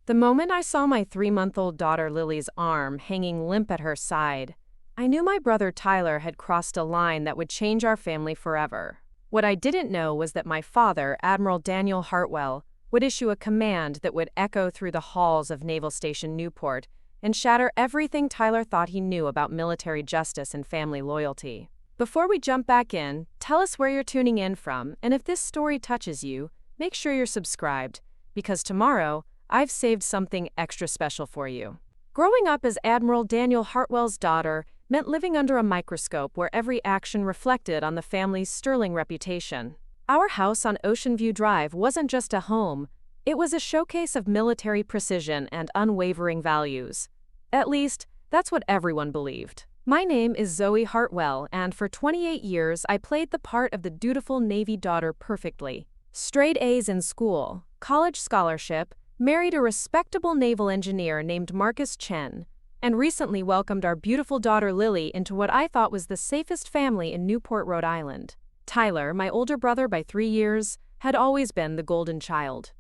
The moment I saw my 3-month-old daughter Lily's arm hanging limp at her side, I knew my brother Tyler had crossed a line that would change our family forever. What I didn't know was that my father, Admiral Daniel Hartwell, would issue a command that would echo through the halls of Naval Station Newport and shatter everything Tyler thought he knew about military justice and family loyalty. Before we jump back in, tell us where you're tuning in from, and if this story touches you, make sure you're subscribed, because tomorrow, I've saved something extra special for you. Growing up as Admiral Daniel Hartwell's daughter meant living under a microscope where every action reflected on the family's sterling reputation. Our house on Ocean View Drive wasn't just a home, it was a showcase of military precision and unwavering values. At least, that's what everyone believed. My name is Zoe Hartwell, and for 28 years I played the part of the dutiful Navy daughter perfectly. Straight A's in school, college scholarship, married a respectable naval engineer named Marcus Chen, and recently welcomed our beautiful daughter Lily into what I thought was the safest family in Newport, Rhode Island. Tyler, my older brother by 3 years, had always been the golden child.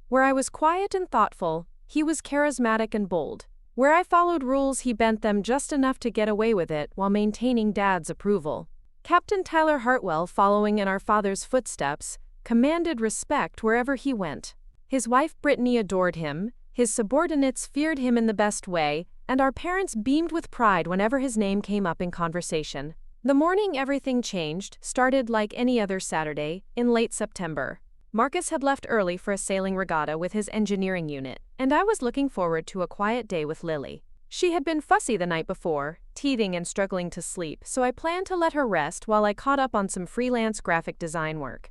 Where I was quiet and thoughtful, he was charismatic and bold. Where I followed rules, he bent them just enough to get away with it while maintaining Dad's approval. Captain Tyler Hartwell, following in our father's footsteps, commanded respect wherever he went. His wife Brittany adored him, his subordinates feared him in the best way, and our parents beamed with pride whenever his name came up in conversation. The morning everything changed started like any other Saturday, in late September. Marcus had left early for a sailing regatta with his engineering unit, and I was looking forward to a quiet day with Lily. She had been fussy the night before, teething and struggling to sleep, so I planned to let her rest while I caught up on some freelance graphic design work.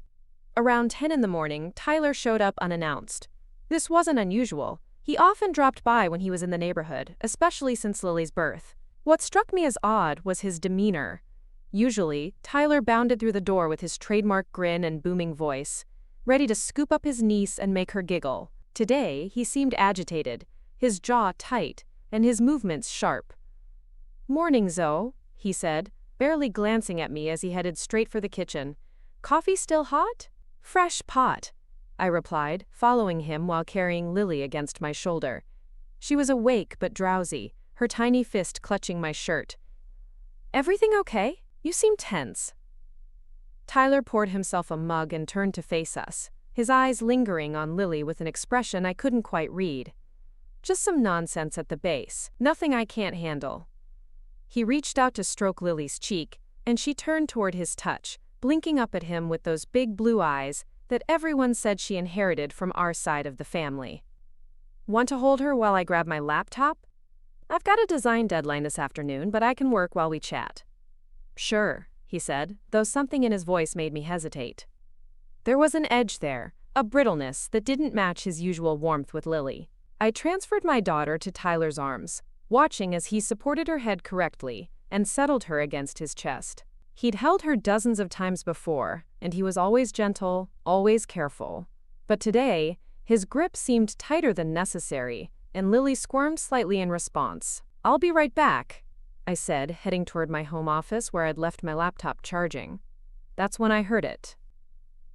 Around 10 in the morning, Tyler showed up unannounced. This wasn't unusual. He often dropped by when he was in the neighborhood, especially since Lily's birth. What struck me as odd was his demeanor. Usually, Tyler bounded through the door with his trademark grin and booming voice, ready to scoop up his niece and make her giggle. Today, he seemed agitated, his jaw tight, and his movements sharp. "Morning, Zoe," he said, barely glancing at me as he headed straight for the kitchen. "Coffee still hot?" "Fresh pot," I replied, following him while carrying Lily against my shoulder. She was awake but drowsy, her tiny fist clutching my shirt. "Everything okay? You seem tense." Tyler poured himself a mug and turned to face us, his eyes lingering on Lily with an expression I couldn't quite read. "Just some nonsense at the base, nothing I can't handle." He reached out to stroke Lily's cheek, and she turned toward his touch, blinking up at him with those big blue eyes that everyone said she inherited from our side of the family. "Want to hold her while I grab my laptop? I've got a design deadline this afternoon, but I can work while we chat." "Sure," he said, though something in his voice made me hesitate. There was an edge there, a brittleness that didn't match his usual warmth with Lily. I transferred my daughter to Tyler's arms, watching as he supported her head correctly and settled her against his chest. He'd held her dozens of times before, and he was always gentle, always careful. But today, his grip seemed tighter than necessary, and Lily squirmed slightly in response. "I'll be right back," I said, heading toward my home office where I'd left my laptop charging. That's when I heard it.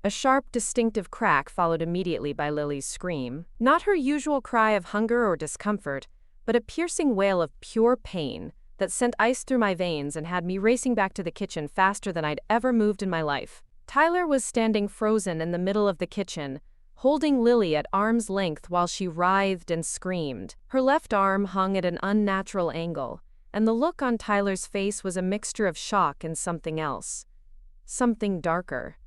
A sharp, distinctive crack followed immediately by Lily's scream. Not her usual cry of hunger or discomfort, but a piercing wail of pure pain that sent ice through my veins and had me racing back to the kitchen faster than I'd ever moved in my life. Tyler was standing frozen in the middle of the kitchen, holding Lily at arm's length while she writhed and screamed. Her left arm hung at an unnatural angle, and the look on Tyler's face was a mixture of shock and something else. Something darker.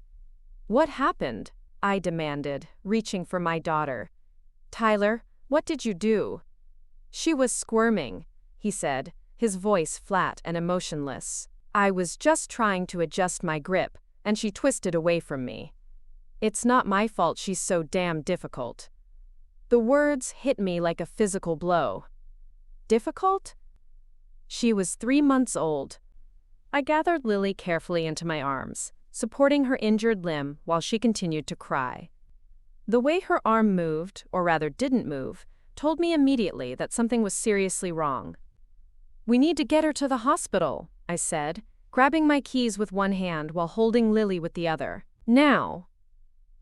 "What happened?" I demanded, reaching for my daughter. "Tyler, what did you do?" "She was squirming," he said, his voice flat and emotionless. "I was just trying to adjust my grip, and she twisted away from me. It's not my fault she's so damn difficult." The words hit me like a physical blow. Difficult? She was 3 months old. I gathered Lily carefully into my arms, supporting her injured limb while she continued to cry. The way her arm moved, or rather didn't move, told me immediately that something was seriously wrong. "We need to get her to the hospital," I said, grabbing my keys with one hand while holding Lily with the other. "Now."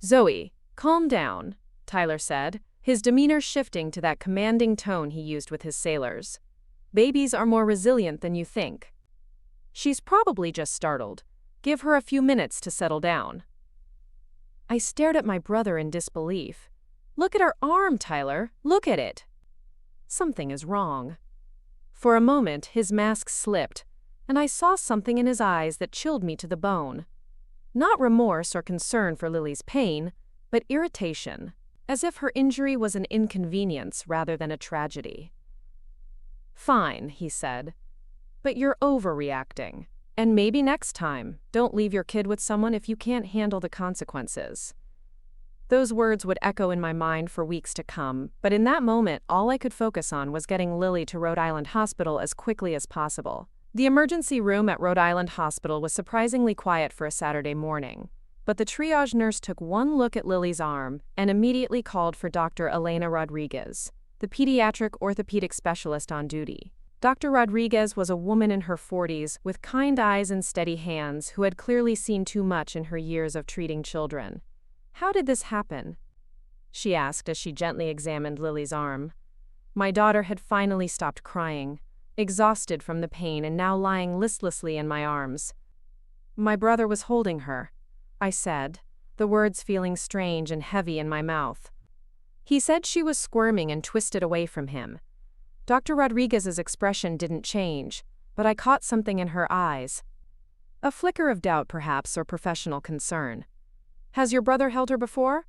"Zoe, calm down," Tyler said, his demeanor shifting to that commanding tone he used with his sailors. "Babies are more resilient than you think. She's probably just startled. Give her a few minutes to settle down." I stared at my brother in disbelief. "Look at her arm, Tyler. Look at it." Something is wrong. For a moment, his mask slipped, and I saw something in his eyes that chilled me to the bone. Not remorse or concern for Lily's pain, but irritation, as if her injury was an inconvenience rather than a tragedy. "Fine," he said, "but you're overreacting. And maybe next time, don't leave your kid with someone if you can't handle the consequences." Those words would echo in my mind for weeks to come, but in that moment, all I could focus on was getting Lily to Rhode Island Hospital as quickly as possible. The emergency room at Rhode Island Hospital was surprisingly quiet for a Saturday morning, but the triage nurse took one look at Lily's arm and immediately called for Dr. Elena Rodriguez, the pediatric orthopedic specialist on duty. Dr. Rodriguez was a woman in her 40s with kind eyes and steady hands who had clearly seen too much in her years of treating children. "How did this happen?" she asked as she gently examined Lily's arm. My daughter had finally stopped crying, exhausted from the pain and now lying listlessly in my arms. "My brother was holding her," I said, the words feeling strange and heavy in my mouth. "He said she was squirming and twisted away from him." Dr. Rodriguez's expression didn't change, but I caught something in her eyes. A flicker of doubt perhaps, or professional concern. "Has your brother held her before?"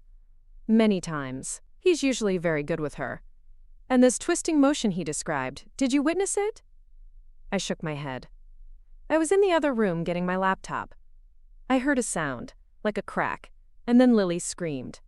"Many times. He's usually very good with her." "And this twisting motion he described, did you witness it?" I shook my head. "I was in the other room getting my laptop. I heard a sound, like a crack, and then Lily screamed."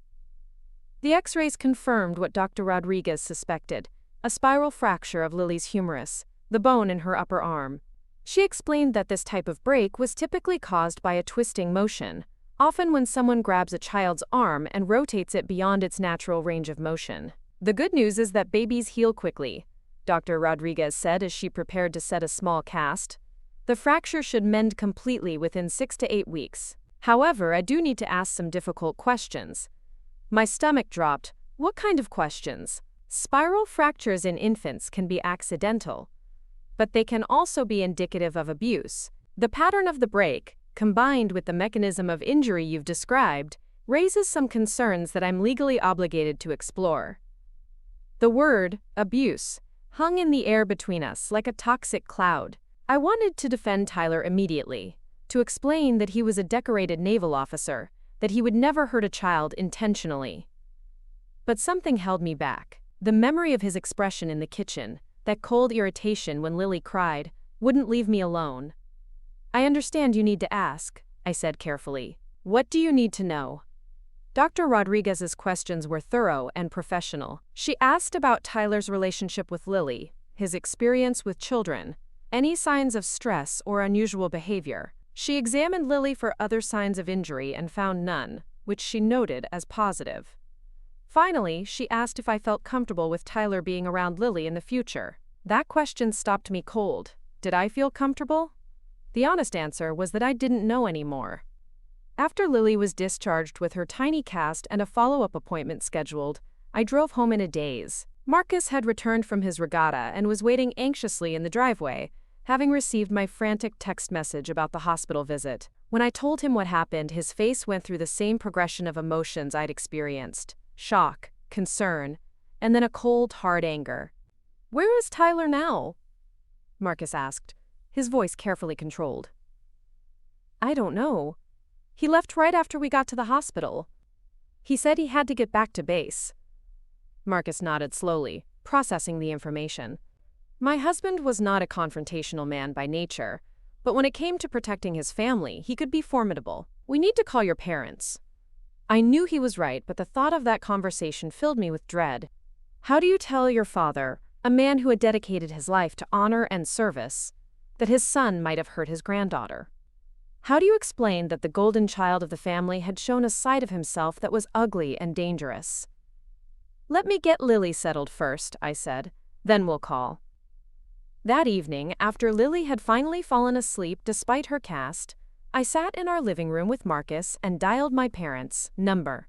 The X-rays confirmed what Dr. Rodriguez suspected, a spiral fracture of Lily's humerus, the bone in her upper arm. She explained that this type of break was typically caused by a twisting motion, often when someone grabs a child's arm and rotates it beyond its natural range of motion. "The good news is that babies heal quickly," Dr. Rodriguez said as she prepared to set a small cast. "The fracture should mend completely within 6 to 8 weeks. However, I do need to ask some difficult questions." My stomach dropped. "What kind of questions?" "Spiral fractures in infants can be accidental, but they can also be indicative of abuse. The pattern of the break, combined with the mechanism of injury you've described, raises some concerns that I'm legally obligated to explore." The word, abuse, hung in the air between us like a toxic cloud. I wanted to defend Tyler immediately, to explain that he was a decorated naval officer, that he would never hurt a child intentionally. But something held me back. The memory of his expression in the kitchen, that cold irritation when Lily cried, wouldn't leave me alone. "I understand you need to ask," I said carefully. "What do you need to know?" Dr. Rodriguez's questions were thorough and professional. She asked about Tyler's relationship with Lily, his experience with children, any signs of stress or unusual behavior. She examined Lily for other signs of injury and found none, which she noted as positive. Finally, she asked if I felt comfortable with Tyler being around Lily in the future. That question stopped me cold. Did I feel comfortable? The honest answer was that I didn't know anymore. After Lily was discharged with her tiny cast and a follow-up appointment scheduled, I drove home in a daze. Marcus had returned from his regatta and was waiting anxiously in the driveway, having received my frantic text message about the hospital visit. When I told him what happened, his face went through the same progression of emotions I'd experienced: shock, concern, and then a cold, hard anger. "Where is Tyler now?" Marcus asked, his voice carefully controlled. "I don't know. He left right after we got to the hospital. He said he had to get back to base." Marcus nodded slowly, processing the information. My husband was not a confrontational man by nature, but when it came to protecting his family, he could be formidable. "We need to call your parents." I knew he was right, but the thought of that conversation filled me with dread. How do you tell your father, a man who had dedicated his life to honor and service, that his son might have hurt his granddaughter? How do you explain that the golden child of the family had shown a side of himself that was ugly and dangerous? "Let me get Lily settled first," I said. "Then we'll call." That evening, after Lily had finally fallen asleep despite her cast, I sat in our living room with Marcus and dialed my parents' number.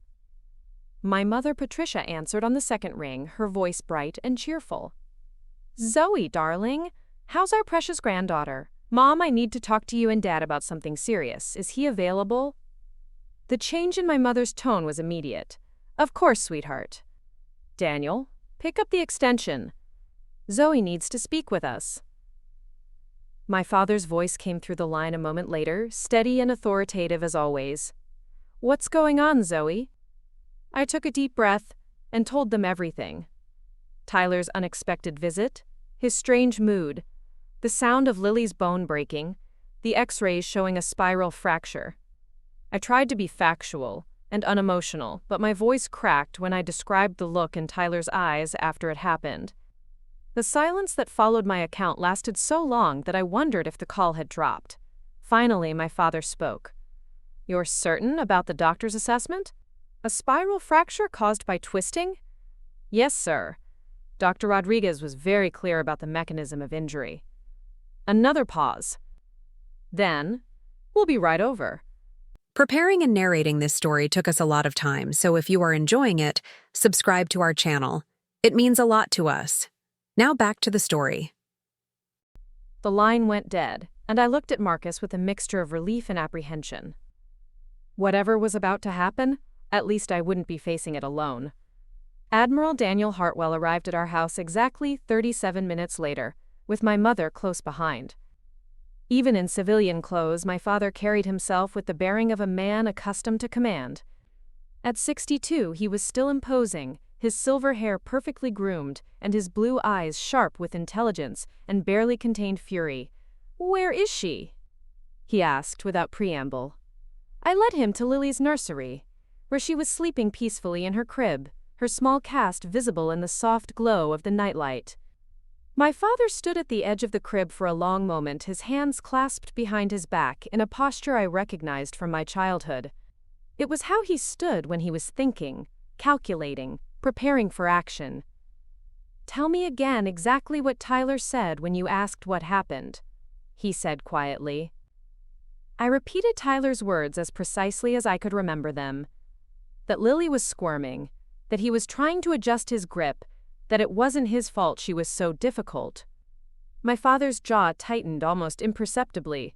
My mother Patricia answered on the second ring, her voice bright and cheerful. "Zoe, darling, how's our precious granddaughter? Mom, I need to talk to you and Dad about something serious. Is he available?" The change in my mother's tone was immediate. "Of course, sweetheart." "Daniel, pick up the extension. Zoe needs to speak with us." My father's voice came through the line a moment later, steady and authoritative as always. "What's going on, Zoe?" I took a deep breath and told them everything. Tyler's unexpected visit, his strange mood, the sound of Lily's bone breaking, the x-rays showing a spiral fracture. I tried to be factual and unemotional, but my voice cracked when I described the look in Tyler's eyes after it happened. The silence that followed my account lasted so long that I wondered if the call had dropped. Finally, my father spoke. "You're certain about the doctor's assessment? A spiral fracture caused by twisting?" "Yes, sir. Dr. Rodriguez was very clear about the mechanism of injury." Another pause. Then, "We'll be right over." Preparing and narrating this story took us a lot of time, so if you are enjoying it, subscribe to our channel. It means a lot to us. Now back to the story. The line went dead, and I looked at Marcus with a mixture of relief and apprehension. Whatever was about to happen, at least I wouldn't be facing it alone. Admiral Daniel Hartwell arrived at our house exactly 37 minutes later, with my mother close behind. Even in civilian clothes, my father carried himself with the bearing of a man accustomed to command. At 62, he was still imposing, his silver hair perfectly groomed, and his blue eyes sharp with intelligence and barely contained fury. "Where is she?" he asked without preamble. I led him to Lily's nursery, where she was sleeping peacefully in her crib, her small cast visible in the soft glow of the nightlight. My father stood at the edge of the crib for a long moment, his hands clasped behind his back in a posture I recognized from my childhood. It was how he stood when he was thinking, calculating, preparing for action. "Tell me again exactly what Tyler said when you asked what happened," he said quietly. I repeated Tyler's words as precisely as I could remember them. That Lily was squirming, that he was trying to adjust his grip, that it wasn't his fault she was so difficult. My father's jaw tightened almost imperceptibly.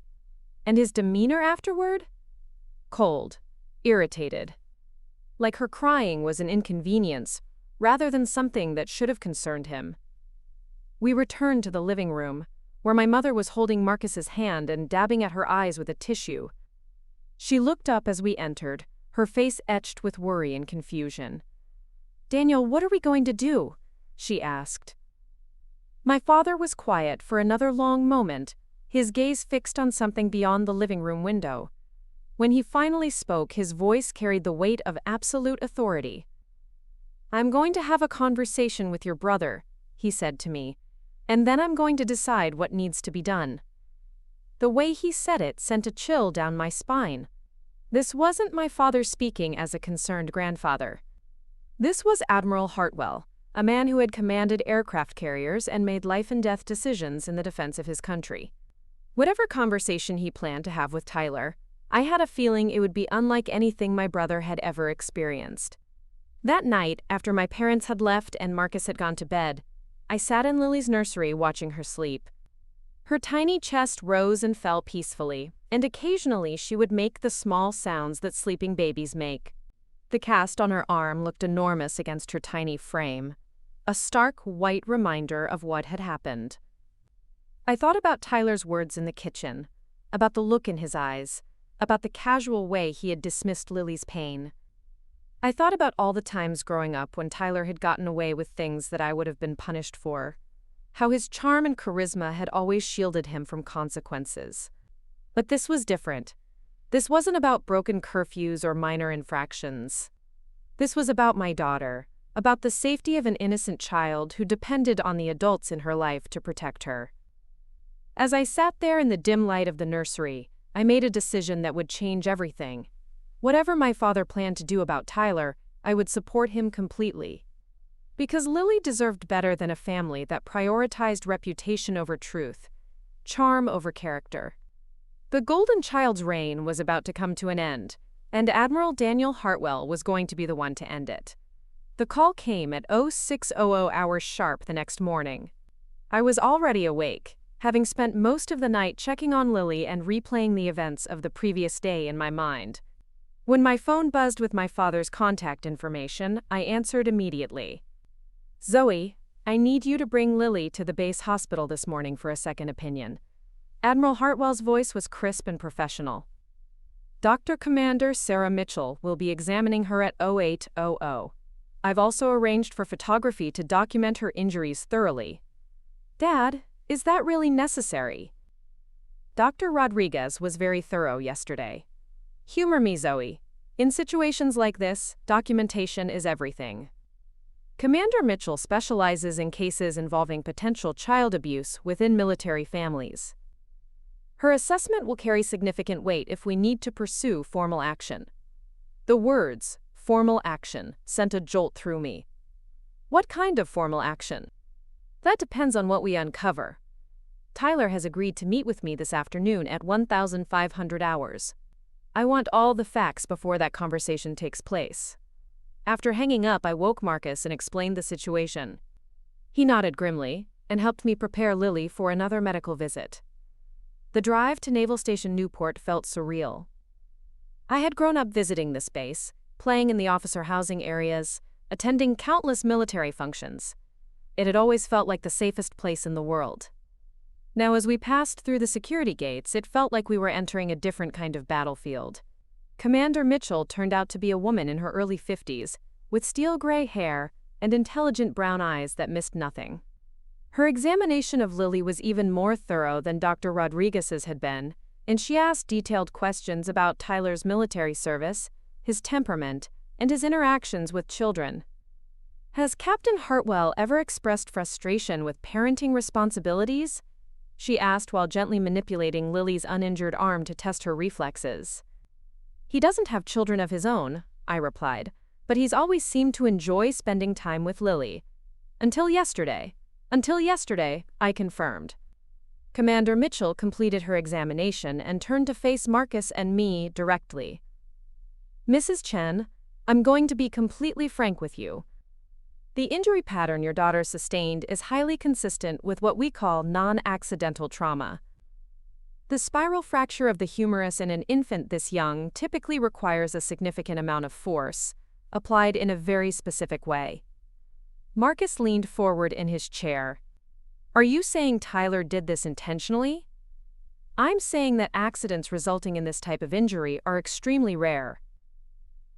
And his demeanor afterward? Cold, irritated. Like her crying was an inconvenience, rather than something that should have concerned him. We returned to the living room, where my mother was holding Marcus's hand and dabbing at her eyes with a tissue. She looked up as we entered, her face etched with worry and confusion. "Daniel, what are we going to do?" she asked. My father was quiet for another long moment, his gaze fixed on something beyond the living room window. When he finally spoke, his voice carried the weight of absolute authority. "I'm going to have a conversation with your brother," he said to me, "and then I'm going to decide what needs to be done." The way he said it sent a chill down my spine. This wasn't my father speaking as a concerned grandfather. This was Admiral Hartwell, a man who had commanded aircraft carriers and made life-and-death decisions in the defense of his country. Whatever conversation he planned to have with Tyler, I had a feeling it would be unlike anything my brother had ever experienced. That night, after my parents had left and Marcus had gone to bed, I sat in Lily's nursery watching her sleep. Her tiny chest rose and fell peacefully, and occasionally she would make the small sounds that sleeping babies make. The cast on her arm looked enormous against her tiny frame, a stark white reminder of what had happened. I thought about Tyler's words in the kitchen, about the look in his eyes, about the casual way he had dismissed Lily's pain. I thought about all the times growing up when Tyler had gotten away with things that I would have been punished for, how his charm and charisma had always shielded him from consequences. But this was different. This wasn't about broken curfews or minor infractions. This was about my daughter, about the safety of an innocent child who depended on the adults in her life to protect her. As I sat there in the dim light of the nursery, I made a decision that would change everything. Whatever my father planned to do about Tyler, I would support him completely. Because Lily deserved better than a family that prioritized reputation over truth, charm over character. The golden child's reign was about to come to an end, and Admiral Daniel Hartwell was going to be the one to end it. The call came at 0600 hours sharp the next morning. I was already awake, having spent most of the night checking on Lily and replaying the events of the previous day in my mind. When my phone buzzed with my father's contact information, I answered immediately. "Zoe, I need you to bring Lily to the base hospital this morning for a second opinion." Admiral Hartwell's voice was crisp and professional. "Dr. Commander Sarah Mitchell will be examining her at 0800. I've also arranged for photography to document her injuries thoroughly." "Dad, is that really necessary?" Dr. Rodriguez was very thorough yesterday. "Humor me, Zoe. In situations like this, documentation is everything." Commander Mitchell specializes in cases involving potential child abuse within military families. Her assessment will carry significant weight if we need to pursue formal action. The words, formal action, sent a jolt through me. What kind of formal action? That depends on what we uncover. Tyler has agreed to meet with me this afternoon at 1500 hours. I want all the facts before that conversation takes place. After hanging up, I woke Marcus and explained the situation. He nodded grimly and helped me prepare Lily for another medical visit. The drive to Naval Station Newport felt surreal. I had grown up visiting this base, playing in the officer housing areas, attending countless military functions. It had always felt like the safest place in the world. Now, as we passed through the security gates, it felt like we were entering a different kind of battlefield. Commander Mitchell turned out to be a woman in her early 50s, with steel gray hair and intelligent brown eyes that missed nothing. Her examination of Lily was even more thorough than Dr. Rodriguez's had been, and she asked detailed questions about Tyler's military service, his temperament, and his interactions with children. "Has Captain Hartwell ever expressed frustration with parenting responsibilities?" she asked while gently manipulating Lily's uninjured arm to test her reflexes. "He doesn't have children of his own," I replied, "but he's always seemed to enjoy spending time with Lily. Until yesterday, I confirmed." Commander Mitchell completed her examination and turned to face Marcus and me directly. "Mrs. Chen, I'm going to be completely frank with you. The injury pattern your daughter sustained is highly consistent with what we call non-accidental trauma. The spiral fracture of the humerus in an infant this young typically requires a significant amount of force, applied in a very specific way." Marcus leaned forward in his chair. "Are you saying Tyler did this intentionally?" "I'm saying that accidents resulting in this type of injury are extremely rare.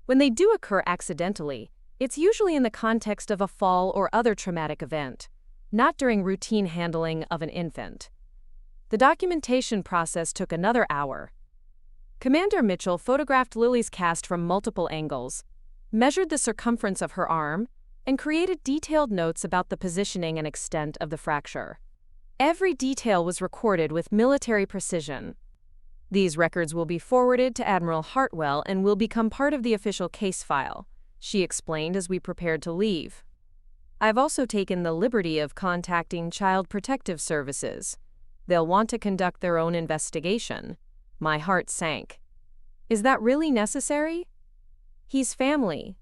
When they do occur accidentally, it's usually in the context of a fall or other traumatic event, not during routine handling of an infant." The documentation process took another hour. Commander Mitchell photographed Lily's cast from multiple angles, measured the circumference of her arm, and created detailed notes about the positioning and extent of the fracture. Every detail was recorded with military precision. "These records will be forwarded to Admiral Hartwell and will become part of the official case file," she explained as we prepared to leave. "I've also taken the liberty of contacting Child Protective Services. They'll want to conduct their own investigation." My heart sank. "Is that really necessary?" "He's family."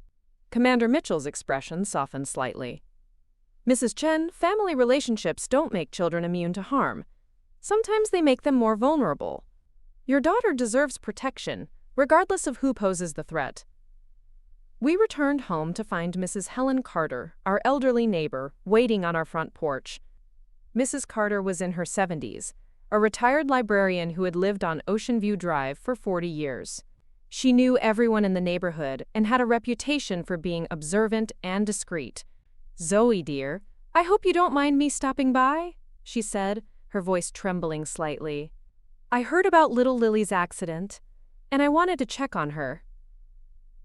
Commander Mitchell's expression softened slightly. "Mrs. Chen, family relationships don't make children immune to harm. Sometimes they make them more vulnerable. Your daughter deserves protection, regardless of who poses the threat." We returned home to find Mrs. Helen Carter, our elderly neighbor, waiting on our front porch. Mrs. Carter was in her 70s, a retired librarian who had lived on Ocean View Drive for 40 years. She knew everyone in the neighborhood and had a reputation for being observant and discreet. "Zoe, dear, I hope you don't mind me stopping by," she said, her voice trembling slightly. "I heard about little Lily's accident, and I wanted to check on her."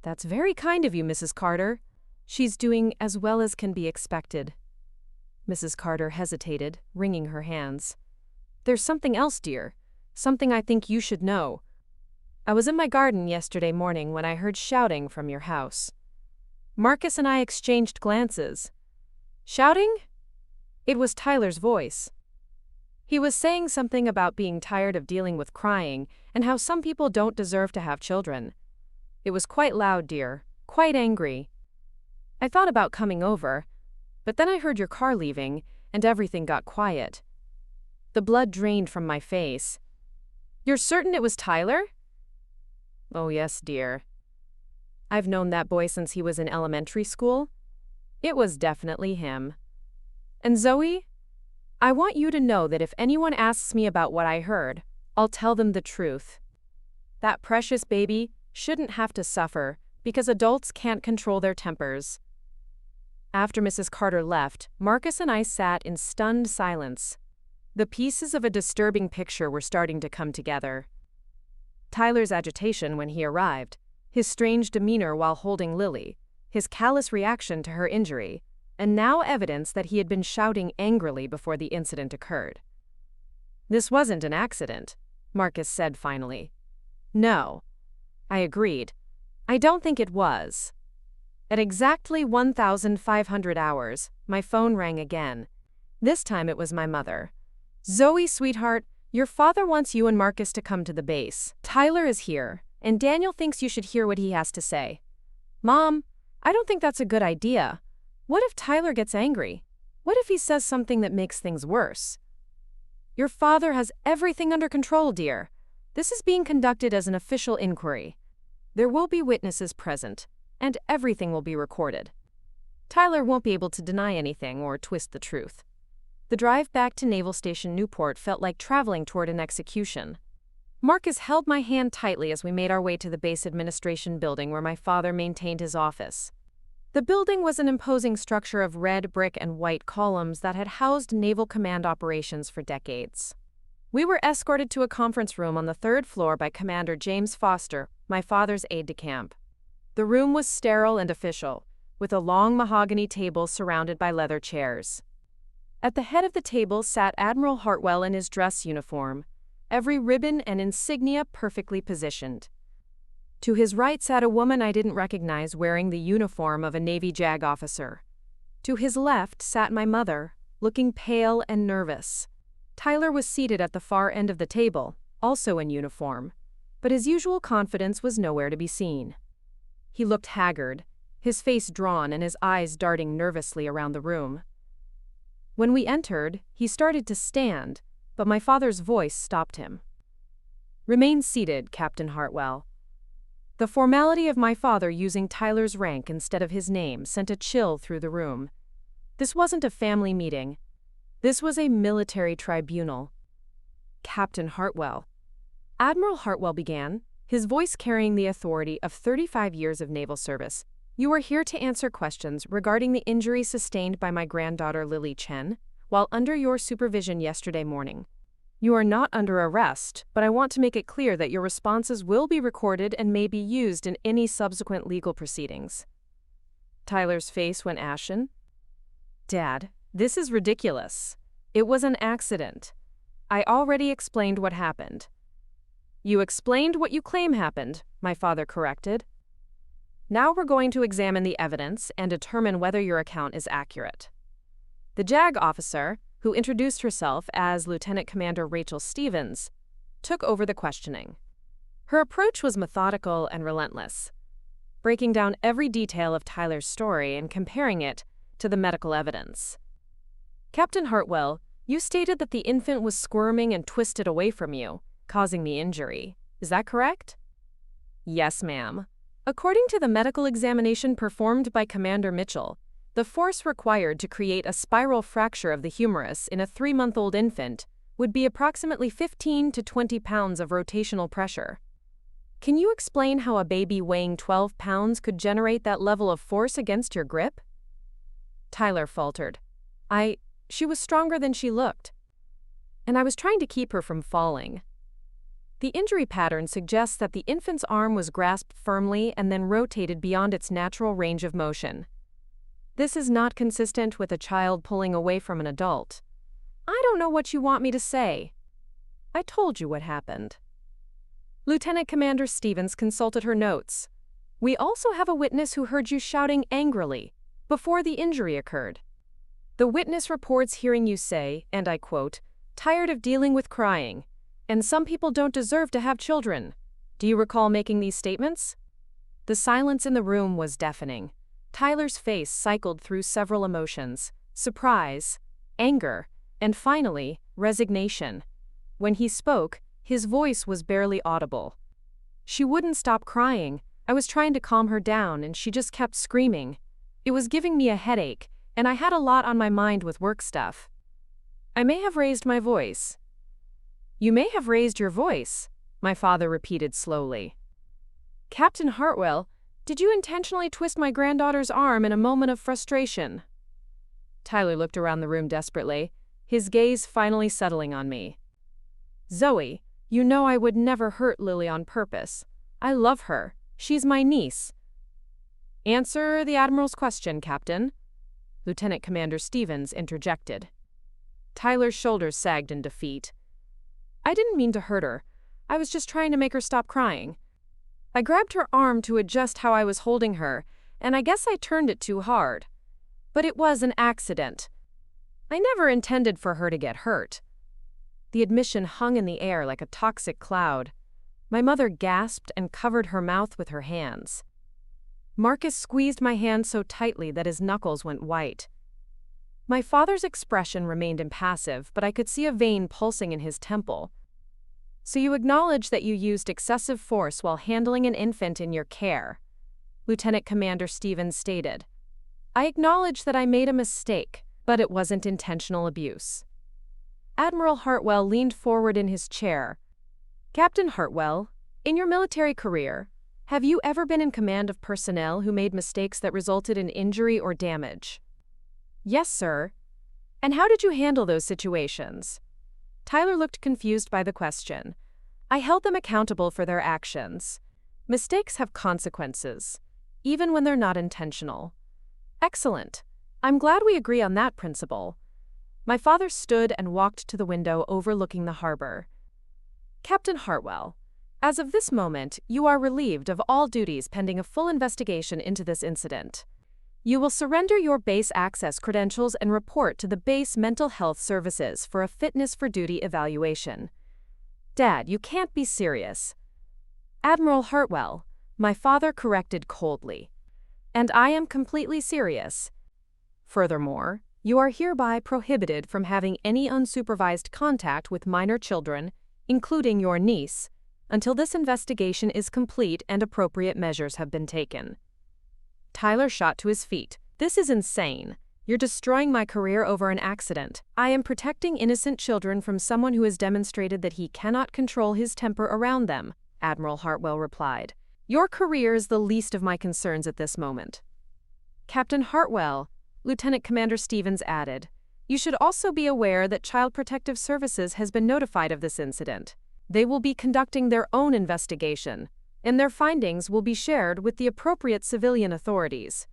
"That's very kind of you, Mrs. Carter. She's doing as well as can be expected." Mrs. Carter hesitated, wringing her hands. "There's something else, dear. Something I think you should know. I was in my garden yesterday morning when I heard shouting from your house." Marcus and I exchanged glances. "Shouting?" It was Tyler's voice. He was saying something about being tired of dealing with crying and how some people don't deserve to have children. It was quite loud, dear, quite angry. I thought about coming over, but then I heard your car leaving, and everything got quiet. The blood drained from my face. You're certain it was Tyler? Oh, yes, dear. I've known that boy since he was in elementary school. It was definitely him. And Zoe, I want you to know that if anyone asks me about what I heard, I'll tell them the truth. That precious baby shouldn't have to suffer because adults can't control their tempers. After Mrs. Carter left, Marcus and I sat in stunned silence. The pieces of a disturbing picture were starting to come together. Tyler's agitation when he arrived, his strange demeanor while holding Lily, his callous reaction to her injury, and now evidence that he had been shouting angrily before the incident occurred. This wasn't an accident, Marcus said finally. No. I agreed. I don't think it was. At exactly 1,500 hours, my phone rang again. This time it was my mother. Zoe, sweetheart, your father wants you and Marcus to come to the base. Tyler is here, and Daniel thinks you should hear what he has to say. Mom, I don't think that's a good idea. What if Tyler gets angry? What if he says something that makes things worse? Your father has everything under control, dear. This is being conducted as an official inquiry. There will be witnesses present, and everything will be recorded. Tyler won't be able to deny anything or twist the truth. The drive back to Naval Station Newport felt like traveling toward an execution. Marcus held my hand tightly as we made our way to the base administration building where my father maintained his office. The building was an imposing structure of red brick and white columns that had housed Naval Command operations for decades. We were escorted to a conference room on the third floor by Commander James Foster, my father's aide-de-camp. The room was sterile and official, with a long mahogany table surrounded by leather chairs. At the head of the table sat Admiral Hartwell in his dress uniform, every ribbon and insignia perfectly positioned. To his right sat a woman I didn't recognize wearing the uniform of a Navy JAG officer. To his left sat my mother, looking pale and nervous. Tyler was seated at the far end of the table, also in uniform, but his usual confidence was nowhere to be seen. He looked haggard, his face drawn and his eyes darting nervously around the room. When we entered, he started to stand, but my father's voice stopped him. Remain seated, Captain Hartwell. The formality of my father using Tyler's rank instead of his name sent a chill through the room. This wasn't a family meeting. This was a military tribunal. Captain Hartwell. Admiral Hartwell began, his voice carrying the authority of 35 years of naval service. You are here to answer questions regarding the injury sustained by my granddaughter Lily Chen while under your supervision yesterday morning. You are not under arrest, but I want to make it clear that your responses will be recorded and may be used in any subsequent legal proceedings. Tyler's face went ashen. Dad, this is ridiculous. It was an accident. I already explained what happened. You explained what you claim happened, my father corrected. Now we're going to examine the evidence and determine whether your account is accurate. The JAG officer, who introduced herself as Lieutenant Commander Rachel Stevens, took over the questioning. Her approach was methodical and relentless, breaking down every detail of Tyler's story and comparing it to the medical evidence. Captain Hartwell, you stated that the infant was squirming and twisted away from you, causing the injury. Is that correct? Yes, ma'am. According to the medical examination performed by Commander Mitchell, the force required to create a spiral fracture of the humerus in a 3-month-old infant would be approximately 15 to 20 pounds of rotational pressure. Can you explain how a baby weighing 12 pounds could generate that level of force against your grip? Tyler faltered. She was stronger than she looked. And I was trying to keep her from falling. The injury pattern suggests that the infant's arm was grasped firmly and then rotated beyond its natural range of motion. This is not consistent with a child pulling away from an adult. I don't know what you want me to say. I told you what happened. Lieutenant Commander Stevens consulted her notes. We also have a witness who heard you shouting angrily before the injury occurred. The witness reports hearing you say, and I quote, "Tired of dealing with crying, and some people don't deserve to have children." Do you recall making these statements? The silence in the room was deafening. Tyler's face cycled through several emotions: surprise, anger, and finally, resignation. When he spoke, his voice was barely audible. She wouldn't stop crying. I was trying to calm her down and she just kept screaming. It was giving me a headache, and I had a lot on my mind with work stuff. I may have raised my voice. You may have raised your voice, my father repeated slowly. Captain Hartwell, did you intentionally twist my granddaughter's arm in a moment of frustration? Tyler looked around the room desperately, his gaze finally settling on me. Zoe, you know I would never hurt Lily on purpose. I love her. She's my niece. Answer the Admiral's question, Captain. Lieutenant Commander Stevens interjected. Tyler's shoulders sagged in defeat. I didn't mean to hurt her. I was just trying to make her stop crying. I grabbed her arm to adjust how I was holding her, and I guess I turned it too hard. But it was an accident. I never intended for her to get hurt. The admission hung in the air like a toxic cloud. My mother gasped and covered her mouth with her hands. Marcus squeezed my hand so tightly that his knuckles went white. My father's expression remained impassive, but I could see a vein pulsing in his temple. So you acknowledge that you used excessive force while handling an infant in your care, Lieutenant Commander Stevens stated. I acknowledge that I made a mistake, but it wasn't intentional abuse. Admiral Hartwell leaned forward in his chair. Captain Hartwell, in your military career, have you ever been in command of personnel who made mistakes that resulted in injury or damage? Yes, sir. And how did you handle those situations? Tyler looked confused by the question. I held them accountable for their actions. Mistakes have consequences, even when they're not intentional. Excellent. I'm glad we agree on that principle. My father stood and walked to the window overlooking the harbor. Captain Hartwell, as of this moment, you are relieved of all duties pending a full investigation into this incident. You will surrender your base access credentials and report to the base mental health services for a fitness for duty evaluation. Dad, you can't be serious. Admiral Hartwell, my father corrected coldly. And I am completely serious. Furthermore, you are hereby prohibited from having any unsupervised contact with minor children, including your niece, until this investigation is complete and appropriate measures have been taken. Tyler shot to his feet. This is insane. You're destroying my career over an accident. I am protecting innocent children from someone who has demonstrated that he cannot control his temper around them, Admiral Hartwell replied. Your career is the least of my concerns at this moment. Captain Hartwell, Lieutenant Commander Stevens added, you should also be aware that Child Protective Services has been notified of this incident. They will be conducting their own investigation, and their findings will be shared with the appropriate civilian authorities.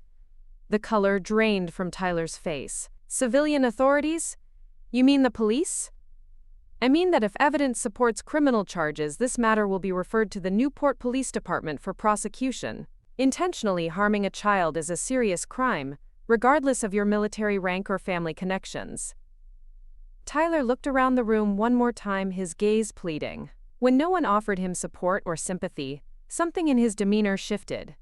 The color drained from Tyler's face. Civilian authorities? You mean the police? I mean that if evidence supports criminal charges, this matter will be referred to the Newport Police Department for prosecution. Intentionally harming a child is a serious crime, regardless of your military rank or family connections. Tyler looked around the room one more time, his gaze pleading. When no one offered him support or sympathy, something in his demeanor shifted.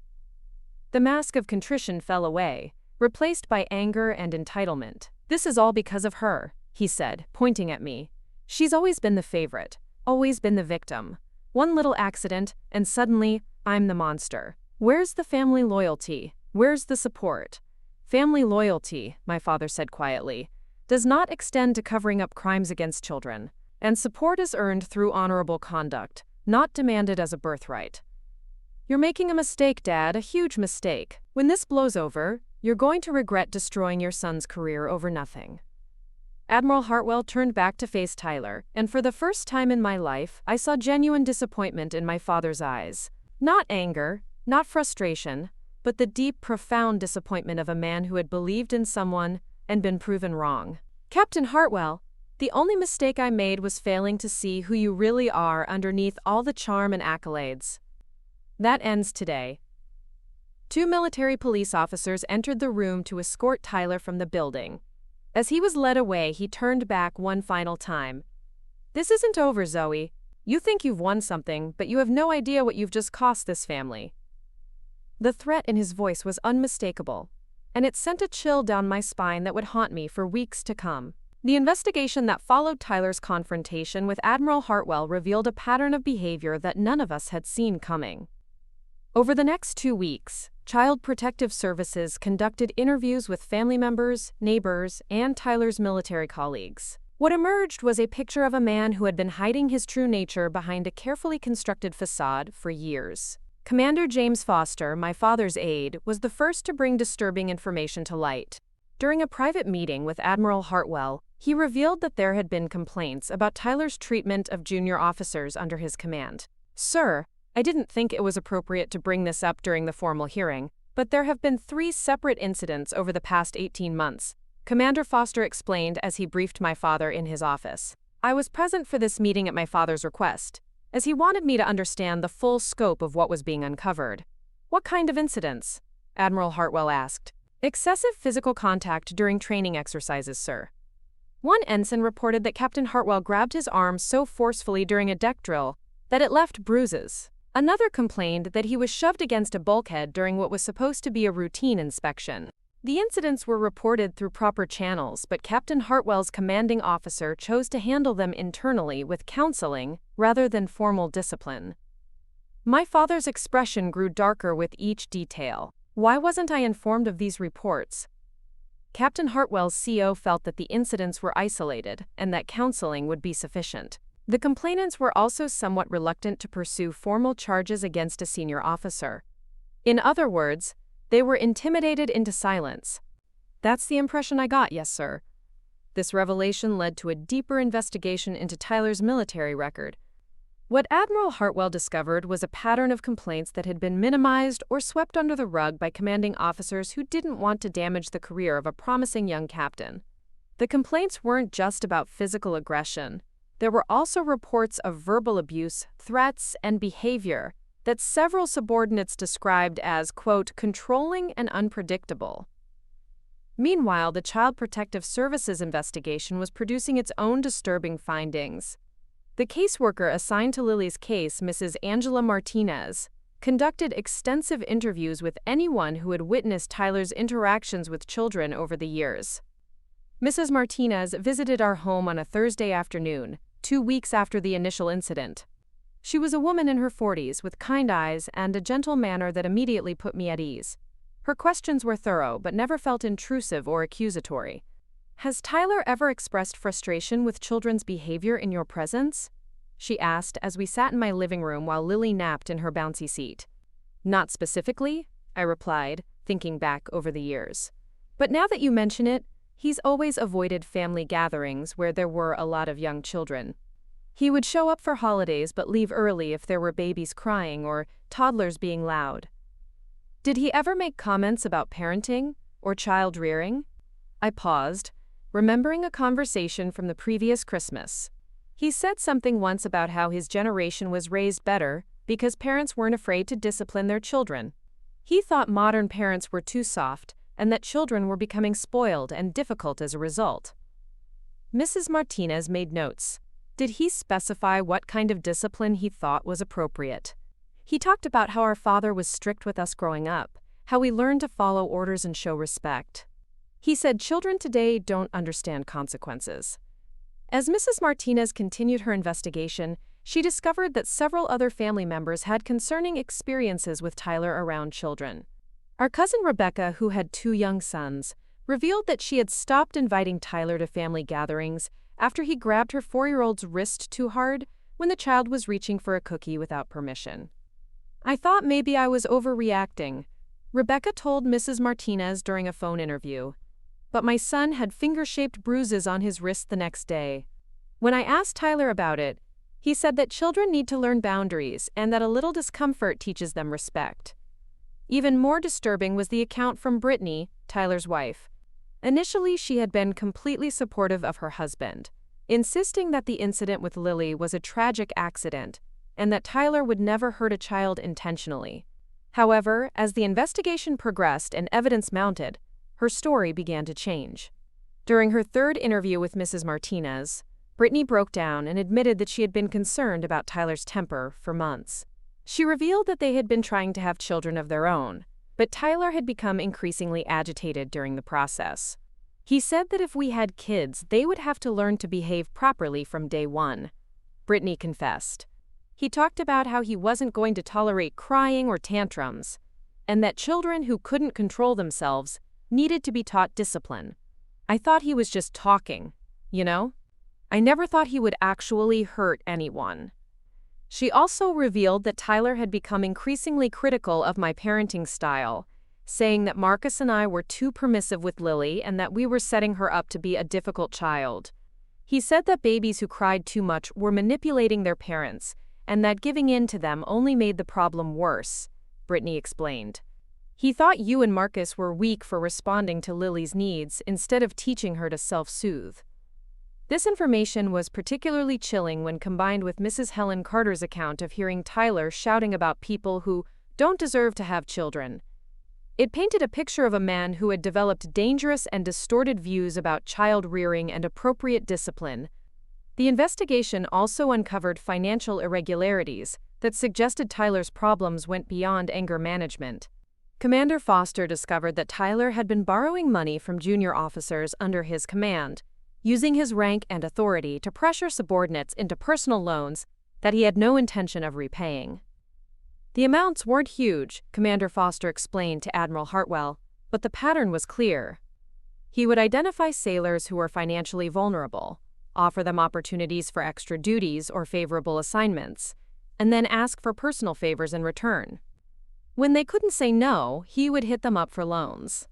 The mask of contrition fell away, replaced by anger and entitlement. This is all because of her, he said, pointing at me. She's always been the favorite, always been the victim. One little accident, and suddenly, I'm the monster. Where's the family loyalty? Where's the support? Family loyalty, my father said quietly, does not extend to covering up crimes against children, and support is earned through honorable conduct, not demanded as a birthright. You're making a mistake, Dad, a huge mistake. When this blows over, you're going to regret destroying your son's career over nothing. Admiral Hartwell turned back to face Tyler, and for the first time in my life, I saw genuine disappointment in my father's eyes. Not anger, not frustration, but the deep, profound disappointment of a man who had believed in someone and been proven wrong. Captain Hartwell, the only mistake I made was failing to see who you really are underneath all the charm and accolades. That ends today. 2 military police officers entered the room to escort Tyler from the building. As he was led away, he turned back one final time. This isn't over, Zoe. You think you've won something, but you have no idea what you've just cost this family. The threat in his voice was unmistakable, and it sent a chill down my spine that would haunt me for weeks to come. The investigation that followed Tyler's confrontation with Admiral Hartwell revealed a pattern of behavior that none of us had seen coming. Over the next 2 weeks, Child Protective Services conducted interviews with family members, neighbors, and Tyler's military colleagues. What emerged was a picture of a man who had been hiding his true nature behind a carefully constructed facade for years. Commander James Foster, my father's aide, was the first to bring disturbing information to light. During a private meeting with Admiral Hartwell, he revealed that there had been complaints about Tyler's treatment of junior officers under his command. "Sir, I didn't think it was appropriate to bring this up during the formal hearing, but there have been 3 separate incidents over the past 18 months, Commander Foster explained as he briefed my father in his office. I was present for this meeting at my father's request, as he wanted me to understand the full scope of what was being uncovered. "What kind of incidents?" Admiral Hartwell asked. "Excessive physical contact during training exercises, sir. One ensign reported that Captain Hartwell grabbed his arm so forcefully during a deck drill that it left bruises. Another complained that he was shoved against a bulkhead during what was supposed to be a routine inspection. The incidents were reported through proper channels, but Captain Hartwell's commanding officer chose to handle them internally with counseling rather than formal discipline." My father's expression grew darker with each detail. "Why wasn't I informed of these reports?" Captain Hartwell's CO felt that the incidents were isolated and that counseling would be sufficient. The complainants were also somewhat reluctant to pursue formal charges against a senior officer. In other words, they were intimidated into silence. "That's the impression I got, yes, sir." This revelation led to a deeper investigation into Tyler's military record. What Admiral Hartwell discovered was a pattern of complaints that had been minimized or swept under the rug by commanding officers who didn't want to damage the career of a promising young captain. The complaints weren't just about physical aggression. There were also reports of verbal abuse, threats, and behavior that several subordinates described as, quote, controlling and unpredictable. Meanwhile, the Child Protective Services investigation was producing its own disturbing findings. The caseworker assigned to Lily's case, Mrs. Angela Martinez, conducted extensive interviews with anyone who had witnessed Tyler's interactions with children over the years. Mrs. Martinez visited our home on a Thursday afternoon, 2 weeks after the initial incident. She was a woman in her 40s with kind eyes and a gentle manner that immediately put me at ease. Her questions were thorough but never felt intrusive or accusatory. "Has Tyler ever expressed frustration with children's behavior in your presence?" she asked as we sat in my living room while Lily napped in her bouncy seat. "Not specifically," I replied, thinking back over the years. "But now that you mention it, he's always avoided family gatherings where there were a lot of young children. He would show up for holidays but leave early if there were babies crying or toddlers being loud." "Did he ever make comments about parenting or child rearing?" I paused, remembering a conversation from the previous Christmas. "He said something once about how his generation was raised better because parents weren't afraid to discipline their children. He thought modern parents were too soft and that children were becoming spoiled and difficult as a result." Mrs. Martinez made notes. "Did he specify what kind of discipline he thought was appropriate?" "He talked about how our father was strict with us growing up, how we learned to follow orders and show respect. He said children today don't understand consequences." As Mrs. Martinez continued her investigation, she discovered that several other family members had concerning experiences with Tyler around children. Our cousin Rebecca, who had 2 young sons, revealed that she had stopped inviting Tyler to family gatherings after he grabbed her 4-year-old's wrist too hard when the child was reaching for a cookie without permission. "I thought maybe I was overreacting," Rebecca told Mrs. Martinez during a phone interview. "But my son had finger-shaped bruises on his wrist the next day. When I asked Tyler about it, he said that children need to learn boundaries and that a little discomfort teaches them respect." Even more disturbing was the account from Brittany, Tyler's wife. Initially, she had been completely supportive of her husband, insisting that the incident with Lily was a tragic accident and that Tyler would never hurt a child intentionally. However, as the investigation progressed and evidence mounted, her story began to change. During her 3rd interview with Mrs. Martinez, Brittany broke down and admitted that she had been concerned about Tyler's temper for months. She revealed that they had been trying to have children of their own, but Tyler had become increasingly agitated during the process. He said that if we had kids, they would have to learn to behave properly from day one. Brittany confessed. He talked about how he wasn't going to tolerate crying or tantrums, and that children who couldn't control themselves needed to be taught discipline. I thought he was just talking, you know? I never thought he would actually hurt anyone. She also revealed that Tyler had become increasingly critical of my parenting style, saying that Marcus and I were too permissive with Lily and that we were setting her up to be a difficult child. He said that babies who cried too much were manipulating their parents, and that giving in to them only made the problem worse, Brittany explained. He thought you and Marcus were weak for responding to Lily's needs instead of teaching her to self-soothe. This information was particularly chilling when combined with Mrs. Helen Carter's account of hearing Tyler shouting about people who don't deserve to have children. It painted a picture of a man who had developed dangerous and distorted views about child rearing and appropriate discipline. The investigation also uncovered financial irregularities that suggested Tyler's problems went beyond anger management. Commander Foster discovered that Tyler had been borrowing money from junior officers under his command, using his rank and authority to pressure subordinates into personal loans that he had no intention of repaying. The amounts weren't huge, Commander Foster explained to Admiral Hartwell, but the pattern was clear. He would identify sailors who were financially vulnerable, offer them opportunities for extra duties or favorable assignments, and then ask for personal favors in return. When they couldn't say no, he would hit them up for loans.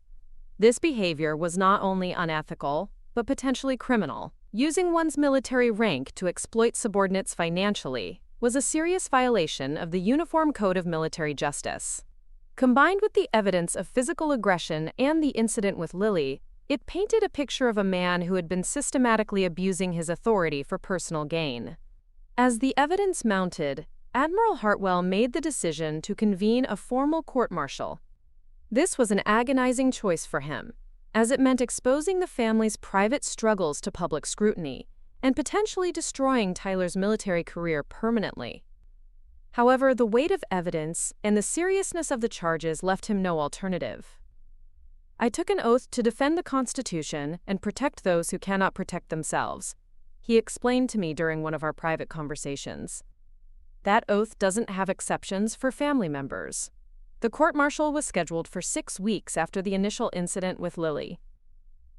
This behavior was not only unethical, but potentially criminal. Using one's military rank to exploit subordinates financially was a serious violation of the Uniform Code of Military Justice. Combined with the evidence of physical aggression and the incident with Lily, it painted a picture of a man who had been systematically abusing his authority for personal gain. As the evidence mounted, Admiral Hartwell made the decision to convene a formal court-martial. This was an agonizing choice for him, as it meant exposing the family's private struggles to public scrutiny and potentially destroying Tyler's military career permanently. However, the weight of evidence and the seriousness of the charges left him no alternative. I took an oath to defend the Constitution and protect those who cannot protect themselves, he explained to me during one of our private conversations. That oath doesn't have exceptions for family members. The court-martial was scheduled for 6 weeks after the initial incident with Lily.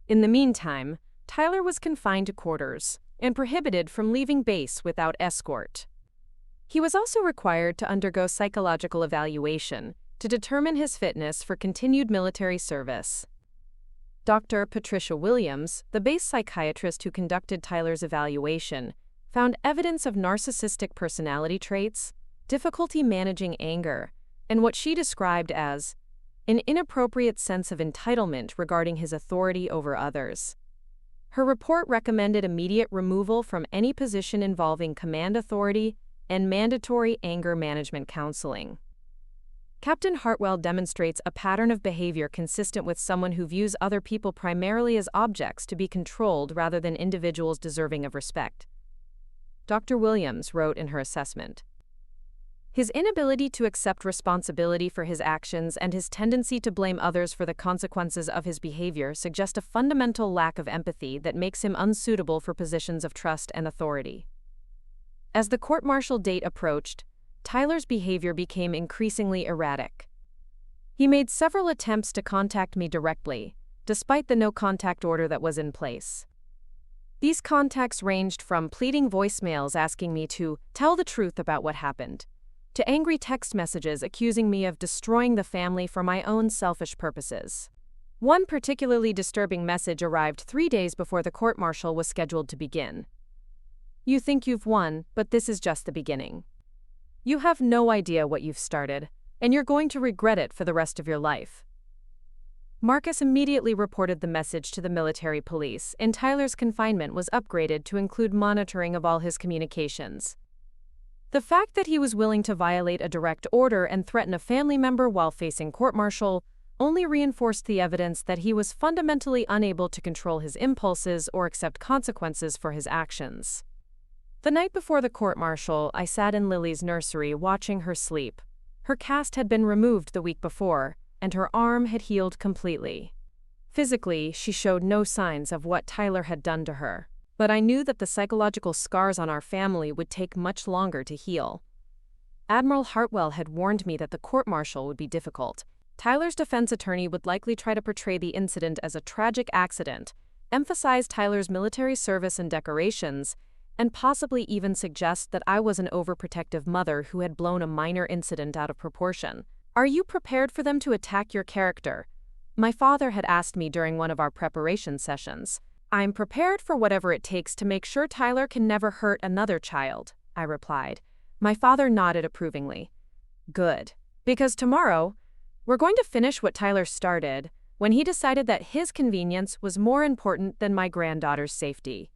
In the meantime, Tyler was confined to quarters and prohibited from leaving base without escort. He was also required to undergo psychological evaluation to determine his fitness for continued military service. Dr. Patricia Williams, the base psychiatrist who conducted Tyler's evaluation, found evidence of narcissistic personality traits, difficulty managing anger, and what she described as an inappropriate sense of entitlement regarding his authority over others. Her report recommended immediate removal from any position involving command authority and mandatory anger management counseling. Captain Hartwell demonstrates a pattern of behavior consistent with someone who views other people primarily as objects to be controlled rather than individuals deserving of respect, Dr. Williams wrote in her assessment. His inability to accept responsibility for his actions and his tendency to blame others for the consequences of his behavior suggest a fundamental lack of empathy that makes him unsuitable for positions of trust and authority. As the court-martial date approached, Tyler's behavior became increasingly erratic. He made several attempts to contact me directly, despite the no-contact order that was in place. These contacts ranged from pleading voicemails asking me to tell the truth about what happened, to angry text messages accusing me of destroying the family for my own selfish purposes. One particularly disturbing message arrived 3 days before the court-martial was scheduled to begin. "You think you've won, but this is just the beginning. You have no idea what you've started, and you're going to regret it for the rest of your life." Marcus immediately reported the message to the military police, and Tyler's confinement was upgraded to include monitoring of all his communications. The fact that he was willing to violate a direct order and threaten a family member while facing court-martial only reinforced the evidence that he was fundamentally unable to control his impulses or accept consequences for his actions. The night before the court-martial, I sat in Lily's nursery watching her sleep. Her cast had been removed the week before, and her arm had healed completely. Physically, she showed no signs of what Tyler had done to her, but I knew that the psychological scars on our family would take much longer to heal. Admiral Hartwell had warned me that the court-martial would be difficult. Tyler's defense attorney would likely try to portray the incident as a tragic accident, emphasize Tyler's military service and decorations, and possibly even suggest that I was an overprotective mother who had blown a minor incident out of proportion. "Are you prepared for them to attack your character?" my father had asked me during one of our preparation sessions. "I'm prepared for whatever it takes to make sure Tyler can never hurt another child," I replied. My father nodded approvingly. "Good. Because tomorrow, we're going to finish what Tyler started when he decided that his convenience was more important than my granddaughter's safety."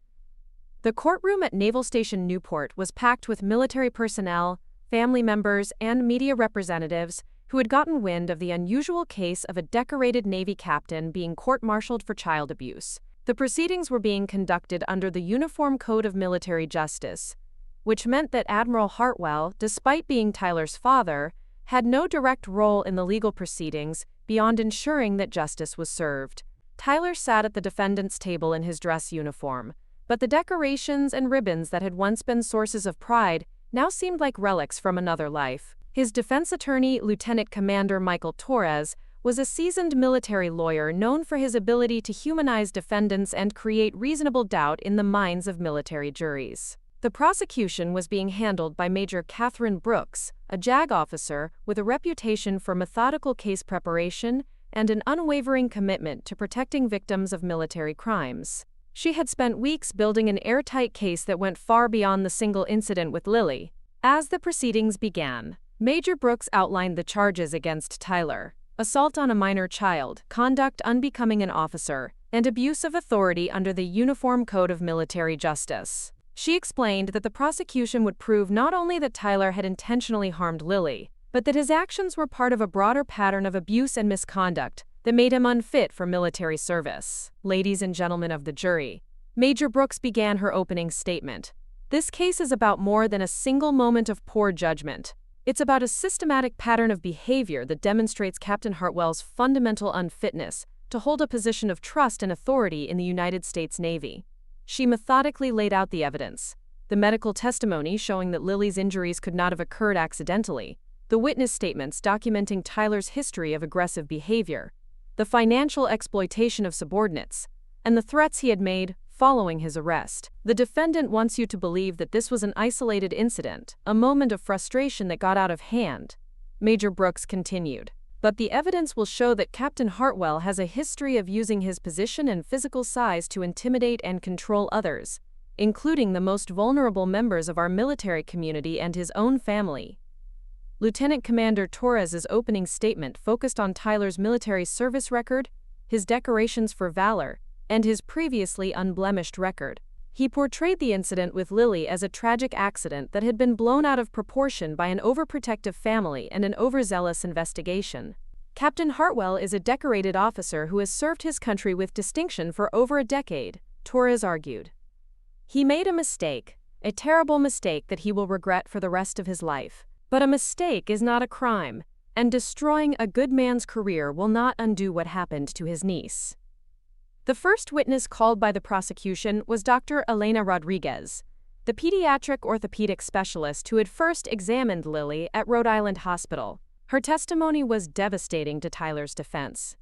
The courtroom at Naval Station Newport was packed with military personnel, family members, and media representatives who had gotten wind of the unusual case of a decorated Navy captain being court-martialed for child abuse. The proceedings were being conducted under the Uniform Code of Military Justice, which meant that Admiral Hartwell, despite being Tyler's father, had no direct role in the legal proceedings beyond ensuring that justice was served. Tyler sat at the defendant's table in his dress uniform, but the decorations and ribbons that had once been sources of pride now seemed like relics from another life. His defense attorney, Lieutenant Commander Michael Torres, was a seasoned military lawyer known for his ability to humanize defendants and create reasonable doubt in the minds of military juries. The prosecution was being handled by Major Catherine Brooks, a JAG officer with a reputation for methodical case preparation and an unwavering commitment to protecting victims of military crimes. She had spent weeks building an airtight case that went far beyond the single incident with Lily. As the proceedings began, Major Brooks outlined the charges against Tyler: assault on a minor child, conduct unbecoming an officer, and abuse of authority under the Uniform Code of Military Justice. She explained that the prosecution would prove not only that Tyler had intentionally harmed Lily, but that his actions were part of a broader pattern of abuse and misconduct that made him unfit for military service. "Ladies and gentlemen of the jury," Major Brooks began her opening statement, "this case is about more than a single moment of poor judgment. It's about a systematic pattern of behavior that demonstrates Captain Hartwell's fundamental unfitness to hold a position of trust and authority in the United States Navy." She methodically laid out the evidence: the medical testimony showing that Lily's injuries could not have occurred accidentally, the witness statements documenting Tyler's history of aggressive behavior, the financial exploitation of subordinates, and the threats he had made following his arrest. "The defendant wants you to believe that this was an isolated incident, a moment of frustration that got out of hand," Major Brooks continued. "But the evidence will show that Captain Hartwell has a history of using his position and physical size to intimidate and control others, including the most vulnerable members of our military community and his own family." Lieutenant Commander Torres's opening statement focused on Tyler's military service record, his decorations for valor, and his previously unblemished record. He portrayed the incident with Lily as a tragic accident that had been blown out of proportion by an overprotective family and an overzealous investigation. "Captain Hartwell is a decorated officer who has served his country with distinction for over a decade," Torres argued. "He made a mistake, a terrible mistake that he will regret for the rest of his life. But a mistake is not a crime, and destroying a good man's career will not undo what happened to his niece." The first witness called by the prosecution was Dr. Elena Rodriguez, the pediatric orthopedic specialist who had first examined Lily at Rhode Island Hospital. Her testimony was devastating to Tyler's defense.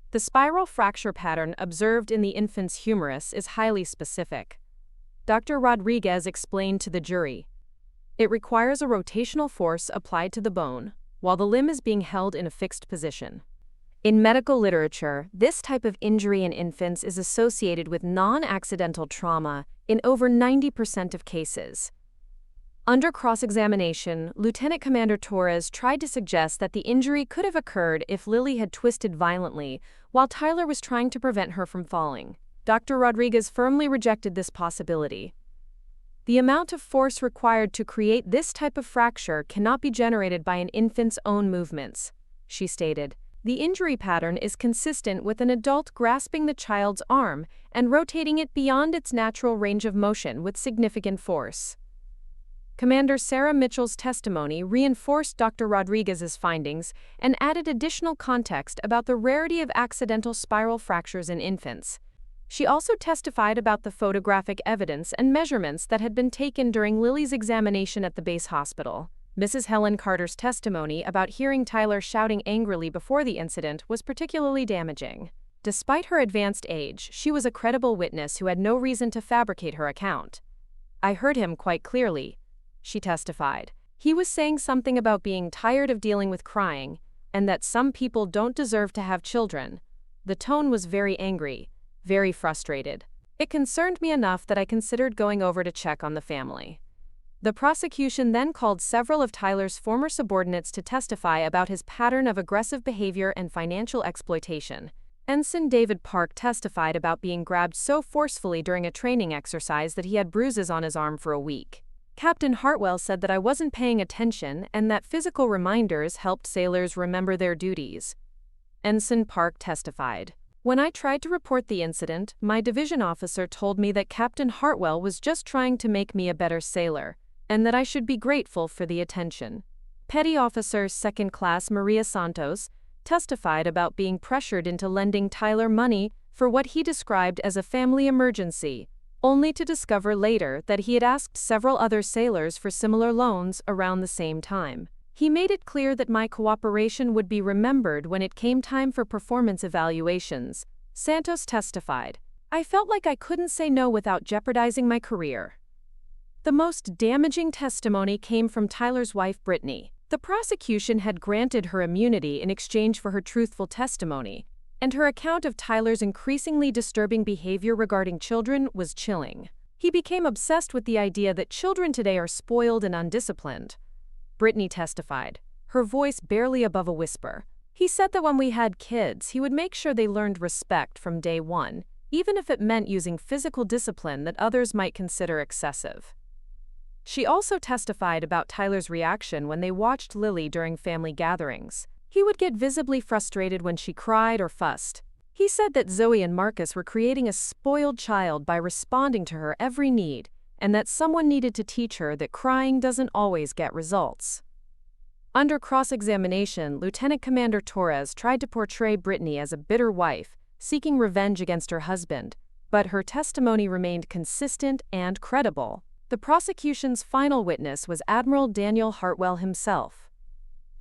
The spiral fracture pattern observed in the infant's humerus is highly specific. Dr. Rodriguez explained to the jury, "It requires a rotational force applied to the bone, while the limb is being held in a fixed position." In medical literature, this type of injury in infants is associated with non-accidental trauma in over 90% of cases. Under cross-examination, Lieutenant Commander Torres tried to suggest that the injury could have occurred if Lily had twisted violently while Tyler was trying to prevent her from falling. Dr. Rodriguez firmly rejected this possibility. "The amount of force required to create this type of fracture cannot be generated by an infant's own movements," she stated. The injury pattern is consistent with an adult grasping the child's arm and rotating it beyond its natural range of motion with significant force. Commander Sarah Mitchell's testimony reinforced Dr. Rodriguez's findings and added additional context about the rarity of accidental spiral fractures in infants. She also testified about the photographic evidence and measurements that had been taken during Lily's examination at the base hospital. Mrs. Helen Carter's testimony about hearing Tyler shouting angrily before the incident was particularly damaging. Despite her advanced age, she was a credible witness who had no reason to fabricate her account. "I heard him quite clearly," she testified. "He was saying something about being tired of dealing with crying, and that some people don't deserve to have children. The tone was very angry, very frustrated. It concerned me enough that I considered going over to check on the family." The prosecution then called several of Tyler's former subordinates to testify about his pattern of aggressive behavior and financial exploitation. Ensign David Park testified about being grabbed so forcefully during a training exercise that he had bruises on his arm for a week. Captain Hartwell said that I wasn't paying attention and that physical reminders helped sailors remember their duties. Ensign Park testified, "When I tried to report the incident, my division officer told me that Captain Hartwell was just trying to make me a better sailor, and that I should be grateful for the attention." Petty Officer Second Class Maria Santos testified about being pressured into lending Tyler money for what he described as a family emergency, only to discover later that he had asked several other sailors for similar loans around the same time. "He made it clear that my cooperation would be remembered when it came time for performance evaluations," Santos testified. "I felt like I couldn't say no without jeopardizing my career." The most damaging testimony came from Tyler's wife, Brittany. The prosecution had granted her immunity in exchange for her truthful testimony, and her account of Tyler's increasingly disturbing behavior regarding children was chilling. "He became obsessed with the idea that children today are spoiled and undisciplined," Brittany testified, her voice barely above a whisper. "He said that when we had kids, he would make sure they learned respect from day one, even if it meant using physical discipline that others might consider excessive." She also testified about Tyler's reaction when they watched Lily during family gatherings. He would get visibly frustrated when she cried or fussed. He said that Zoe and Marcus were creating a spoiled child by responding to her every need, and that someone needed to teach her that crying doesn't always get results. Under cross-examination, Lieutenant Commander Torres tried to portray Brittany as a bitter wife, seeking revenge against her husband, but her testimony remained consistent and credible. The prosecution's final witness was Admiral Daniel Hartwell himself.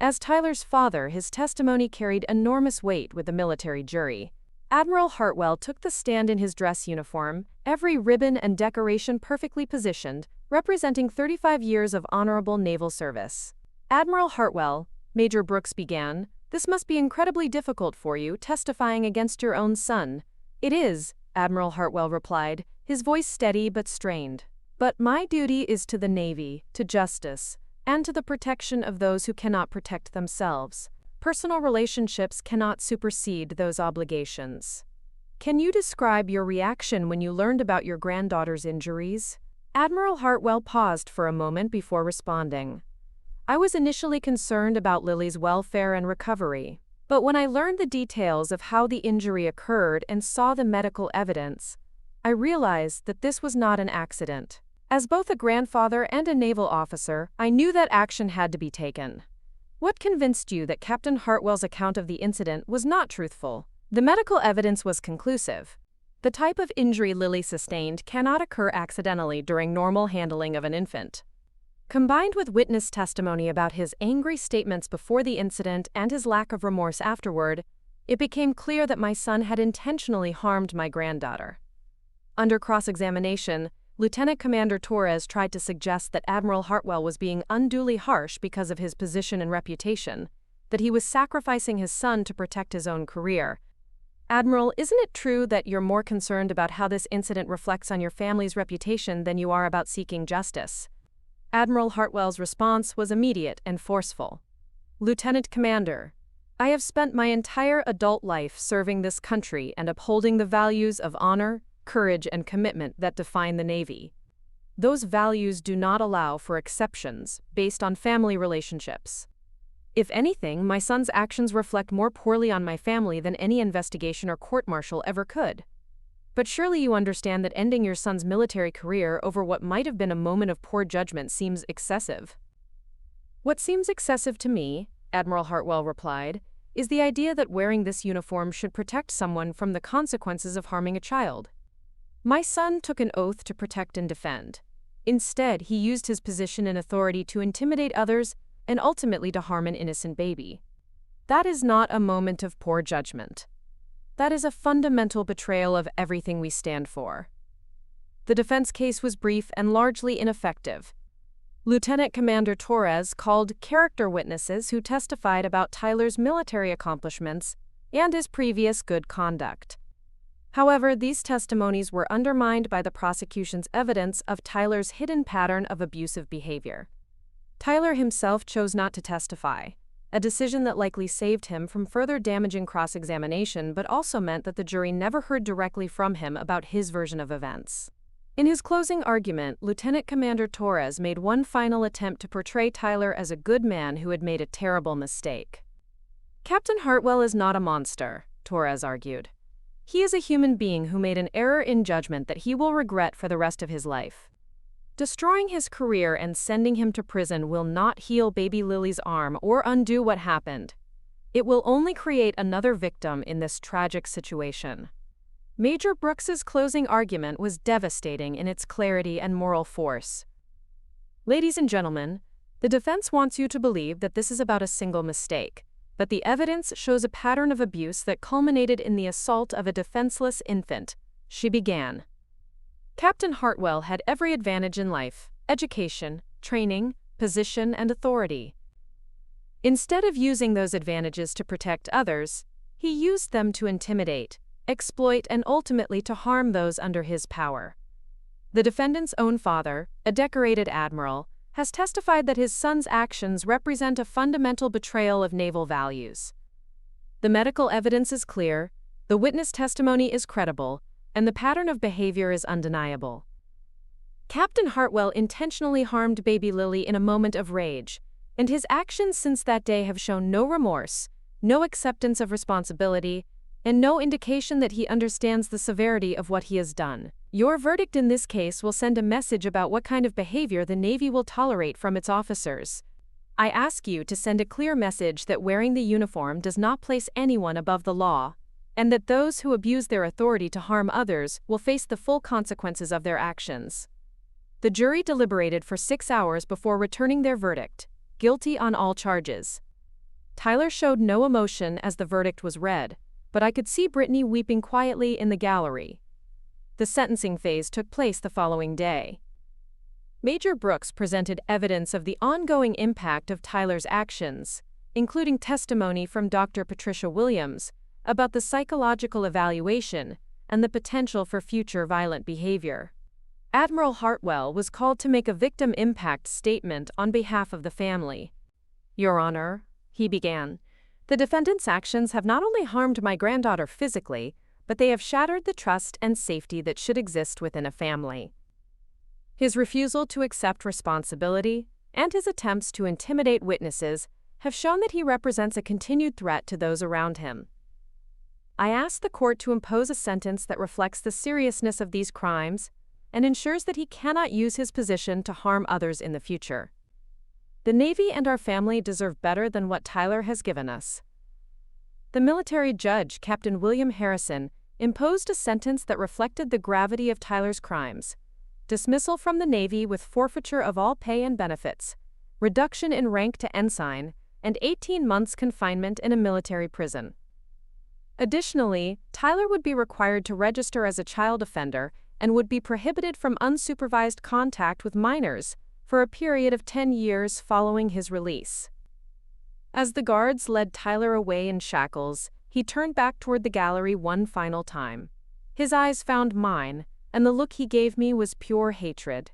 As Tyler's father, his testimony carried enormous weight with the military jury. Admiral Hartwell took the stand in his dress uniform, every ribbon and decoration perfectly positioned, representing 35 years of honorable naval service. "Admiral Hartwell," Major Brooks began, "this must be incredibly difficult for you, testifying against your own son." "It is," Admiral Hartwell replied, his voice steady but strained. "But my duty is to the Navy, to justice, and to the protection of those who cannot protect themselves. Personal relationships cannot supersede those obligations." "Can you describe your reaction when you learned about your granddaughter's injuries?" Admiral Hartwell paused for a moment before responding. "I was initially concerned about Lily's welfare and recovery, but when I learned the details of how the injury occurred and saw the medical evidence, I realized that this was not an accident. As both a grandfather and a naval officer, I knew that action had to be taken." "What convinced you that Captain Hartwell's account of the incident was not truthful?" "The medical evidence was conclusive. The type of injury Lily sustained cannot occur accidentally during normal handling of an infant." Combined with witness testimony about his angry statements before the incident and his lack of remorse afterward, it became clear that my son had intentionally harmed my granddaughter. Under cross-examination, Lieutenant Commander Torres tried to suggest that Admiral Hartwell was being unduly harsh because of his position and reputation, that he was sacrificing his son to protect his own career. "Admiral, isn't it true that you're more concerned about how this incident reflects on your family's reputation than you are about seeking justice?" Admiral Hartwell's response was immediate and forceful. "Lieutenant Commander, I have spent my entire adult life serving this country and upholding the values of honor, courage, and commitment that define the Navy. Those values do not allow for exceptions based on family relationships. If anything, my son's actions reflect more poorly on my family than any investigation or court-martial ever could. But surely you understand that ending your son's military career over what might have been a moment of poor judgment seems excessive. What seems excessive to me, Admiral Hartwell replied, is the idea that wearing this uniform should protect someone from the consequences of harming a child. My son took an oath to protect and defend. Instead, he used his position and authority to intimidate others and ultimately to harm an innocent baby. That is not a moment of poor judgment. That is a fundamental betrayal of everything we stand for. The defense case was brief and largely ineffective. Lieutenant Commander Torres called character witnesses who testified about Tyler's military accomplishments and his previous good conduct. However, these testimonies were undermined by the prosecution's evidence of Tyler's hidden pattern of abusive behavior. Tyler himself chose not to testify, a decision that likely saved him from further damaging cross-examination but also meant that the jury never heard directly from him about his version of events. In his closing argument, Lieutenant Commander Torres made one final attempt to portray Tyler as a good man who had made a terrible mistake. Captain Hartwell is not a monster, Torres argued. He is a human being who made an error in judgment that he will regret for the rest of his life. Destroying his career and sending him to prison will not heal baby Lily's arm or undo what happened. It will only create another victim in this tragic situation. Major Brooks's closing argument was devastating in its clarity and moral force. Ladies and gentlemen, the defense wants you to believe that this is about a single mistake, but the evidence shows a pattern of abuse that culminated in the assault of a defenseless infant. She began. Captain Hartwell had every advantage in life: education, training, position, and authority. Instead of using those advantages to protect others, he used them to intimidate, exploit, and ultimately to harm those under his power. The defendant's own father, a decorated admiral, has testified that his son's actions represent a fundamental betrayal of naval values. The medical evidence is clear, the witness testimony is credible, and the pattern of behavior is undeniable. Captain Hartwell intentionally harmed baby Lily in a moment of rage, and his actions since that day have shown no remorse, no acceptance of responsibility, and no indication that he understands the severity of what he has done. Your verdict in this case will send a message about what kind of behavior the Navy will tolerate from its officers. I ask you to send a clear message that wearing the uniform does not place anyone above the law, and that those who abuse their authority to harm others will face the full consequences of their actions. The jury deliberated for 6 hours before returning their verdict: guilty on all charges. Tyler showed no emotion as the verdict was read, but I could see Brittany weeping quietly in the gallery. The sentencing phase took place the following day. Major Brooks presented evidence of the ongoing impact of Tyler's actions, including testimony from Dr. Patricia Williams about the psychological evaluation and the potential for future violent behavior. Admiral Hartwell was called to make a victim impact statement on behalf of the family. "Your Honor," he began, "the defendant's actions have not only harmed my granddaughter physically, but they have shattered the trust and safety that should exist within a family. His refusal to accept responsibility and his attempts to intimidate witnesses have shown that he represents a continued threat to those around him. I ask the court to impose a sentence that reflects the seriousness of these crimes and ensures that he cannot use his position to harm others in the future. The Navy and our family deserve better than what Tyler has given us." The military judge, Captain William Harrison, imposed a sentence that reflected the gravity of Tyler's crimes: dismissal from the Navy with forfeiture of all pay and benefits, reduction in rank to ensign, and 18 months confinement in a military prison. Additionally, Tyler would be required to register as a child offender and would be prohibited from unsupervised contact with minors for a period of 10 years following his release. As the guards led Tyler away in shackles, he turned back toward the gallery one final time. His eyes found mine, and the look he gave me was pure hatred.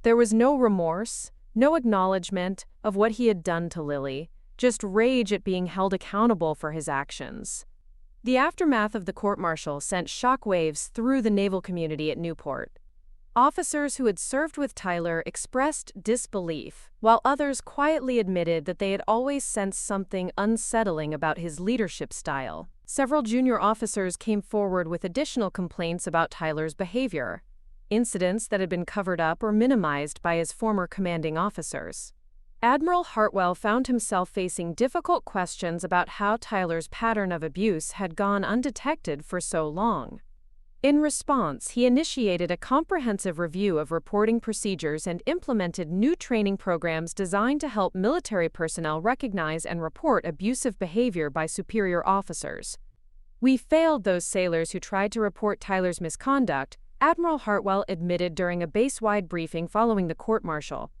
There was no remorse, no acknowledgement of what he had done to Lily, just rage at being held accountable for his actions. The aftermath of the court-martial sent shockwaves through the naval community at Newport. Officers who had served with Tyler expressed disbelief, while others quietly admitted that they had always sensed something unsettling about his leadership style. Several junior officers came forward with additional complaints about Tyler's behavior, incidents that had been covered up or minimized by his former commanding officers. Admiral Hartwell found himself facing difficult questions about how Tyler's pattern of abuse had gone undetected for so long. In response, he initiated a comprehensive review of reporting procedures and implemented new training programs designed to help military personnel recognize and report abusive behavior by superior officers. "We failed those sailors who tried to report Tyler's misconduct," Admiral Hartwell admitted during a base-wide briefing following the court-martial.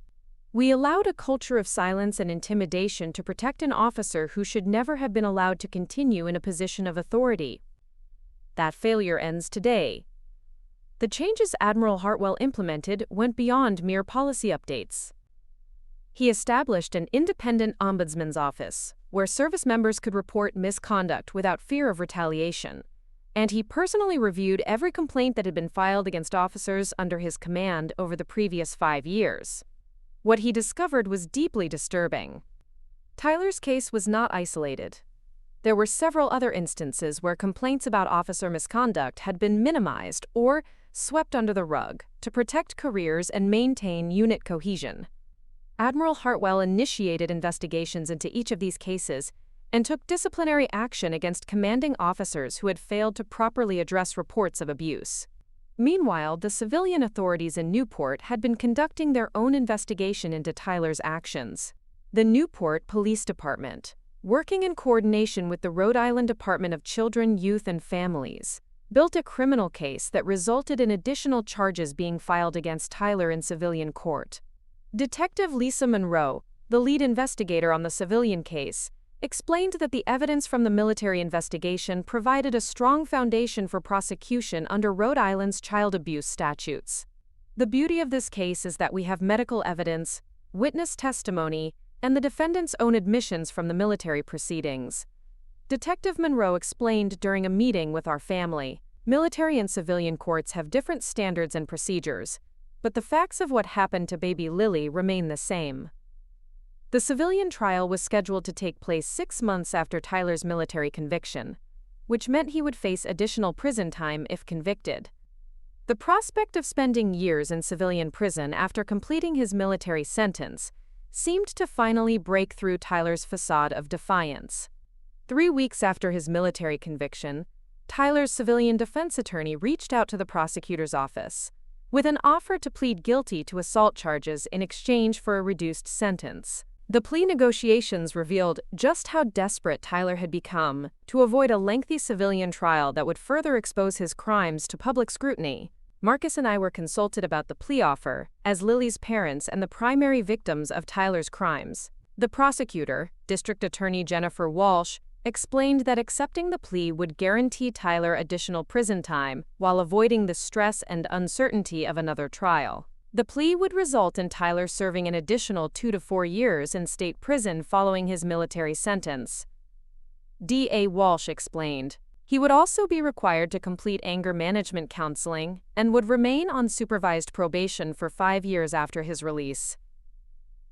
"We allowed a culture of silence and intimidation to protect an officer who should never have been allowed to continue in a position of authority. That failure ends today." The changes Admiral Hartwell implemented went beyond mere policy updates. He established an independent ombudsman's office, where service members could report misconduct without fear of retaliation, and he personally reviewed every complaint that had been filed against officers under his command over the previous 5 years. What he discovered was deeply disturbing. Tyler's case was not isolated. There were several other instances where complaints about officer misconduct had been minimized or swept under the rug to protect careers and maintain unit cohesion. Admiral Hartwell initiated investigations into each of these cases and took disciplinary action against commanding officers who had failed to properly address reports of abuse. Meanwhile, the civilian authorities in Newport had been conducting their own investigation into Tyler's actions. The Newport Police Department, working in coordination with the Rhode Island Department of Children, Youth, and Families, built a criminal case that resulted in additional charges being filed against Tyler in civilian court. Detective Lisa Monroe, the lead investigator on the civilian case, explained that the evidence from the military investigation provided a strong foundation for prosecution under Rhode Island's child abuse statutes. "The beauty of this case is that we have medical evidence, witness testimony, and the defendant's own admissions from the military proceedings," Detective Monroe explained during a meeting with our family. "Military and civilian courts have different standards and procedures, but the facts of what happened to baby Lily remain the same." The civilian trial was scheduled to take place 6 months after Tyler's military conviction, which meant he would face additional prison time if convicted. The prospect of spending years in civilian prison after completing his military sentence seemed to finally break through Tyler's facade of defiance. 3 weeks after his military conviction, Tyler's civilian defense attorney reached out to the prosecutor's office with an offer to plead guilty to assault charges in exchange for a reduced sentence. The plea negotiations revealed just how desperate Tyler had become to avoid a lengthy civilian trial that would further expose his crimes to public scrutiny. Marcus and I were consulted about the plea offer as Lily's parents and the primary victims of Tyler's crimes. The prosecutor, District Attorney Jennifer Walsh, explained that accepting the plea would guarantee Tyler additional prison time while avoiding the stress and uncertainty of another trial. The plea would result in Tyler serving an additional 2 to 4 years in state prison following his military sentence. D.A. Walsh explained. He would also be required to complete anger management counseling and would remain on supervised probation for 5 years after his release.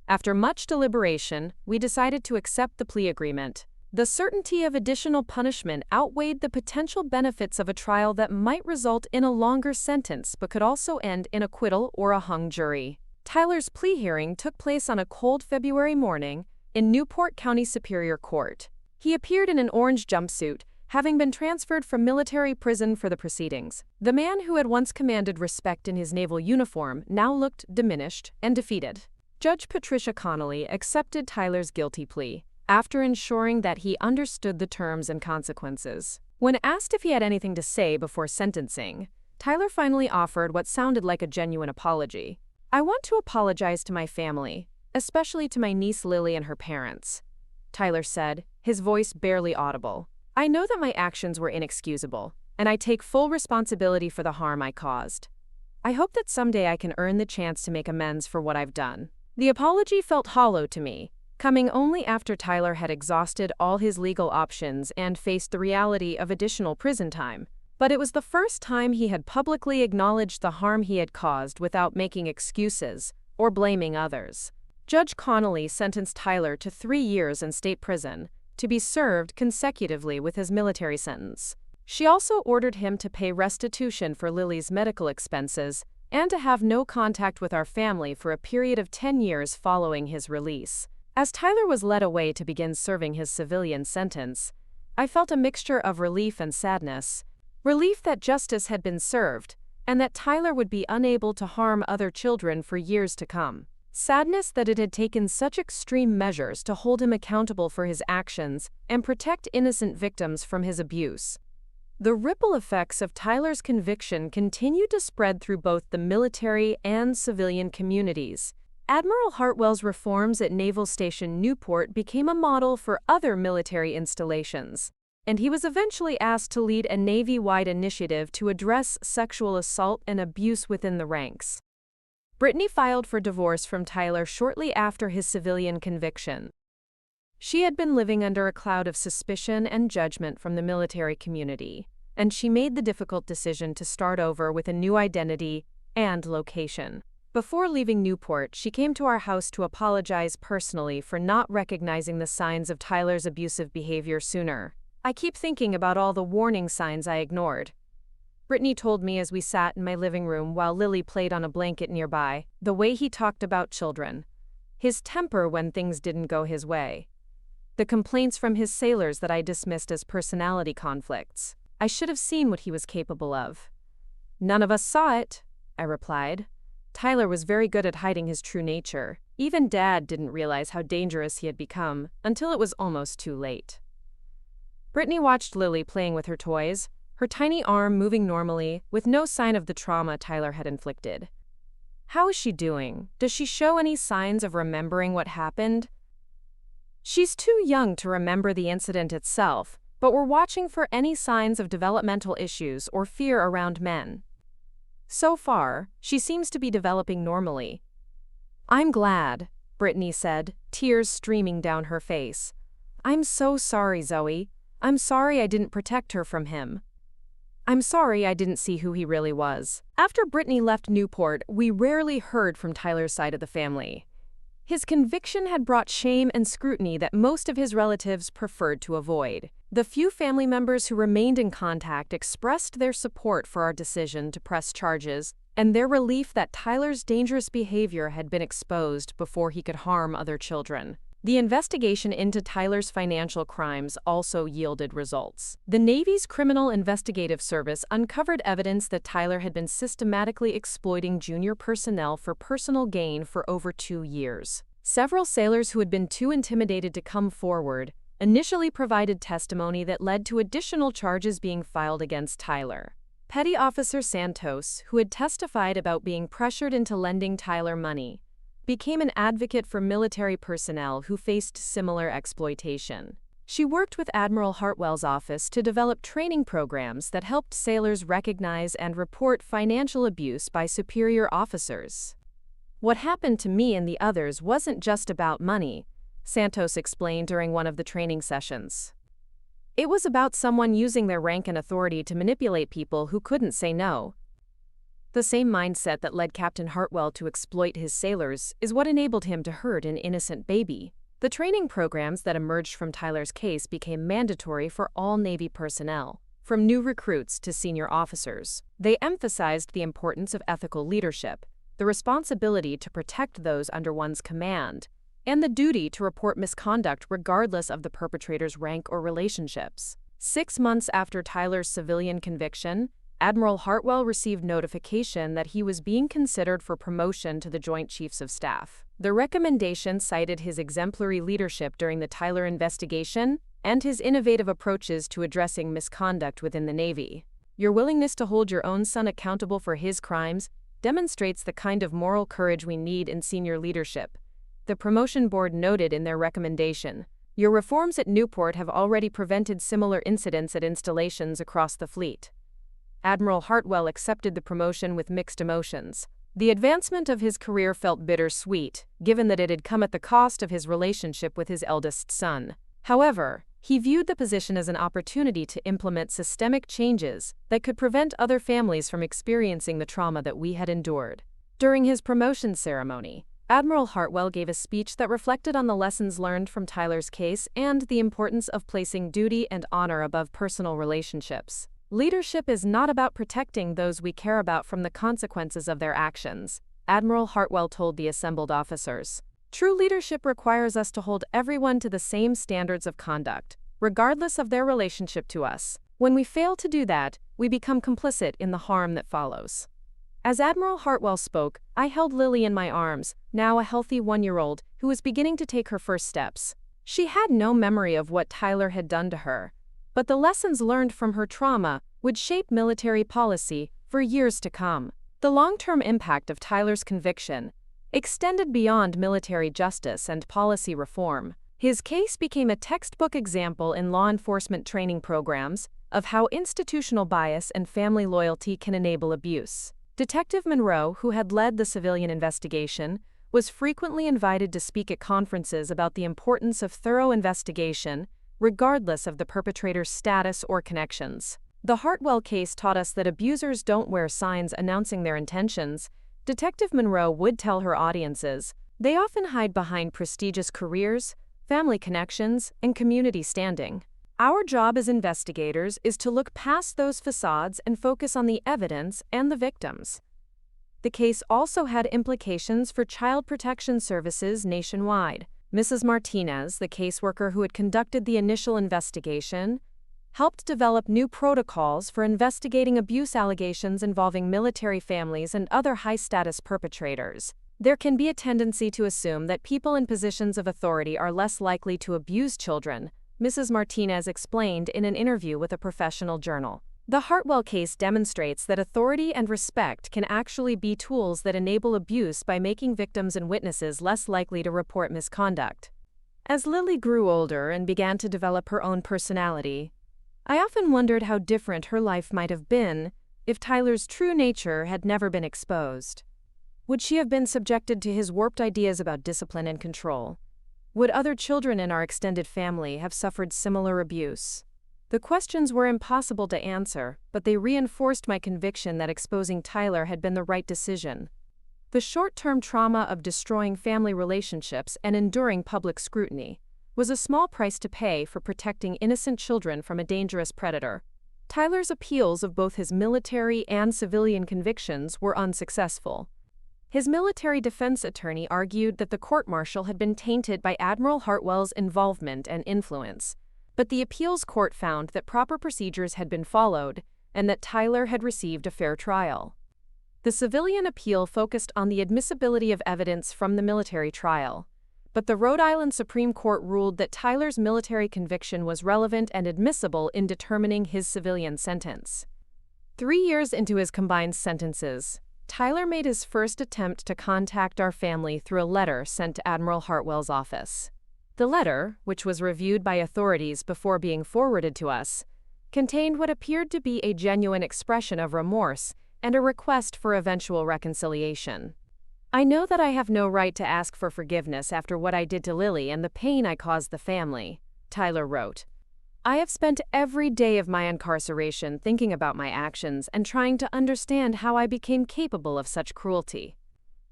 After much deliberation, we decided to accept the plea agreement. The certainty of additional punishment outweighed the potential benefits of a trial that might result in a longer sentence but could also end in acquittal or a hung jury. Tyler's plea hearing took place on a cold February morning in Newport County Superior Court. He appeared in an orange jumpsuit, having been transferred from military prison for the proceedings. The man who had once commanded respect in his naval uniform now looked diminished and defeated. Judge Patricia Connolly accepted Tyler's guilty plea, after ensuring that he understood the terms and consequences. When asked if he had anything to say before sentencing, Tyler finally offered what sounded like a genuine apology. "I want to apologize to my family, especially to my niece Lily and her parents," Tyler said, his voice barely audible. "I know that my actions were inexcusable, and I take full responsibility for the harm I caused. I hope that someday I can earn the chance to make amends for what I've done." The apology felt hollow to me, coming only after Tyler had exhausted all his legal options and faced the reality of additional prison time. But it was the first time he had publicly acknowledged the harm he had caused without making excuses or blaming others. Judge Connolly sentenced Tyler to 3 years in state prison, to be served consecutively with his military sentence. She also ordered him to pay restitution for Lily's medical expenses and to have no contact with our family for a period of 10 years following his release. As Tyler was led away to begin serving his civilian sentence, I felt a mixture of relief and sadness. Relief that justice had been served, and that Tyler would be unable to harm other children for years to come. Sadness that it had taken such extreme measures to hold him accountable for his actions and protect innocent victims from his abuse. The ripple effects of Tyler's conviction continued to spread through both the military and civilian communities. Admiral Hartwell's reforms at Naval Station Newport became a model for other military installations, and he was eventually asked to lead a Navy-wide initiative to address sexual assault and abuse within the ranks. Brittany filed for divorce from Tyler shortly after his civilian conviction. She had been living under a cloud of suspicion and judgment from the military community, and she made the difficult decision to start over with a new identity and location. Before leaving Newport, she came to our house to apologize personally for not recognizing the signs of Tyler's abusive behavior sooner. "I keep thinking about all the warning signs I ignored," Brittany told me as we sat in my living room while Lily played on a blanket nearby. "The way he talked about children. His temper when things didn't go his way. The complaints from his sailors that I dismissed as personality conflicts. I should have seen what he was capable of." "None of us saw it," I replied. Tyler was very good at hiding his true nature. Even Dad didn't realize how dangerous he had become until it was almost too late. Brittany watched Lily playing with her toys, her tiny arm moving normally, with no sign of the trauma Tyler had inflicted. "How is she doing? Does she show any signs of remembering what happened?" "She's too young to remember the incident itself, but we're watching for any signs of developmental issues or fear around men. So far, she seems to be developing normally." "I'm glad," Brittany said, tears streaming down her face. "I'm so sorry, Zoe. I'm sorry I didn't protect her from him. I'm sorry I didn't see who he really was." After Brittany left Newport, we rarely heard from Tyler's side of the family. His conviction had brought shame and scrutiny that most of his relatives preferred to avoid. The few family members who remained in contact expressed their support for our decision to press charges and their relief that Tyler's dangerous behavior had been exposed before he could harm other children. The investigation into Tyler's financial crimes also yielded results. The Navy's Criminal Investigative Service uncovered evidence that Tyler had been systematically exploiting junior personnel for personal gain for over 2 years. Several sailors who had been too intimidated to come forward initially provided testimony that led to additional charges being filed against Tyler. Petty Officer Santos, who had testified about being pressured into lending Tyler money, became an advocate for military personnel who faced similar exploitation. She worked with Admiral Hartwell's office to develop training programs that helped sailors recognize and report financial abuse by superior officers. "What happened to me and the others wasn't just about money," Santos explained during one of the training sessions. "It was about someone using their rank and authority to manipulate people who couldn't say no. The same mindset that led Captain Hartwell to exploit his sailors is what enabled him to hurt an innocent baby." The training programs that emerged from Tyler's case became mandatory for all Navy personnel, from new recruits to senior officers. They emphasized the importance of ethical leadership, the responsibility to protect those under one's command, and the duty to report misconduct regardless of the perpetrator's rank or relationships. 6 months after Tyler's civilian conviction, Admiral Hartwell received notification that he was being considered for promotion to the Joint Chiefs of Staff. The recommendation cited his exemplary leadership during the Tyler investigation and his innovative approaches to addressing misconduct within the Navy. "Your willingness to hold your own son accountable for his crimes demonstrates the kind of moral courage we need in senior leadership," the promotion board noted in their recommendation. "Your reforms at Newport have already prevented similar incidents at installations across the fleet." Admiral Hartwell accepted the promotion with mixed emotions. The advancement of his career felt bittersweet, given that it had come at the cost of his relationship with his eldest son. However, He viewed the position as an opportunity to implement systemic changes that could prevent other families from experiencing the trauma that we had endured. During his promotion ceremony, Admiral Hartwell gave a speech that reflected on the lessons learned from Tyler's case and the importance of placing duty and honor above personal relationships. Leadership is not about protecting those we care about from the consequences of their actions, Admiral Hartwell told the assembled officers. True leadership requires us to hold everyone to the same standards of conduct, regardless of their relationship to us. When we fail to do that, we become complicit in the harm that follows. As Admiral Hartwell spoke, I held Lily in my arms, now a healthy 1-year-old, who was beginning to take her first steps. She had no memory of what Tyler had done to her, but the lessons learned from her trauma would shape military policy for years to come. The long-term impact of Tyler's conviction extended beyond military justice and policy reform. His case became a textbook example in law enforcement training programs of how institutional bias and family loyalty can enable abuse. Detective Monroe, who had led the civilian investigation, was frequently invited to speak at conferences about the importance of thorough investigation, regardless of the perpetrator's status or connections. The Hartwell case taught us that abusers don't wear signs announcing their intentions. Detective Monroe would tell her audiences, they often hide behind prestigious careers, family connections, and community standing. Our job as investigators is to look past those facades and focus on the evidence and the victims. The case also had implications for child protection services nationwide. Mrs. Martinez, the caseworker who had conducted the initial investigation, helped develop new protocols for investigating abuse allegations involving military families and other high-status perpetrators. There can be a tendency to assume that people in positions of authority are less likely to abuse children, Mrs. Martinez explained in an interview with a professional journal. The Hartwell case demonstrates that authority and respect can actually be tools that enable abuse by making victims and witnesses less likely to report misconduct. As Lily grew older and began to develop her own personality, I often wondered how different her life might have been if Tyler's true nature had never been exposed. Would she have been subjected to his warped ideas about discipline and control? Would other children in our extended family have suffered similar abuse? The questions were impossible to answer, but they reinforced my conviction that exposing Tyler had been the right decision. The short-term trauma of destroying family relationships and enduring public scrutiny was a small price to pay for protecting innocent children from a dangerous predator. Tyler's appeals of both his military and civilian convictions were unsuccessful. His military defense attorney argued that the court-martial had been tainted by Admiral Hartwell's involvement and influence, but the appeals court found that proper procedures had been followed and that Tyler had received a fair trial. The civilian appeal focused on the admissibility of evidence from the military trial, but the Rhode Island Supreme Court ruled that Tyler's military conviction was relevant and admissible in determining his civilian sentence. 3 years into his combined sentences, Tyler made his first attempt to contact our family through a letter sent to Admiral Hartwell's office. The letter, which was reviewed by authorities before being forwarded to us, contained what appeared to be a genuine expression of remorse and a request for eventual reconciliation. I know that I have no right to ask for forgiveness after what I did to Lily and the pain I caused the family, Tyler wrote. I have spent every day of my incarceration thinking about my actions and trying to understand how I became capable of such cruelty.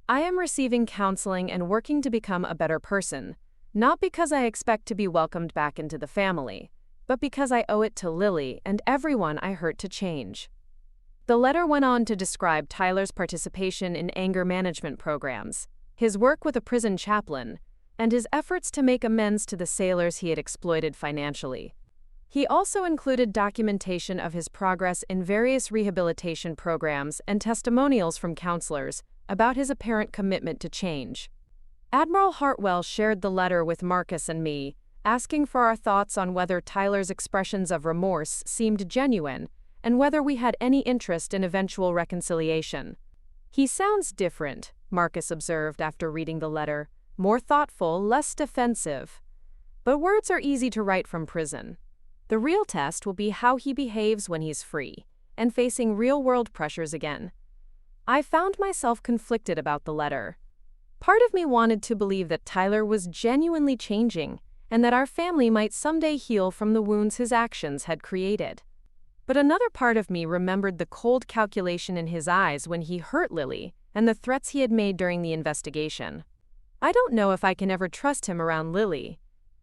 I am receiving counseling and working to become a better person, not because I expect to be welcomed back into the family, but because I owe it to Lily and everyone I hurt to change. The letter went on to describe Tyler's participation in anger management programs, his work with a prison chaplain, and his efforts to make amends to the sailors he had exploited financially. He also included documentation of his progress in various rehabilitation programs and testimonials from counselors about his apparent commitment to change. Admiral Hartwell shared the letter with Marcus and me, asking for our thoughts on whether Tyler's expressions of remorse seemed genuine and whether we had any interest in eventual reconciliation. He sounds different, Marcus observed after reading the letter, more thoughtful, less defensive. But words are easy to write from prison. The real test will be how he behaves when he's free and facing real-world pressures again. I found myself conflicted about the letter. Part of me wanted to believe that Tyler was genuinely changing and that our family might someday heal from the wounds his actions had created. But another part of me remembered the cold calculation in his eyes when he hurt Lily, and the threats he had made during the investigation. "I don't know if I can ever trust him around Lily,"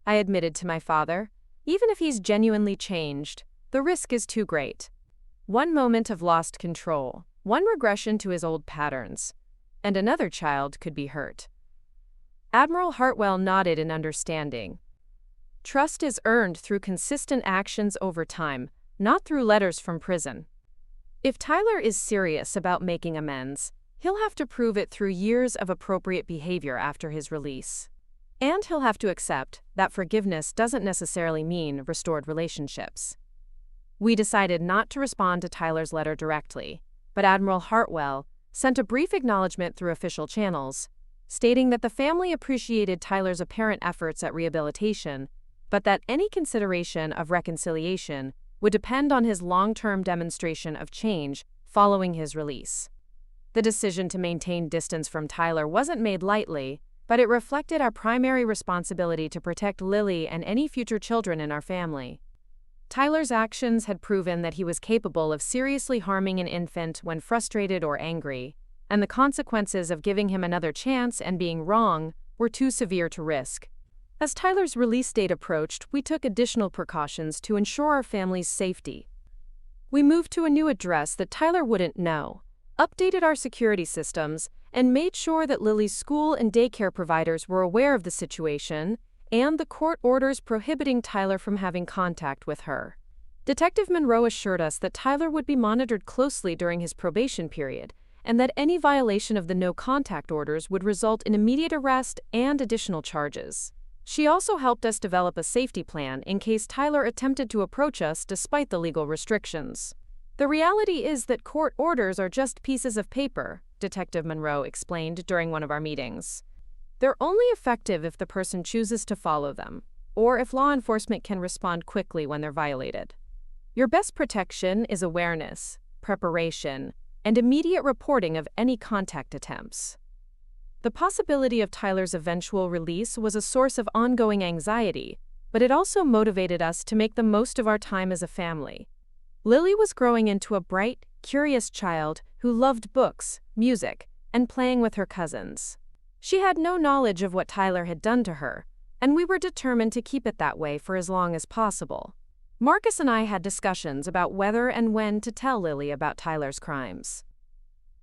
I admitted to my father. "Even if he's genuinely changed, the risk is too great. One moment of lost control, one regression to his old patterns, and another child could be hurt." Admiral Hartwell nodded in understanding. "Trust is earned through consistent actions over time, not through letters from prison. If Tyler is serious about making amends, he'll have to prove it through years of appropriate behavior after his release. And he'll have to accept that forgiveness doesn't necessarily mean restored relationships." We decided not to respond to Tyler's letter directly, but Admiral Hartwell sent a brief acknowledgement through official channels, stating that the family appreciated Tyler's apparent efforts at rehabilitation, but that any consideration of reconciliation would depend on his long-term demonstration of change following his release. The decision to maintain distance from Tyler wasn't made lightly, but it reflected our primary responsibility to protect Lily and any future children in our family. Tyler's actions had proven that he was capable of seriously harming an infant when frustrated or angry, and the consequences of giving him another chance and being wrong were too severe to risk. As Tyler's release date approached, we took additional precautions to ensure our family's safety. We moved to a new address that Tyler wouldn't know, updated our security systems, and made sure that Lily's school and daycare providers were aware of the situation and the court orders prohibiting Tyler from having contact with her. Detective Monroe assured us that Tyler would be monitored closely during his probation period, and that any violation of the no-contact orders would result in immediate arrest and additional charges. She also helped us develop a safety plan in case Tyler attempted to approach us despite the legal restrictions. "The reality is that court orders are just pieces of paper," Detective Monroe explained during one of our meetings. "They're only effective if the person chooses to follow them, or if law enforcement can respond quickly when they're violated. Your best protection is awareness, preparation, and immediate reporting of any contact attempts." The possibility of Tyler's eventual release was a source of ongoing anxiety, but it also motivated us to make the most of our time as a family. Lily was growing into a bright, curious child who loved books, music, and playing with her cousins. She had no knowledge of what Tyler had done to her, and we were determined to keep it that way for as long as possible. Marcus and I had discussions about whether and when to tell Lily about Tyler's crimes.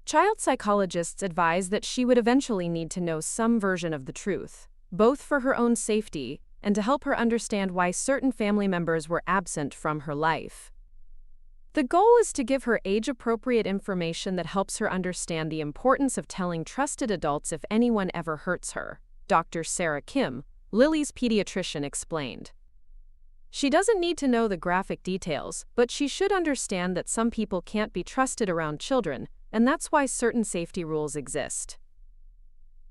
Child psychologists advised that she would eventually need to know some version of the truth, both for her own safety and to help her understand why certain family members were absent from her life. The goal is to give her age-appropriate information that helps her understand the importance of telling trusted adults if anyone ever hurts her, Dr. Sarah Kim, Lily's pediatrician, explained. "She doesn't need to know the graphic details, but she should understand that some people can't be trusted around children, and that's why certain safety rules exist."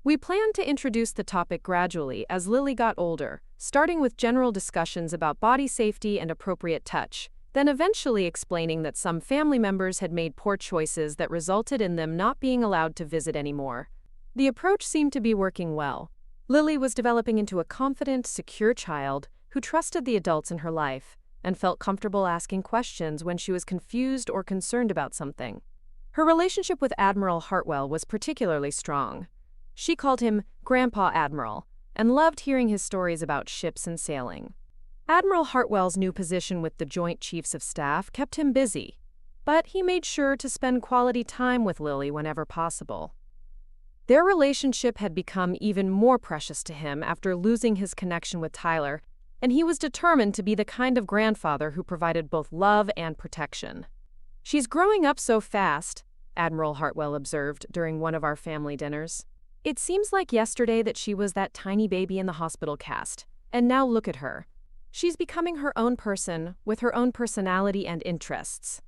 We planned to introduce the topic gradually as Lily got older, starting with general discussions about body safety and appropriate touch, then eventually explaining that some family members had made poor choices that resulted in them not being allowed to visit anymore. The approach seemed to be working well. Lily was developing into a confident, secure child who trusted the adults in her life and felt comfortable asking questions when she was confused or concerned about something. Her relationship with Admiral Hartwell was particularly strong. She called him Grandpa Admiral and loved hearing his stories about ships and sailing. Admiral Hartwell's new position with the Joint Chiefs of Staff kept him busy, but he made sure to spend quality time with Lily whenever possible. Their relationship had become even more precious to him after losing his connection with Tyler, and he was determined to be the kind of grandfather who provided both love and protection. "She's growing up so fast," Admiral Hartwell observed during one of our family dinners. "It seems like yesterday that she was that tiny baby in the hospital cast, and now look at her. She's becoming her own person, with her own personality and interests."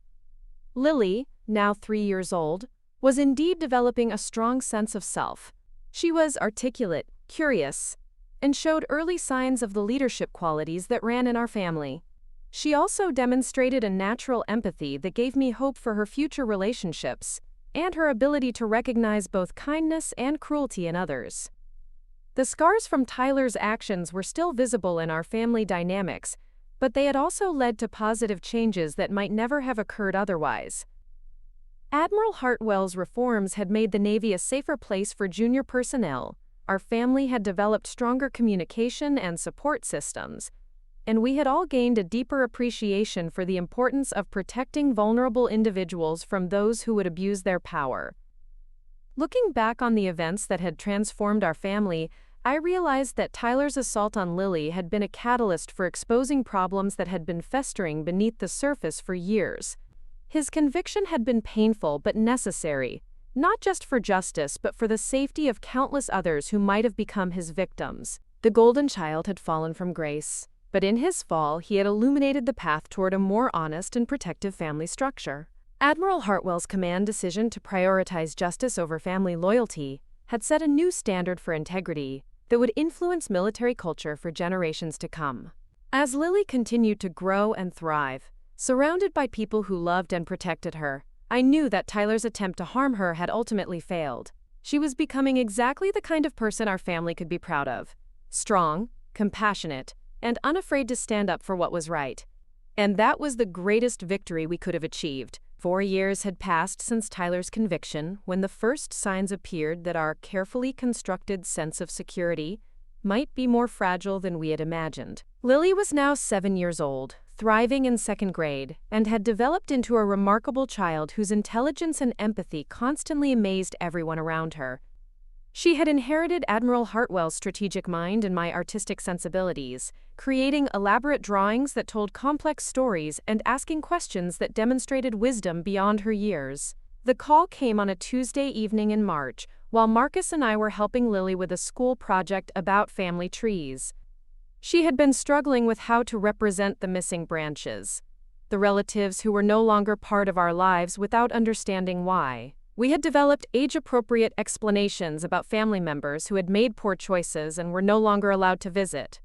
Lily, now 3 years old, was indeed developing a strong sense of self. She was articulate, curious, and showed early signs of the leadership qualities that ran in our family. She also demonstrated a natural empathy that gave me hope for her future relationships and her ability to recognize both kindness and cruelty in others. The scars from Tyler's actions were still visible in our family dynamics, but they had also led to positive changes that might never have occurred otherwise. Admiral Hartwell's reforms had made the Navy a safer place for junior personnel, our family had developed stronger communication and support systems, and we had all gained a deeper appreciation for the importance of protecting vulnerable individuals from those who would abuse their power. Looking back on the events that had transformed our family, I realized that Tyler's assault on Lily had been a catalyst for exposing problems that had been festering beneath the surface for years. His conviction had been painful but necessary, not just for justice but for the safety of countless others who might have become his victims. The golden child had fallen from grace, but in his fall he had illuminated the path toward a more honest and protective family structure. Admiral Hartwell's command decision to prioritize justice over family loyalty had set a new standard for integrity that would influence military culture for generations to come. As Lily continued to grow and thrive, surrounded by people who loved and protected her, I knew that Tyler's attempt to harm her had ultimately failed. She was becoming exactly the kind of person our family could be proud of: strong, compassionate, and unafraid to stand up for what was right. And that was the greatest victory we could have achieved. 4 years had passed since Tyler's conviction when the first signs appeared that our carefully constructed sense of security might be more fragile than we had imagined. Lily was now 7 years old, thriving in 2nd grade, and had developed into a remarkable child whose intelligence and empathy constantly amazed everyone around her. She had inherited Admiral Hartwell's strategic mind and my artistic sensibilities, creating elaborate drawings that told complex stories and asking questions that demonstrated wisdom beyond her years. The call came on a Tuesday evening in March, while Marcus and I were helping Lily with a school project about family trees. She had been struggling with how to represent the missing branches, the relatives who were no longer part of our lives, without understanding why. We had developed age-appropriate explanations about family members who had made poor choices and were no longer allowed to visit.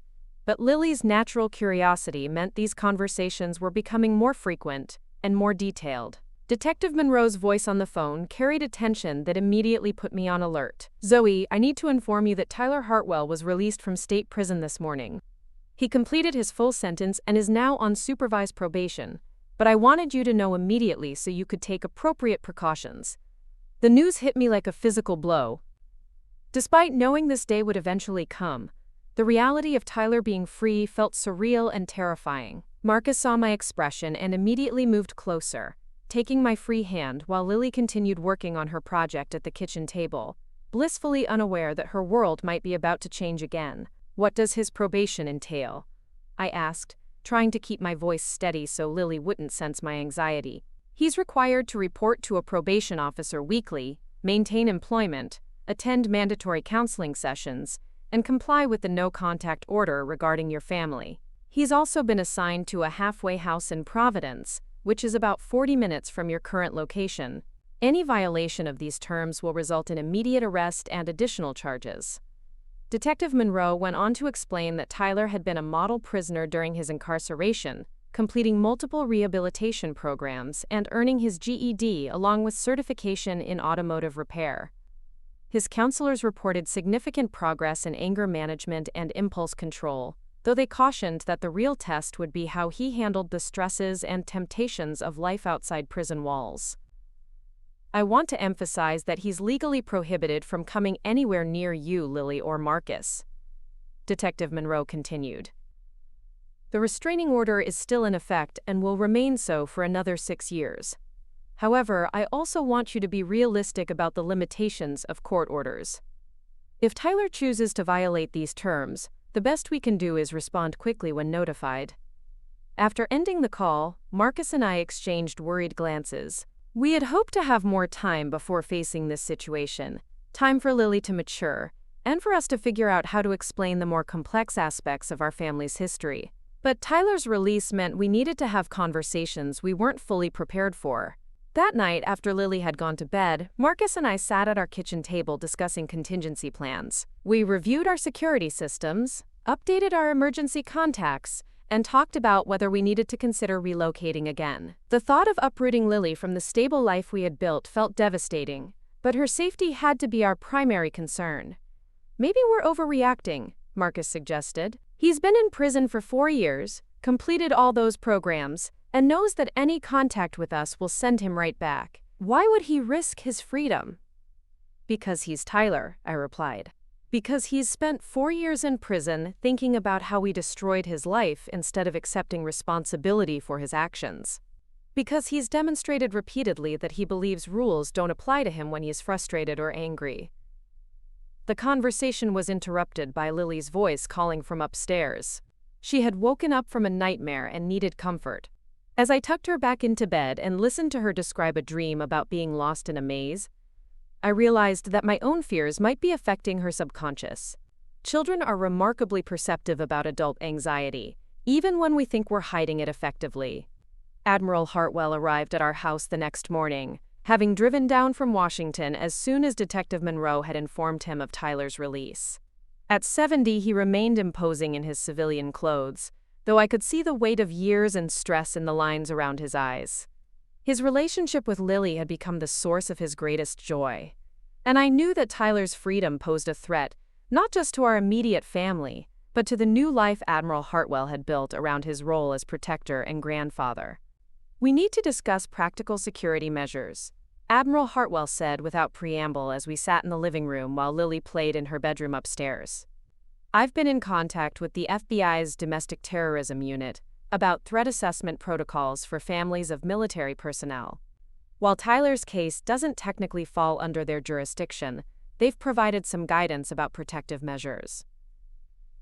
But Lily's natural curiosity meant these conversations were becoming more frequent and more detailed. Detective Monroe's voice on the phone carried a tension that immediately put me on alert. "Zoe, I need to inform you that Tyler Hartwell was released from state prison this morning. He completed his full sentence and is now on supervised probation, but I wanted you to know immediately so you could take appropriate precautions." The news hit me like a physical blow. Despite knowing this day would eventually come, the reality of Tyler being free felt surreal and terrifying. Marcus saw my expression and immediately moved closer, taking my free hand while Lily continued working on her project at the kitchen table, blissfully unaware that her world might be about to change again. "What does his probation entail?" I asked, trying to keep my voice steady so Lily wouldn't sense my anxiety. "He's required to report to a probation officer weekly, maintain employment, attend mandatory counseling sessions, and comply with the no-contact order regarding your family. He's also been assigned to a halfway house in Providence, which is about 40 minutes from your current location. Any violation of these terms will result in immediate arrest and additional charges." Detective Monroe went on to explain that Tyler had been a model prisoner during his incarceration, completing multiple rehabilitation programs and earning his GED along with certification in automotive repair. His counselors reported significant progress in anger management and impulse control, though they cautioned that the real test would be how he handled the stresses and temptations of life outside prison walls. "I want to emphasize that he's legally prohibited from coming anywhere near you, Lily, or Marcus," Detective Monroe continued. "The restraining order is still in effect and will remain so for another 6 years. However, I also want you to be realistic about the limitations of court orders. If Tyler chooses to violate these terms, the best we can do is respond quickly when notified." After ending the call, Marcus and I exchanged worried glances. We had hoped to have more time before facing this situation, time for Lily to mature, and for us to figure out how to explain the more complex aspects of our family's history. But Tyler's release meant we needed to have conversations we weren't fully prepared for. That night, after Lily had gone to bed, Marcus and I sat at our kitchen table discussing contingency plans. We reviewed our security systems, updated our emergency contacts, and talked about whether we needed to consider relocating again. The thought of uprooting Lily from the stable life we had built felt devastating, but her safety had to be our primary concern. Maybe we're overreacting, Marcus suggested. He's been in prison for 4 years, completed all those programs, and knows that any contact with us will send him right back. Why would he risk his freedom? Because he's Tyler, I replied. Because he's spent 4 years in prison thinking about how we destroyed his life instead of accepting responsibility for his actions. Because he's demonstrated repeatedly that he believes rules don't apply to him when he's frustrated or angry. The conversation was interrupted by Lily's voice calling from upstairs. She had woken up from a nightmare and needed comfort. As I tucked her back into bed and listened to her describe a dream about being lost in a maze, I realized that my own fears might be affecting her subconscious. Children are remarkably perceptive about adult anxiety, even when we think we're hiding it effectively. Admiral Hartwell arrived at our house the next morning, having driven down from Washington as soon as Detective Monroe had informed him of Tyler's release. At 70, he remained imposing in his civilian clothes, though I could see the weight of years and stress in the lines around his eyes. His relationship with Lily had become the source of his greatest joy. And I knew that Tyler's freedom posed a threat, not just to our immediate family, but to the new life Admiral Hartwell had built around his role as protector and grandfather. We need to discuss practical security measures, Admiral Hartwell said without preamble as we sat in the living room while Lily played in her bedroom upstairs. I've been in contact with the FBI's Domestic Terrorism Unit about threat assessment protocols for families of military personnel. While Tyler's case doesn't technically fall under their jurisdiction, they've provided some guidance about protective measures.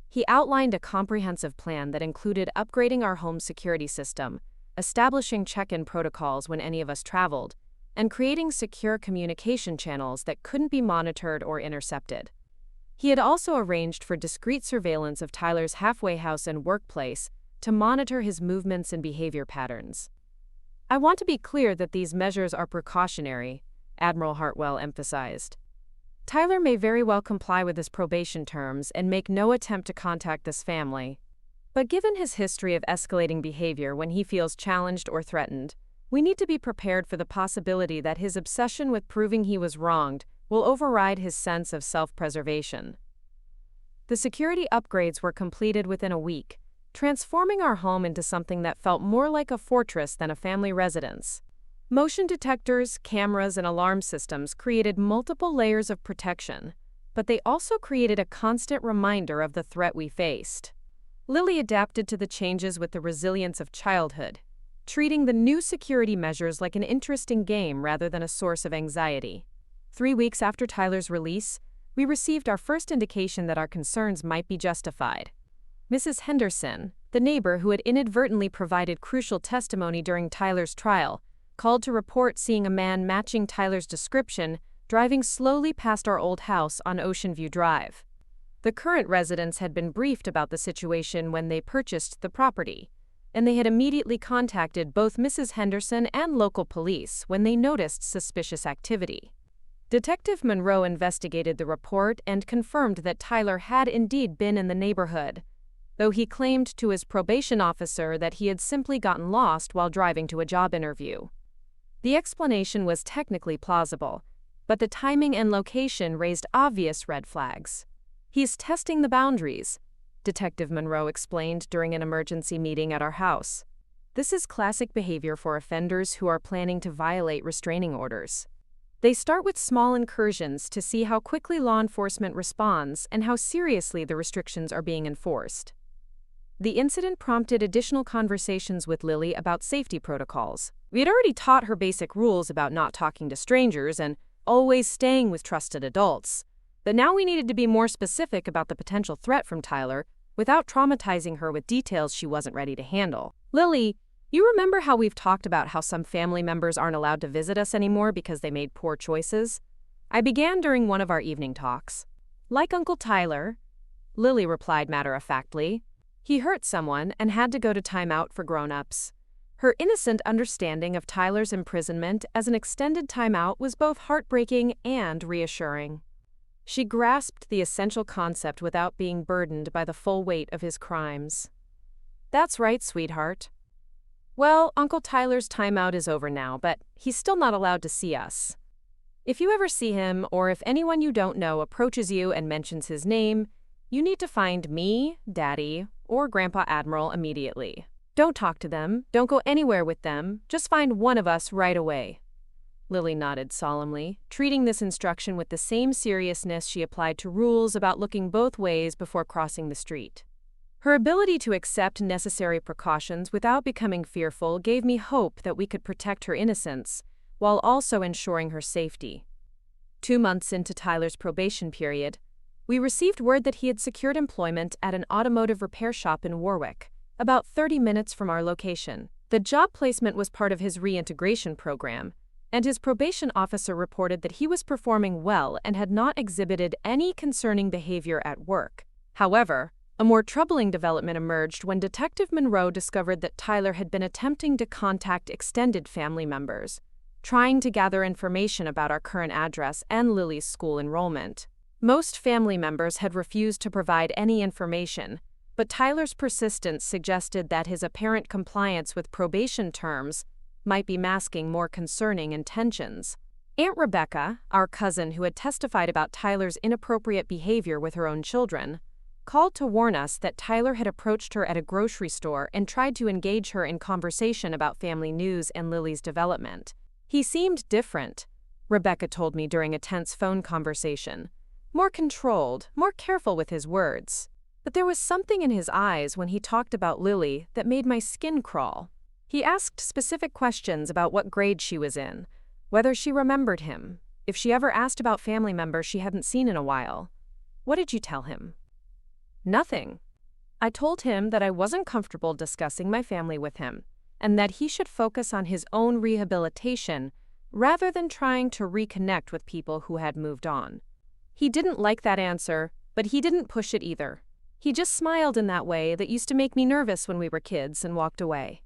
He outlined a comprehensive plan that included upgrading our home security system, establishing check-in protocols when any of us traveled, and creating secure communication channels that couldn't be monitored or intercepted. He had also arranged for discreet surveillance of Tyler's halfway house and workplace to monitor his movements and behavior patterns. I want to be clear that these measures are precautionary, Admiral Hartwell emphasized. Tyler may very well comply with his probation terms and make no attempt to contact this family. But given his history of escalating behavior when he feels challenged or threatened, we need to be prepared for the possibility that his obsession with proving he was wronged will override his sense of self-preservation. The security upgrades were completed within a week, transforming our home into something that felt more like a fortress than a family residence. Motion detectors, cameras, and alarm systems created multiple layers of protection, but they also created a constant reminder of the threat we faced. Lily adapted to the changes with the resilience of childhood, treating the new security measures like an interesting game rather than a source of anxiety. 3 weeks after Tyler's release, we received our first indication that our concerns might be justified. Mrs. Henderson, the neighbor who had inadvertently provided crucial testimony during Tyler's trial, called to report seeing a man matching Tyler's description driving slowly past our old house on Ocean View Drive. The current residents had been briefed about the situation when they purchased the property, and they had immediately contacted both Mrs. Henderson and local police when they noticed suspicious activity. Detective Monroe investigated the report and confirmed that Tyler had indeed been in the neighborhood, though he claimed to his probation officer that he had simply gotten lost while driving to a job interview. The explanation was technically plausible, but the timing and location raised obvious red flags. "He's testing the boundaries," Detective Monroe explained during an emergency meeting at our house. "This is classic behavior for offenders who are planning to violate restraining orders. They start with small incursions to see how quickly law enforcement responds and how seriously the restrictions are being enforced." The incident prompted additional conversations with Lily about safety protocols. We had already taught her basic rules about not talking to strangers and always staying with trusted adults, but now we needed to be more specific about the potential threat from Tyler without traumatizing her with details she wasn't ready to handle. "Lily, you remember how we've talked about how some family members aren't allowed to visit us anymore because they made poor choices?" I began during one of our evening talks. "Like Uncle Tyler," Lily replied matter-of-factly. "He hurt someone and had to go to timeout for grown-ups." Her innocent understanding of Tyler's imprisonment as an extended timeout was both heartbreaking and reassuring. She grasped the essential concept without being burdened by the full weight of his crimes. "That's right, sweetheart. Well, Uncle Tyler's timeout is over now, but he's still not allowed to see us." If you ever see him or if anyone you don't know approaches you and mentions his name, you need to find me, Daddy, or Grandpa Admiral immediately. Don't talk to them, don't go anywhere with them, just find one of us right away." Lily nodded solemnly, treating this instruction with the same seriousness she applied to rules about looking both ways before crossing the street. Her ability to accept necessary precautions without becoming fearful gave me hope that we could protect her innocence, while also ensuring her safety. 2 months into Tyler's probation period, we received word that he had secured employment at an automotive repair shop in Warwick, about 30 minutes from our location. The job placement was part of his reintegration program, and his probation officer reported that he was performing well and had not exhibited any concerning behavior at work. However, a more troubling development emerged when Detective Monroe discovered that Tyler had been attempting to contact extended family members, trying to gather information about our current address and Lily's school enrollment. Most family members had refused to provide any information, but Tyler's persistence suggested that his apparent compliance with probation terms might be masking more concerning intentions. Aunt Rebecca, our cousin who had testified about Tyler's inappropriate behavior with her own children, called to warn us that Tyler had approached her at a grocery store and tried to engage her in conversation about family news and Lily's development. "He seemed different," Rebecca told me during a tense phone conversation. "More controlled, more careful with his words. But there was something in his eyes when he talked about Lily that made my skin crawl. He asked specific questions about what grade she was in, whether she remembered him, if she ever asked about family members she hadn't seen in a while." "What did you tell him?" "Nothing. I told him that I wasn't comfortable discussing my family with him, and that he should focus on his own rehabilitation rather than trying to reconnect with people who had moved on." He didn't like that answer, but he didn't push it either. He just smiled in that way that used to make me nervous when we were kids and walked away.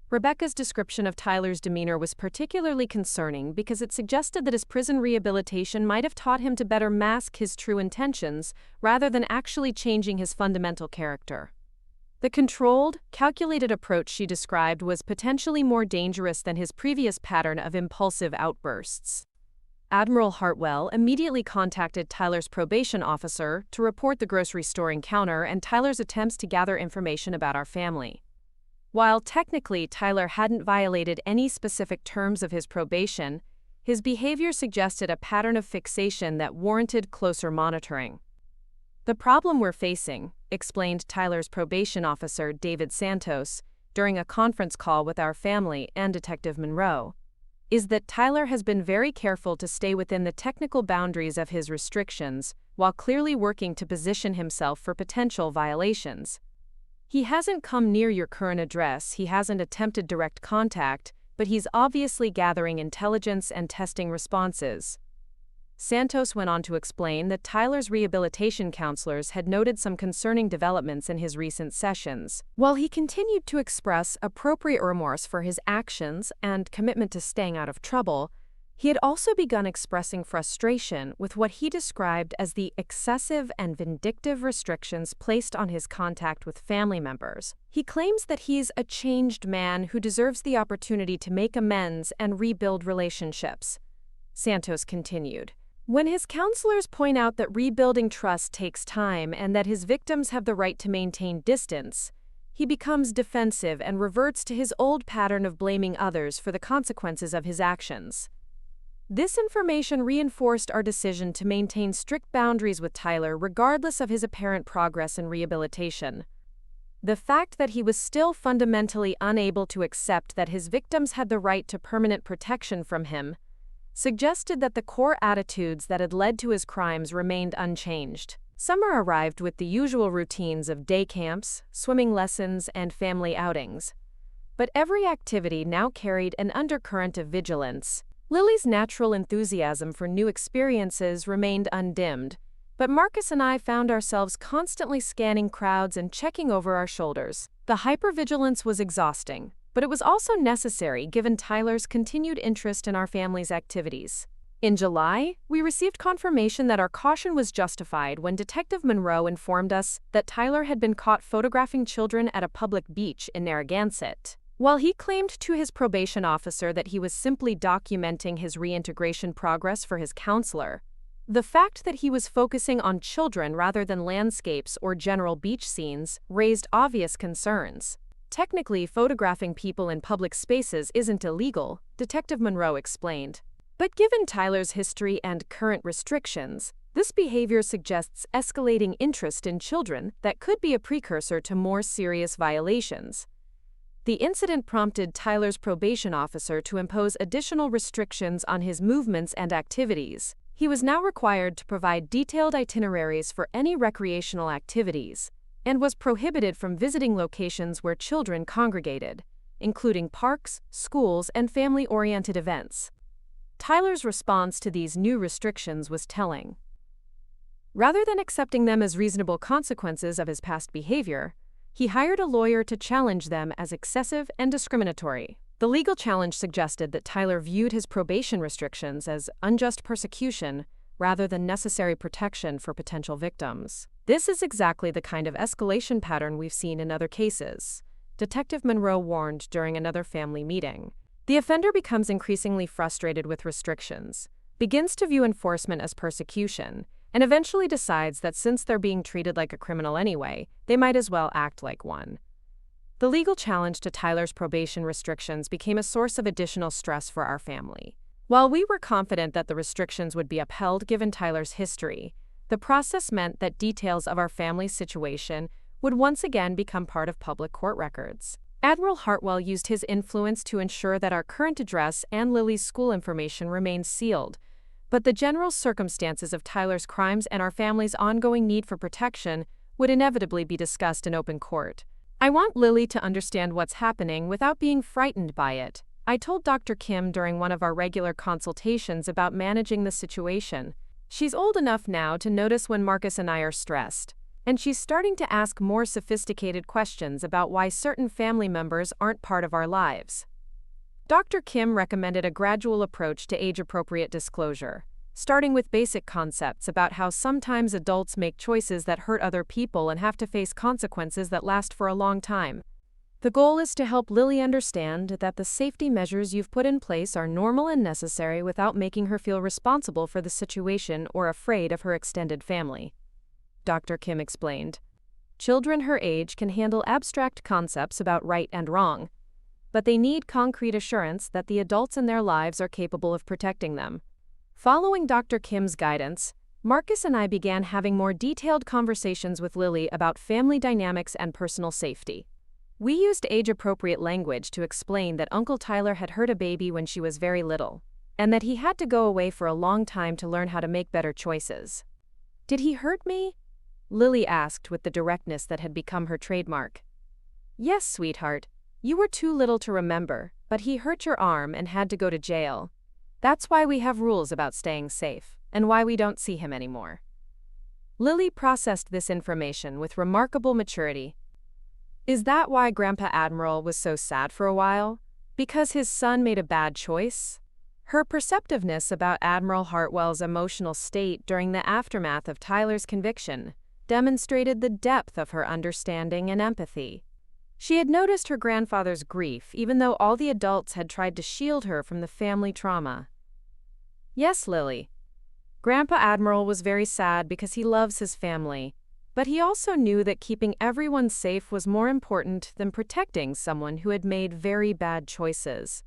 Rebecca's description of Tyler's demeanor was particularly concerning because it suggested that his prison rehabilitation might have taught him to better mask his true intentions rather than actually changing his fundamental character. The controlled, calculated approach she described was potentially more dangerous than his previous pattern of impulsive outbursts. Admiral Hartwell immediately contacted Tyler's probation officer to report the grocery store encounter and Tyler's attempts to gather information about our family. While technically Tyler hadn't violated any specific terms of his probation, his behavior suggested a pattern of fixation that warranted closer monitoring. "The problem we're facing," explained Tyler's probation officer David Santos during a conference call with our family and Detective Monroe, "is that Tyler has been very careful to stay within the technical boundaries of his restrictions while clearly working to position himself for potential violations. He hasn't come near your current address, he hasn't attempted direct contact, but he's obviously gathering intelligence and testing responses." Santos went on to explain that Tyler's rehabilitation counselors had noted some concerning developments in his recent sessions. While he continued to express appropriate remorse for his actions and commitment to staying out of trouble, he had also begun expressing frustration with what he described as the excessive and vindictive restrictions placed on his contact with family members. He claims that he's a changed man who deserves the opportunity to make amends and rebuild relationships. Santos continued. When his counselors point out that rebuilding trust takes time and that his victims have the right to maintain distance, he becomes defensive and reverts to his old pattern of blaming others for the consequences of his actions. This information reinforced our decision to maintain strict boundaries with Tyler regardless of his apparent progress in rehabilitation. The fact that he was still fundamentally unable to accept that his victims had the right to permanent protection from him suggested that the core attitudes that had led to his crimes remained unchanged. Summer arrived with the usual routines of day camps, swimming lessons, and family outings. But every activity now carried an undercurrent of vigilance. Lily's natural enthusiasm for new experiences remained undimmed, but Marcus and I found ourselves constantly scanning crowds and checking over our shoulders. The hypervigilance was exhausting, but it was also necessary given Tyler's continued interest in our family's activities. In July, we received confirmation that our caution was justified when Detective Monroe informed us that Tyler had been caught photographing children at a public beach in Narragansett. While he claimed to his probation officer that he was simply documenting his reintegration progress for his counselor, the fact that he was focusing on children rather than landscapes or general beach scenes raised obvious concerns. Technically, photographing people in public spaces isn't illegal, Detective Monroe explained. But given Tyler's history and current restrictions, this behavior suggests escalating interest in children that could be a precursor to more serious violations. The incident prompted Tyler's probation officer to impose additional restrictions on his movements and activities. He was now required to provide detailed itineraries for any recreational activities, and was prohibited from visiting locations where children congregated, including parks, schools, and family-oriented events. Tyler's response to these new restrictions was telling. Rather than accepting them as reasonable consequences of his past behavior, he hired a lawyer to challenge them as excessive and discriminatory. The legal challenge suggested that Tyler viewed his probation restrictions as unjust persecution rather than necessary protection for potential victims. This is exactly the kind of escalation pattern we've seen in other cases, Detective Monroe warned during another family meeting. The offender becomes increasingly frustrated with restrictions, begins to view enforcement as persecution, and eventually decides that since they're being treated like a criminal anyway, they might as well act like one. The legal challenge to Tyler's probation restrictions became a source of additional stress for our family. While we were confident that the restrictions would be upheld given Tyler's history, the process meant that details of our family's situation would once again become part of public court records. Admiral Hartwell used his influence to ensure that our current address and Lily's school information remained sealed, but the general circumstances of Tyler's crimes and our family's ongoing need for protection would inevitably be discussed in open court. I want Lily to understand what's happening without being frightened by it, I told Dr. Kim during one of our regular consultations about managing the situation. She's old enough now to notice when Marcus and I are stressed, and she's starting to ask more sophisticated questions about why certain family members aren't part of our lives. Dr. Kim recommended a gradual approach to age-appropriate disclosure, starting with basic concepts about how sometimes adults make choices that hurt other people and have to face consequences that last for a long time. The goal is to help Lily understand that the safety measures you've put in place are normal and necessary without making her feel responsible for the situation or afraid of her extended family. Dr. Kim explained. Children her age can handle abstract concepts about right and wrong, but they need concrete assurance that the adults in their lives are capable of protecting them. Following Dr. Kim's guidance, Marcus and I began having more detailed conversations with Lily about family dynamics and personal safety. We used age-appropriate language to explain that Uncle Tyler had hurt a baby when she was very little, and that he had to go away for a long time to learn how to make better choices. "Did he hurt me?" Lily asked with the directness that had become her trademark. "Yes, sweetheart. You were too little to remember, but he hurt your arm and had to go to jail. That's why we have rules about staying safe, and why we don't see him anymore." Lily processed this information with remarkable maturity. Is that why Grandpa Admiral was so sad for a while? Because his son made a bad choice? Her perceptiveness about Admiral Hartwell's emotional state during the aftermath of Tyler's conviction demonstrated the depth of her understanding and empathy. She had noticed her grandfather's grief even though all the adults had tried to shield her from the family trauma. "Yes, Lily. Grandpa Admiral was very sad because he loves his family, but he also knew that keeping everyone safe was more important than protecting someone who had made very bad choices."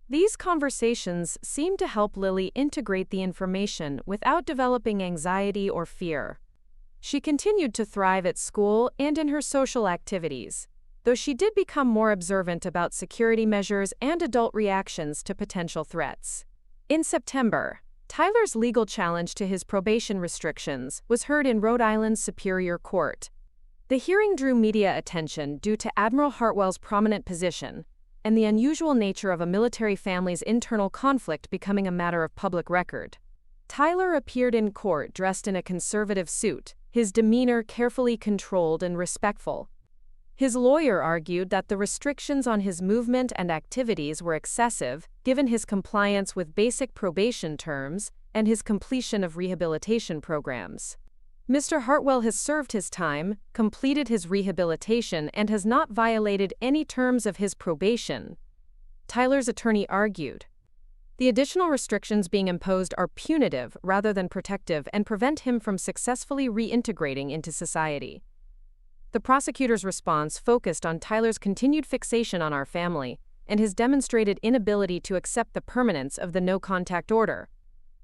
These conversations seemed to help Lily integrate the information without developing anxiety or fear. She continued to thrive at school and in her social activities, though she did become more observant about security measures and adult reactions to potential threats. In September, Tyler's legal challenge to his probation restrictions was heard in Rhode Island's Superior Court. The hearing drew media attention due to Admiral Hartwell's prominent position and the unusual nature of a military family's internal conflict becoming a matter of public record. Tyler appeared in court dressed in a conservative suit, his demeanor carefully controlled and respectful. His lawyer argued that the restrictions on his movement and activities were excessive, given his compliance with basic probation terms and his completion of rehabilitation programs. Mr. Hartwell has served his time, completed his rehabilitation, and has not violated any terms of his probation, Tyler's attorney argued. The additional restrictions being imposed are punitive rather than protective and prevent him from successfully reintegrating into society. The prosecutor's response focused on Tyler's continued fixation on our family and his demonstrated inability to accept the permanence of the no-contact order.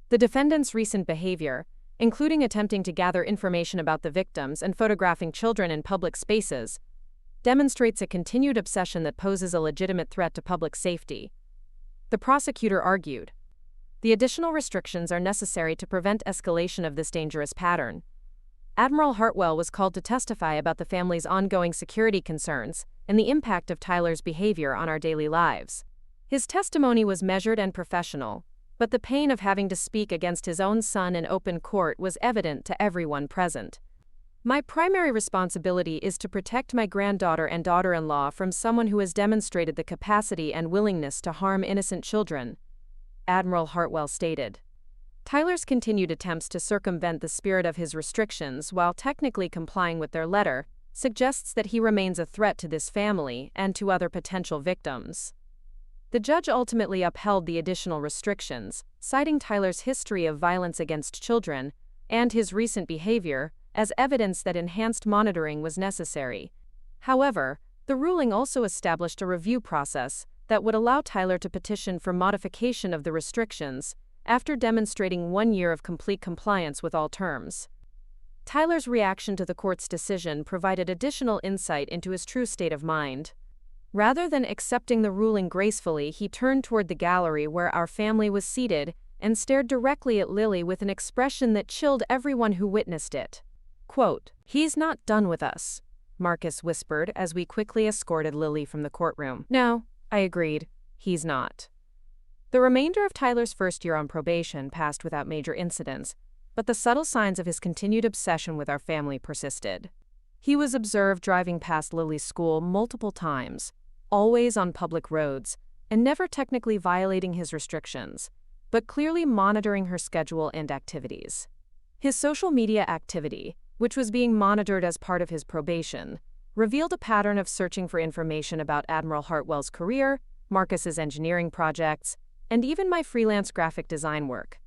The defendant's recent behavior, including attempting to gather information about the victims and photographing children in public spaces, demonstrates a continued obsession that poses a legitimate threat to public safety. The prosecutor argued, the additional restrictions are necessary to prevent escalation of this dangerous pattern. Admiral Hartwell was called to testify about the family's ongoing security concerns and the impact of Tyler's behavior on our daily lives. His testimony was measured and professional, but the pain of having to speak against his own son in open court was evident to everyone present. My primary responsibility is to protect my granddaughter and daughter-in-law from someone who has demonstrated the capacity and willingness to harm innocent children, Admiral Hartwell stated. Tyler's continued attempts to circumvent the spirit of his restrictions while technically complying with their letter suggests that he remains a threat to this family and to other potential victims. The judge ultimately upheld the additional restrictions, citing Tyler's history of violence against children and his recent behavior as evidence that enhanced monitoring was necessary. However, the ruling also established a review process that would allow Tyler to petition for modification of the restrictions after demonstrating 1 year of complete compliance with all terms. Tyler's reaction to the court's decision provided additional insight into his true state of mind. Rather than accepting the ruling gracefully, he turned toward the gallery where our family was seated and stared directly at Lily with an expression that chilled everyone who witnessed it. Quote, "He's not done with us," Marcus whispered as we quickly escorted Lily from the courtroom. "No," I agreed, "he's not." The remainder of Tyler's first year on probation passed without major incidents, but the subtle signs of his continued obsession with our family persisted. He was observed driving past Lily's school multiple times, always on public roads, and never technically violating his restrictions, but clearly monitoring her schedule and activities. His social media activity, which was being monitored as part of his probation, revealed a pattern of searching for information about Admiral Hartwell's career, Marcus's engineering projects, and even my freelance graphic design work.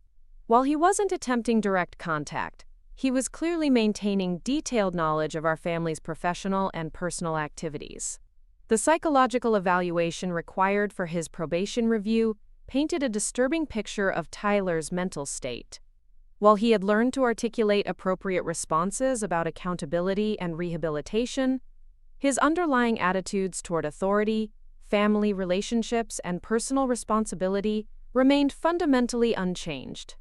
While he wasn't attempting direct contact, he was clearly maintaining detailed knowledge of our family's professional and personal activities. The psychological evaluation required for his probation review painted a disturbing picture of Tyler's mental state. While he had learned to articulate appropriate responses about accountability and rehabilitation, his underlying attitudes toward authority, family relationships, and personal responsibility remained fundamentally unchanged.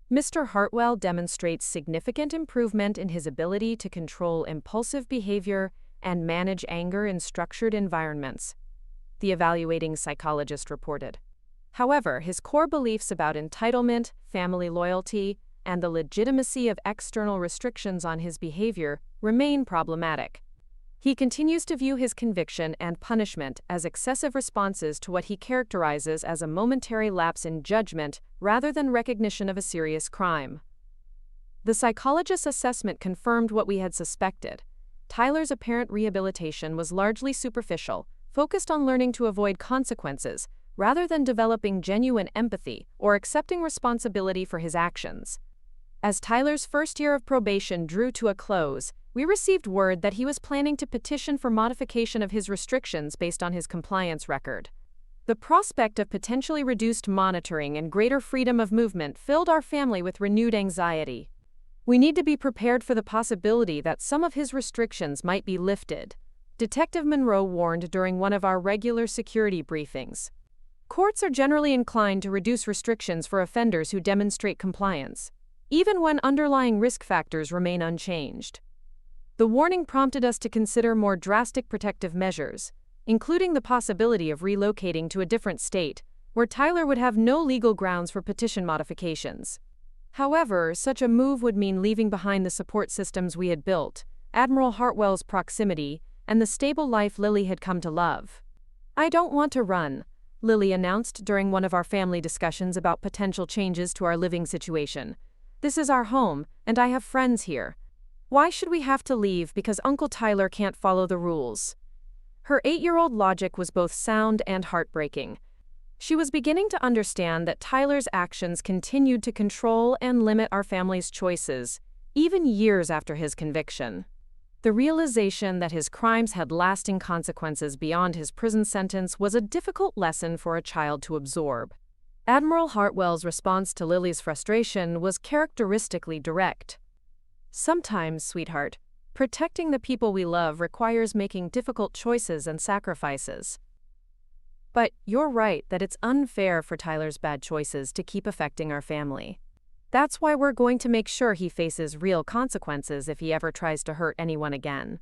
Mr. Hartwell demonstrates significant improvement in his ability to control impulsive behavior and manage anger in structured environments, the evaluating psychologist reported. However, his core beliefs about entitlement, family loyalty, and the legitimacy of external restrictions on his behavior remain problematic. He continues to view his conviction and punishment as excessive responses to what he characterizes as a momentary lapse in judgment rather than recognition of a serious crime. The psychologist's assessment confirmed what we had suspected. Tyler's apparent rehabilitation was largely superficial, focused on learning to avoid consequences rather than developing genuine empathy or accepting responsibility for his actions. As Tyler's first year of probation drew to a close, we received word that he was planning to petition for modification of his restrictions based on his compliance record. The prospect of potentially reduced monitoring and greater freedom of movement filled our family with renewed anxiety. We need to be prepared for the possibility that some of his restrictions might be lifted, Detective Monroe warned during one of our regular security briefings. Courts are generally inclined to reduce restrictions for offenders who demonstrate compliance, even when underlying risk factors remain unchanged. The warning prompted us to consider more drastic protective measures, including the possibility of relocating to a different state, where Tyler would have no legal grounds for petition modifications. However, such a move would mean leaving behind the support systems we had built, Admiral Hartwell's proximity, and the stable life Lily had come to love. "I don't want to run," Lily announced during one of our family discussions about potential changes to our living situation. "This is our home, and I have friends here." Why should we have to leave because Uncle Tyler can't follow the rules? Her 8-year-old logic was both sound and heartbreaking. She was beginning to understand that Tyler's actions continued to control and limit our family's choices, even years after his conviction. The realization that his crimes had lasting consequences beyond his prison sentence was a difficult lesson for a child to absorb. Admiral Hartwell's response to Lily's frustration was characteristically direct. "Sometimes, sweetheart, protecting the people we love requires making difficult choices and sacrifices. But you're right that it's unfair for Tyler's bad choices to keep affecting our family. That's why we're going to make sure he faces real consequences if he ever tries to hurt anyone again."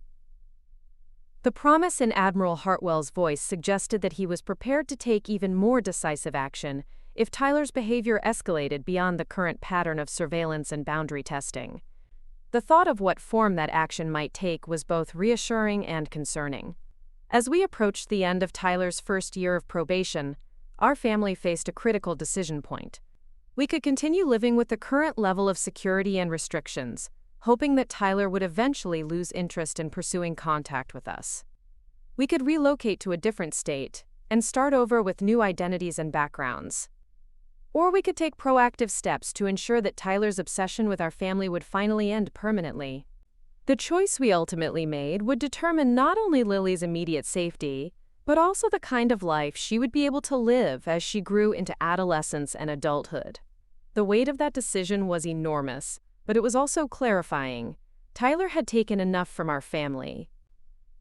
The promise in Admiral Hartwell's voice suggested that he was prepared to take even more decisive action if Tyler's behavior escalated beyond the current pattern of surveillance and boundary testing. The thought of what form that action might take was both reassuring and concerning. As we approached the end of Tyler's first year of probation, our family faced a critical decision point. We could continue living with the current level of security and restrictions, hoping that Tyler would eventually lose interest in pursuing contact with us. We could relocate to a different state and start over with new identities and backgrounds. Or we could take proactive steps to ensure that Tyler's obsession with our family would finally end permanently. The choice we ultimately made would determine not only Lily's immediate safety, but also the kind of life she would be able to live as she grew into adolescence and adulthood. The weight of that decision was enormous, but it was also clarifying. Tyler had taken enough from our family.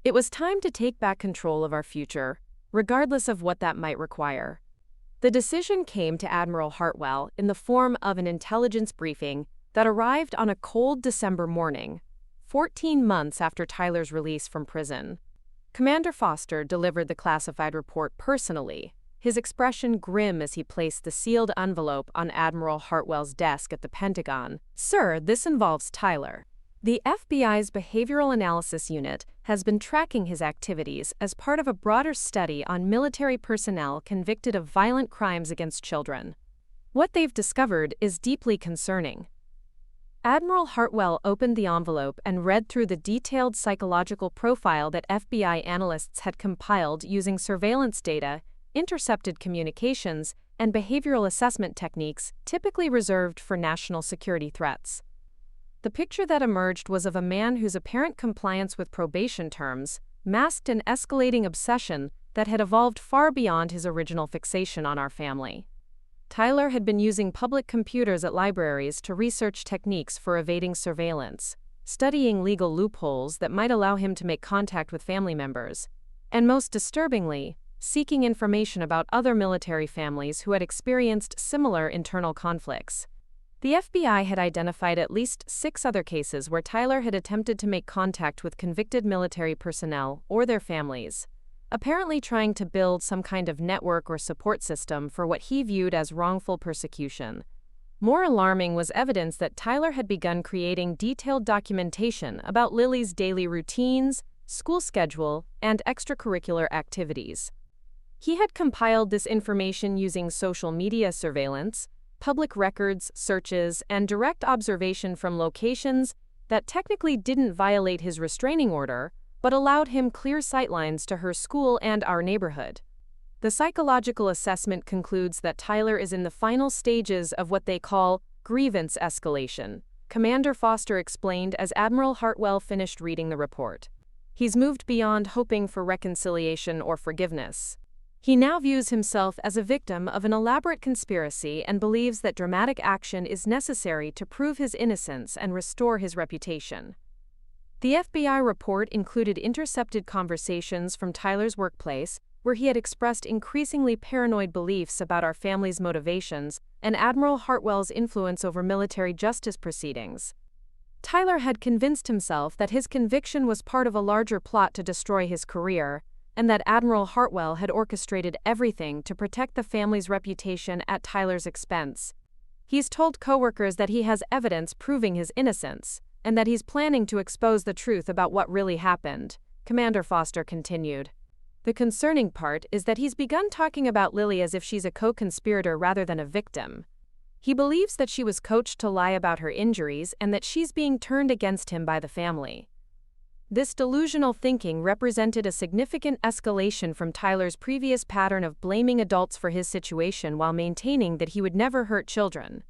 It was time to take back control of our future, regardless of what that might require. The decision came to Admiral Hartwell in the form of an intelligence briefing that arrived on a cold December morning, 14 months after Tyler's release from prison. Commander Foster delivered the classified report personally, his expression grim as he placed the sealed envelope on Admiral Hartwell's desk at the Pentagon. "Sir, this involves Tyler. The FBI's Behavioral Analysis Unit has been tracking his activities as part of a broader study on military personnel convicted of violent crimes against children. What they've discovered is deeply concerning." Admiral Hartwell opened the envelope and read through the detailed psychological profile that FBI analysts had compiled using surveillance data, intercepted communications, and behavioral assessment techniques typically reserved for national security threats. The picture that emerged was of a man whose apparent compliance with probation terms masked an escalating obsession that had evolved far beyond his original fixation on our family. Tyler had been using public computers at libraries to research techniques for evading surveillance, studying legal loopholes that might allow him to make contact with family members, and most disturbingly, seeking information about other military families who had experienced similar internal conflicts. The FBI had identified at least 6 other cases where Tyler had attempted to make contact with convicted military personnel or their families, apparently trying to build some kind of network or support system for what he viewed as wrongful persecution. More alarming was evidence that Tyler had begun creating detailed documentation about Lily's daily routines, school schedule, and extracurricular activities. He had compiled this information using social media surveillance, public records, searches, and direct observation from locations that technically didn't violate his restraining order, but allowed him clear sightlines to her school and our neighborhood. The psychological assessment concludes that Tyler is in the final stages of what they call grievance escalation, Commander Foster explained as Admiral Hartwell finished reading the report. He's moved beyond hoping for reconciliation or forgiveness. He now views himself as a victim of an elaborate conspiracy and believes that dramatic action is necessary to prove his innocence and restore his reputation. The FBI report included intercepted conversations from Tyler's workplace, where he had expressed increasingly paranoid beliefs about our family's motivations and Admiral Hartwell's influence over military justice proceedings. Tyler had convinced himself that his conviction was part of a larger plot to destroy his career, and that Admiral Hartwell had orchestrated everything to protect the family's reputation at Tyler's expense. He's told coworkers that he has evidence proving his innocence, and that he's planning to expose the truth about what really happened, Commander Foster continued. The concerning part is that he's begun talking about Lily as if she's a co-conspirator rather than a victim. He believes that she was coached to lie about her injuries and that she's being turned against him by the family. This delusional thinking represented a significant escalation from Tyler's previous pattern of blaming adults for his situation while maintaining that he would never hurt children.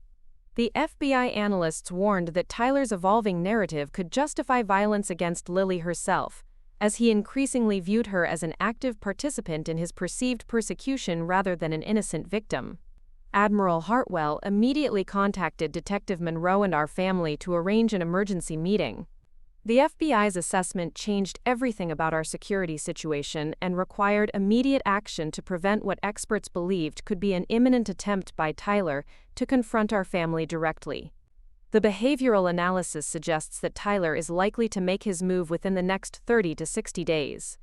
The FBI analysts warned that Tyler's evolving narrative could justify violence against Lily herself, as he increasingly viewed her as an active participant in his perceived persecution rather than an innocent victim. Admiral Hartwell immediately contacted Detective Monroe and our family to arrange an emergency meeting. The FBI's assessment changed everything about our security situation and required immediate action to prevent what experts believed could be an imminent attempt by Tyler to confront our family directly. The behavioral analysis suggests that Tyler is likely to make his move within the next 30 to 60 days.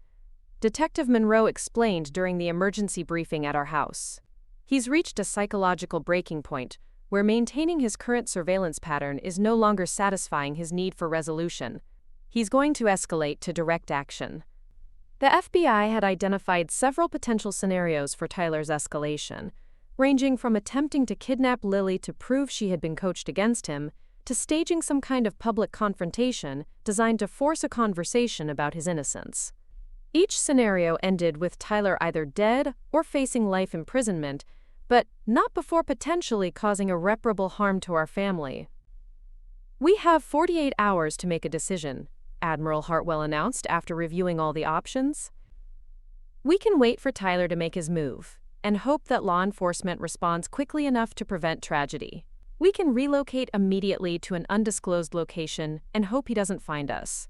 Detective Monroe explained during the emergency briefing at our house. He's reached a psychological breaking point where maintaining his current surveillance pattern is no longer satisfying his need for resolution. He's going to escalate to direct action. The FBI had identified several potential scenarios for Tyler's escalation, ranging from attempting to kidnap Lily to prove she had been coached against him, to staging some kind of public confrontation designed to force a conversation about his innocence. Each scenario ended with Tyler either dead or facing life imprisonment, but not before potentially causing irreparable harm to our family. "We have 48 hours to make a decision," Admiral Hartwell announced after reviewing all the options. "We can wait for Tyler to make his move and hope that law enforcement responds quickly enough to prevent tragedy. We can relocate immediately to an undisclosed location and hope he doesn't find us.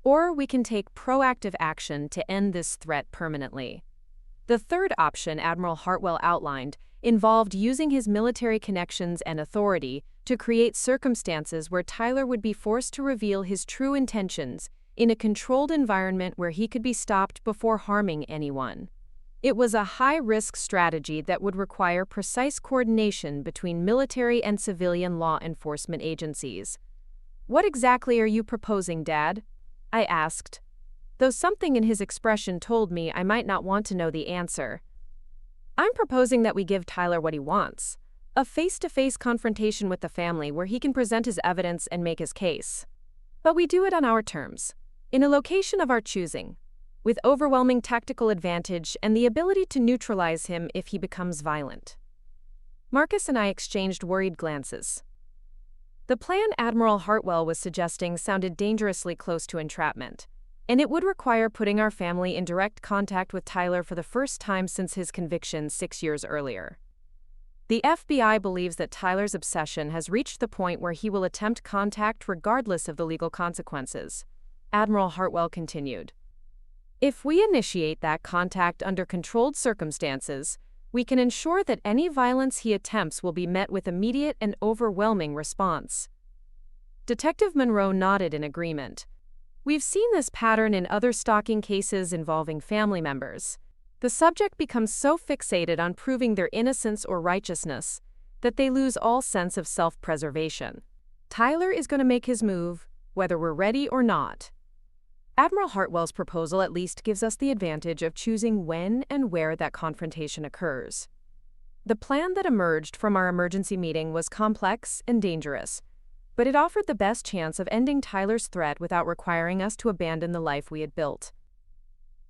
Or we can take proactive action to end this threat permanently." The third option Admiral Hartwell outlined involved using his military connections and authority to create circumstances where Tyler would be forced to reveal his true intentions in a controlled environment where he could be stopped before harming anyone. It was a high-risk strategy that would require precise coordination between military and civilian law enforcement agencies. "What exactly are you proposing, Dad?" I asked, though something in his expression told me I might not want to know the answer. "I'm proposing that we give Tyler what he wants. A face-to-face confrontation with the family where he can present his evidence and make his case. But we do it on our terms, in a location of our choosing, with overwhelming tactical advantage and the ability to neutralize him if he becomes violent." Marcus and I exchanged worried glances. The plan Admiral Hartwell was suggesting sounded dangerously close to entrapment, and it would require putting our family in direct contact with Tyler for the first time since his conviction 6 years earlier. The FBI believes that Tyler's obsession has reached the point where he will attempt contact regardless of the legal consequences. Admiral Hartwell continued. "If we initiate that contact under controlled circumstances, we can ensure that any violence he attempts will be met with immediate and overwhelming response." Detective Monroe nodded in agreement. "We've seen this pattern in other stalking cases involving family members. The subject becomes so fixated on proving their innocence or righteousness that they lose all sense of self-preservation. Tyler is going to make his move, whether we're ready or not." Admiral Hartwell's proposal at least gives us the advantage of choosing when and where that confrontation occurs. The plan that emerged from our emergency meeting was complex and dangerous, but it offered the best chance of ending Tyler's threat without requiring us to abandon the life we had built.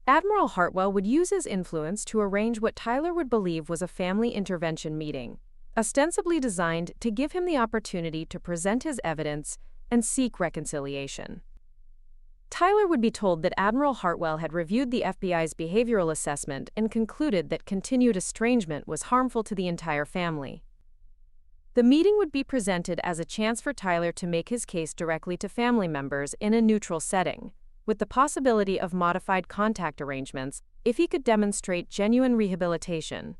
Admiral Hartwell would use his influence to arrange what Tyler would believe was a family intervention meeting, ostensibly designed to give him the opportunity to present his evidence and seek reconciliation. Tyler would be told that Admiral Hartwell had reviewed the FBI's behavioral assessment and concluded that continued estrangement was harmful to the entire family. The meeting would be presented as a chance for Tyler to make his case directly to family members in a neutral setting, with the possibility of modified contact arrangements if he could demonstrate genuine rehabilitation.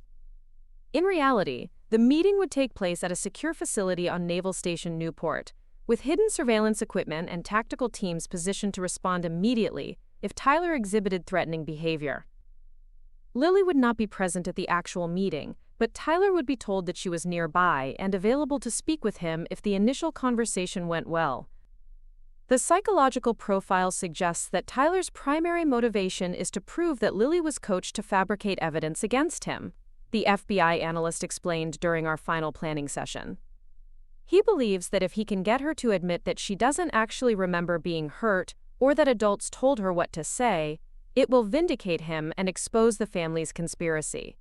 In reality, the meeting would take place at a secure facility on Naval Station Newport, with hidden surveillance equipment and tactical teams positioned to respond immediately if Tyler exhibited threatening behavior. Lily would not be present at the actual meeting, but Tyler would be told that she was nearby and available to speak with him if the initial conversation went well. The psychological profile suggests that Tyler's primary motivation is to prove that Lily was coached to fabricate evidence against him, the FBI analyst explained during our final planning session. He believes that if he can get her to admit that she doesn't actually remember being hurt or that adults told her what to say, it will vindicate him and expose the family's conspiracy.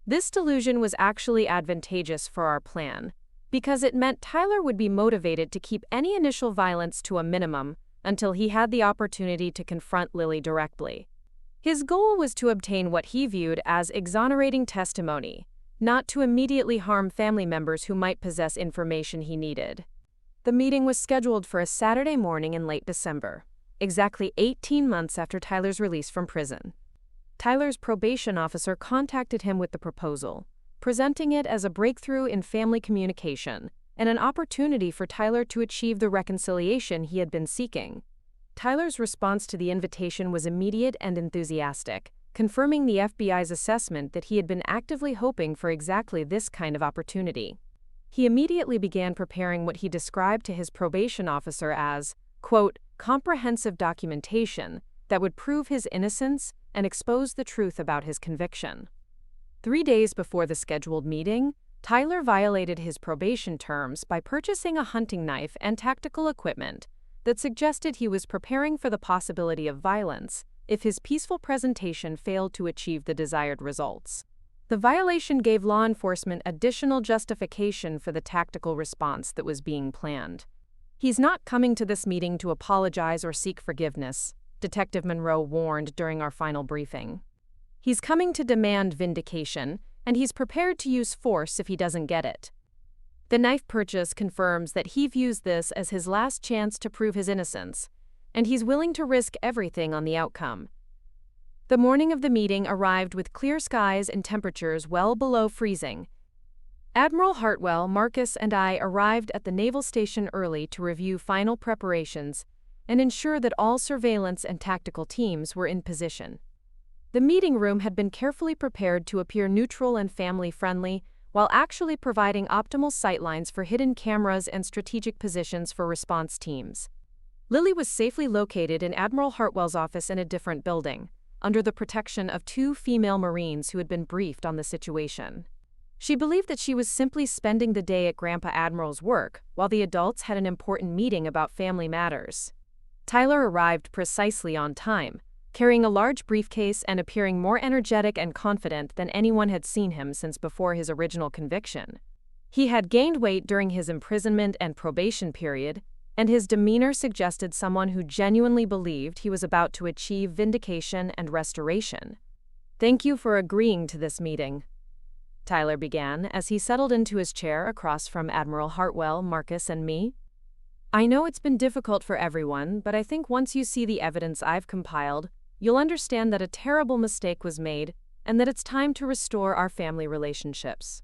This delusion was actually advantageous for our plan, because it meant Tyler would be motivated to keep any initial violence to a minimum until he had the opportunity to confront Lily directly. His goal was to obtain what he viewed as exonerating testimony, not to immediately harm family members who might possess information he needed. The meeting was scheduled for a Saturday morning in late December, exactly 18 months after Tyler's release from prison. Tyler's probation officer contacted him with the proposal, presenting it as a breakthrough in family communication and an opportunity for Tyler to achieve the reconciliation he had been seeking. Tyler's response to the invitation was immediate and enthusiastic, confirming the FBI's assessment that he had been actively hoping for exactly this kind of opportunity. He immediately began preparing what he described to his probation officer as, quote, comprehensive documentation that would prove his innocence and expose the truth about his conviction. 3 days before the scheduled meeting, Tyler violated his probation terms by purchasing a hunting knife and tactical equipment that suggested he was preparing for the possibility of violence if his peaceful presentation failed to achieve the desired results. The violation gave law enforcement additional justification for the tactical response that was being planned. He's not coming to this meeting to apologize or seek forgiveness, Detective Monroe warned during our final briefing. He's coming to demand vindication, and he's prepared to use force if he doesn't get it. The knife purchase confirms that he views this as his last chance to prove his innocence, and he's willing to risk everything on the outcome. The morning of the meeting arrived with clear skies and temperatures well below freezing. Admiral Hartwell, Marcus, and I arrived at the Naval Station early to review final preparations and ensure that all surveillance and tactical teams were in position. The meeting room had been carefully prepared to appear neutral and family-friendly, while actually providing optimal sightlines for hidden cameras and strategic positions for response teams. Lily was safely located in Admiral Hartwell's office in a different building, under the protection of 2 female Marines who had been briefed on the situation. She believed that she was simply spending the day at Grandpa Admiral's work, while the adults had an important meeting about family matters. Tyler arrived precisely on time, carrying a large briefcase and appearing more energetic and confident than anyone had seen him since before his original conviction. He had gained weight during his imprisonment and probation period, and his demeanor suggested someone who genuinely believed he was about to achieve vindication and restoration. "Thank you for agreeing to this meeting," Tyler began as he settled into his chair across from Admiral Hartwell, Marcus, and me. "I know it's been difficult for everyone, but I think once you see the evidence I've compiled, you'll understand that a terrible mistake was made and that it's time to restore our family relationships."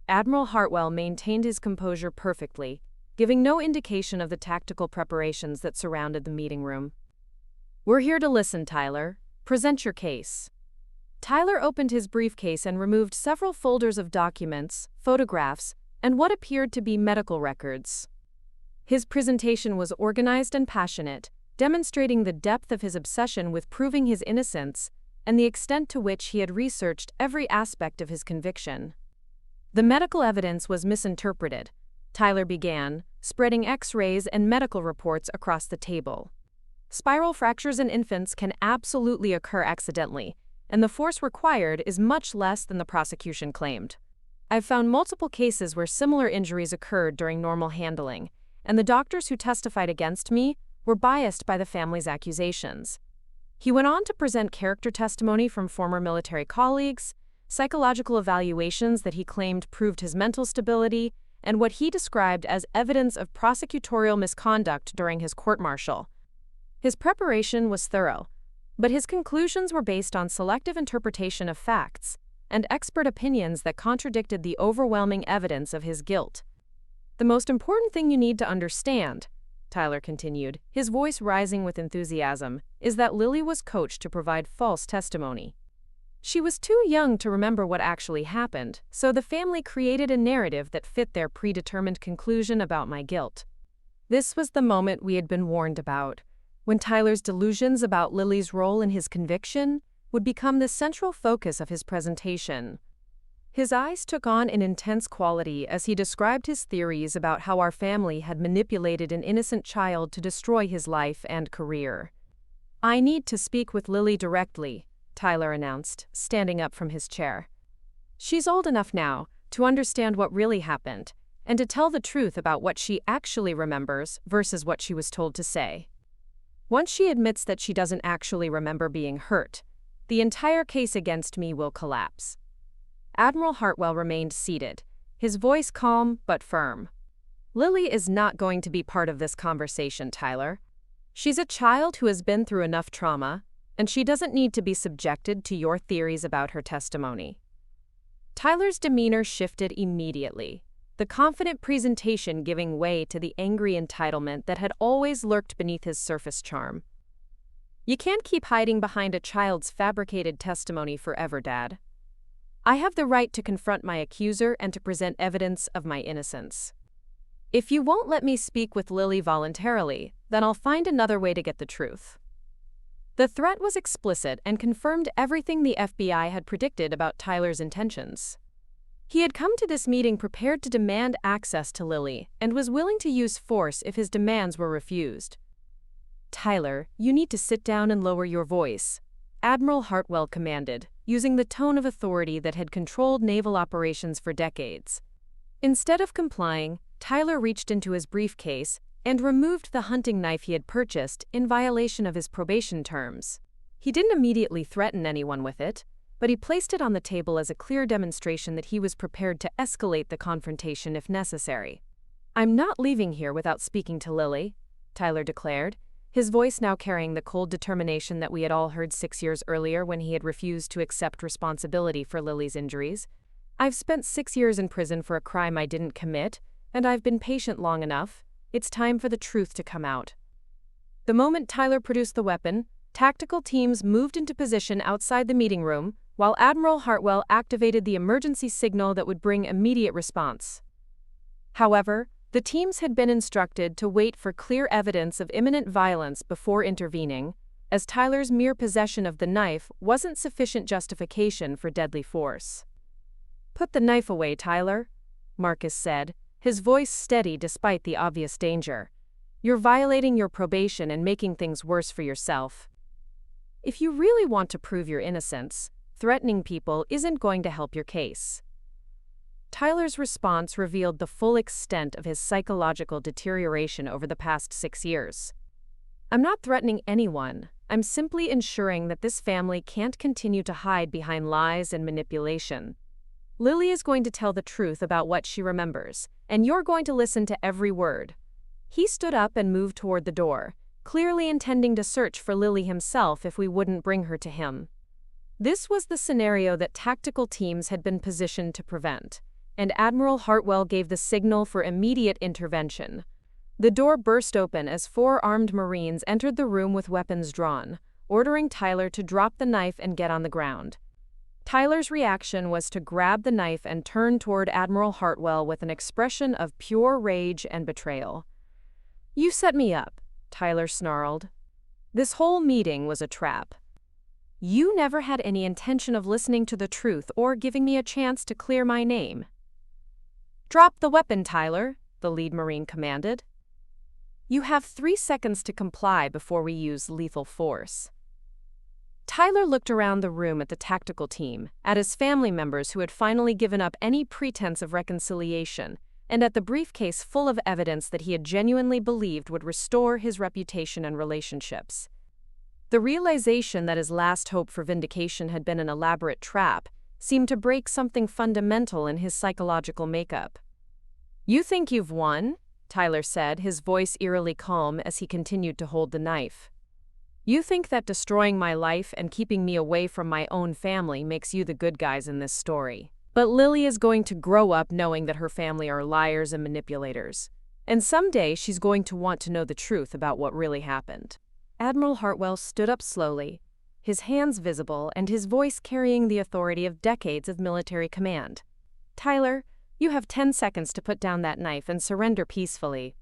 Admiral Hartwell maintained his composure perfectly, giving no indication of the tactical preparations that surrounded the meeting room. "We're here to listen, Tyler. Present your case." Tyler opened his briefcase and removed several folders of documents, photographs, and what appeared to be medical records. His presentation was organized and passionate, demonstrating the depth of his obsession with proving his innocence and the extent to which he had researched every aspect of his conviction. "The medical evidence was misinterpreted," Tyler began, spreading X-rays and medical reports across the table. "Spiral fractures in infants can absolutely occur accidentally, and the force required is much less than the prosecution claimed. I've found multiple cases where similar injuries occurred during normal handling, and the doctors who testified against me were biased by the family's accusations." He went on to present character testimony from former military colleagues, psychological evaluations that he claimed proved his mental stability, and what he described as evidence of prosecutorial misconduct during his court-martial. His preparation was thorough, but his conclusions were based on selective interpretation of facts and expert opinions that contradicted the overwhelming evidence of his guilt. "The most important thing you need to understand," Tyler continued, his voice rising with enthusiasm, "is that Lily was coached to provide false testimony. She was too young to remember what actually happened, so the family created a narrative that fit their predetermined conclusion about my guilt." This was the moment we had been warned about, when Tyler's delusions about Lily's role in his conviction would become the central focus of his presentation. His eyes took on an intense quality as he described his theories about how our family had manipulated an innocent child to destroy his life and career. "I need to speak with Lily directly," Tyler announced, standing up from his chair. "She's old enough now to understand what really happened, and to tell the truth about what she actually remembers versus what she was told to say. Once she admits that she doesn't actually remember being hurt, the entire case against me will collapse." Admiral Hartwell remained seated, his voice calm but firm. "Lily is not going to be part of this conversation, Tyler. She's a child who has been through enough trauma, and she doesn't need to be subjected to your theories about her testimony." Tyler's demeanor shifted immediately, the confident presentation giving way to the angry entitlement that had always lurked beneath his surface charm. "You can't keep hiding behind a child's fabricated testimony forever, Dad. I have the right to confront my accuser and to present evidence of my innocence. If you won't let me speak with Lily voluntarily, then I'll find another way to get the truth." The threat was explicit and confirmed everything the FBI had predicted about Tyler's intentions. He had come to this meeting prepared to demand access to Lily and was willing to use force if his demands were refused. "Tyler, you need to sit down and lower your voice," Admiral Hartwell commanded, using the tone of authority that had controlled naval operations for decades. Instead of complying, Tyler reached into his briefcase and removed the hunting knife he had purchased in violation of his probation terms. He didn't immediately threaten anyone with it, but he placed it on the table as a clear demonstration that he was prepared to escalate the confrontation if necessary. "I'm not leaving here without speaking to Lily," Tyler declared, his voice now carrying the cold determination that we had all heard 6 years earlier when he had refused to accept responsibility for Lily's injuries. "I've spent 6 years in prison for a crime I didn't commit, and I've been patient long enough. It's time for the truth to come out." The moment Tyler produced the weapon, tactical teams moved into position outside the meeting room, while Admiral Hartwell activated the emergency signal that would bring immediate response. However, the teams had been instructed to wait for clear evidence of imminent violence before intervening, as Tyler's mere possession of the knife wasn't sufficient justification for deadly force. "Put the knife away, Tyler," Marcus said, his voice steady despite the obvious danger. "You're violating your probation and making things worse for yourself. If you really want to prove your innocence, threatening people isn't going to help your case." Tyler's response revealed the full extent of his psychological deterioration over the past 6 years. "I'm not threatening anyone. I'm simply ensuring that this family can't continue to hide behind lies and manipulation. Lily is going to tell the truth about what she remembers, and you're going to listen to every word." He stood up and moved toward the door, clearly intending to search for Lily himself if we wouldn't bring her to him. This was the scenario that tactical teams had been positioned to prevent, and Admiral Hartwell gave the signal for immediate intervention. The door burst open as 4 armed Marines entered the room with weapons drawn, ordering Tyler to drop the knife and get on the ground. Tyler's reaction was to grab the knife and turn toward Admiral Hartwell with an expression of pure rage and betrayal. "You set me up," Tyler snarled. "This whole meeting was a trap. You never had any intention of listening to the truth or giving me a chance to clear my name." "Drop the weapon, Tyler," the lead Marine commanded. "You have 3 seconds to comply before we use lethal force." Tyler looked around the room at the tactical team, at his family members who had finally given up any pretense of reconciliation, and at the briefcase full of evidence that he had genuinely believed would restore his reputation and relationships. The realization that his last hope for vindication had been an elaborate trap seemed to break something fundamental in his psychological makeup. "You think you've won?" Tyler said, his voice eerily calm as he continued to hold the knife. "You think that destroying my life and keeping me away from my own family makes you the good guys in this story. But Lily is going to grow up knowing that her family are liars and manipulators. And someday she's going to want to know the truth about what really happened." Admiral Hartwell stood up slowly, his hands visible and his voice carrying the authority of decades of military command. "Tyler, you have 10 seconds to put down that knife and surrender peacefully.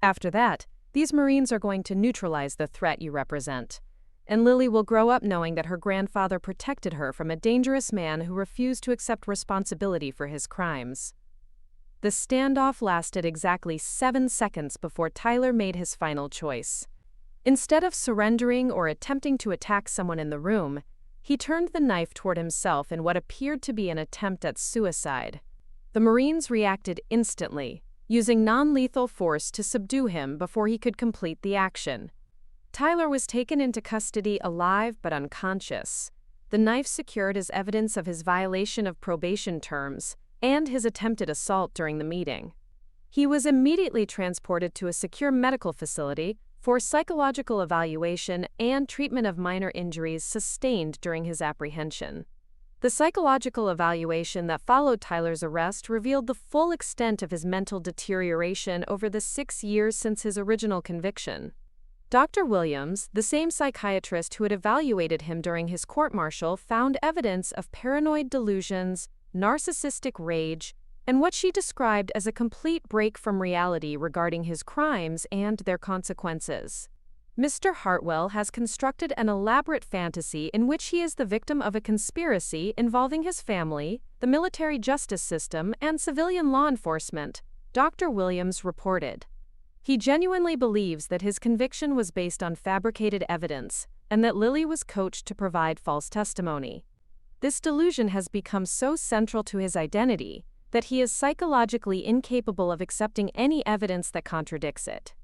After that, these Marines are going to neutralize the threat you represent. and Lily will grow up knowing that her grandfather protected her from a dangerous man who refused to accept responsibility for his crimes. The standoff lasted exactly 7 seconds before Tyler made his final choice. Instead of surrendering or attempting to attack someone in the room, he turned the knife toward himself in what appeared to be an attempt at suicide. The Marines reacted instantly, using non-lethal force to subdue him before he could complete the action. Tyler was taken into custody alive but unconscious, the knife secured as evidence of his violation of probation terms and his attempted assault during the meeting. He was immediately transported to a secure medical facility for psychological evaluation and treatment of minor injuries sustained during his apprehension. The psychological evaluation that followed Tyler's arrest revealed the full extent of his mental deterioration over the 6 years since his original conviction. Dr. Williams, the same psychiatrist who had evaluated him during his court-martial, found evidence of paranoid delusions, narcissistic rage, and what she described as a complete break from reality regarding his crimes and their consequences. Mr. Hartwell has constructed an elaborate fantasy in which he is the victim of a conspiracy involving his family, the military justice system, and civilian law enforcement, Dr. Williams reported. He genuinely believes that his conviction was based on fabricated evidence and that Lily was coached to provide false testimony. This delusion has become so central to his identity that he is psychologically incapable of accepting any evidence that contradicts it.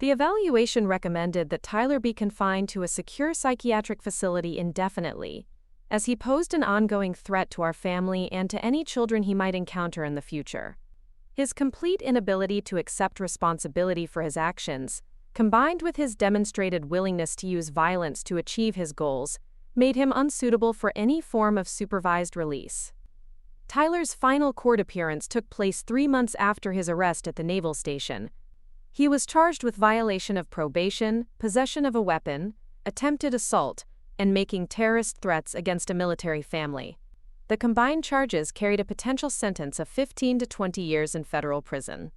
The evaluation recommended that Tyler be confined to a secure psychiatric facility indefinitely, as he posed an ongoing threat to our family and to any children he might encounter in the future. His complete inability to accept responsibility for his actions, combined with his demonstrated willingness to use violence to achieve his goals, made him unsuitable for any form of supervised release. Tyler's final court appearance took place 3 months after his arrest at the Naval Station. He was charged with violation of probation, possession of a weapon, attempted assault, and making terrorist threats against a military family. The combined charges carried a potential sentence of 15 to 20 years in federal prison.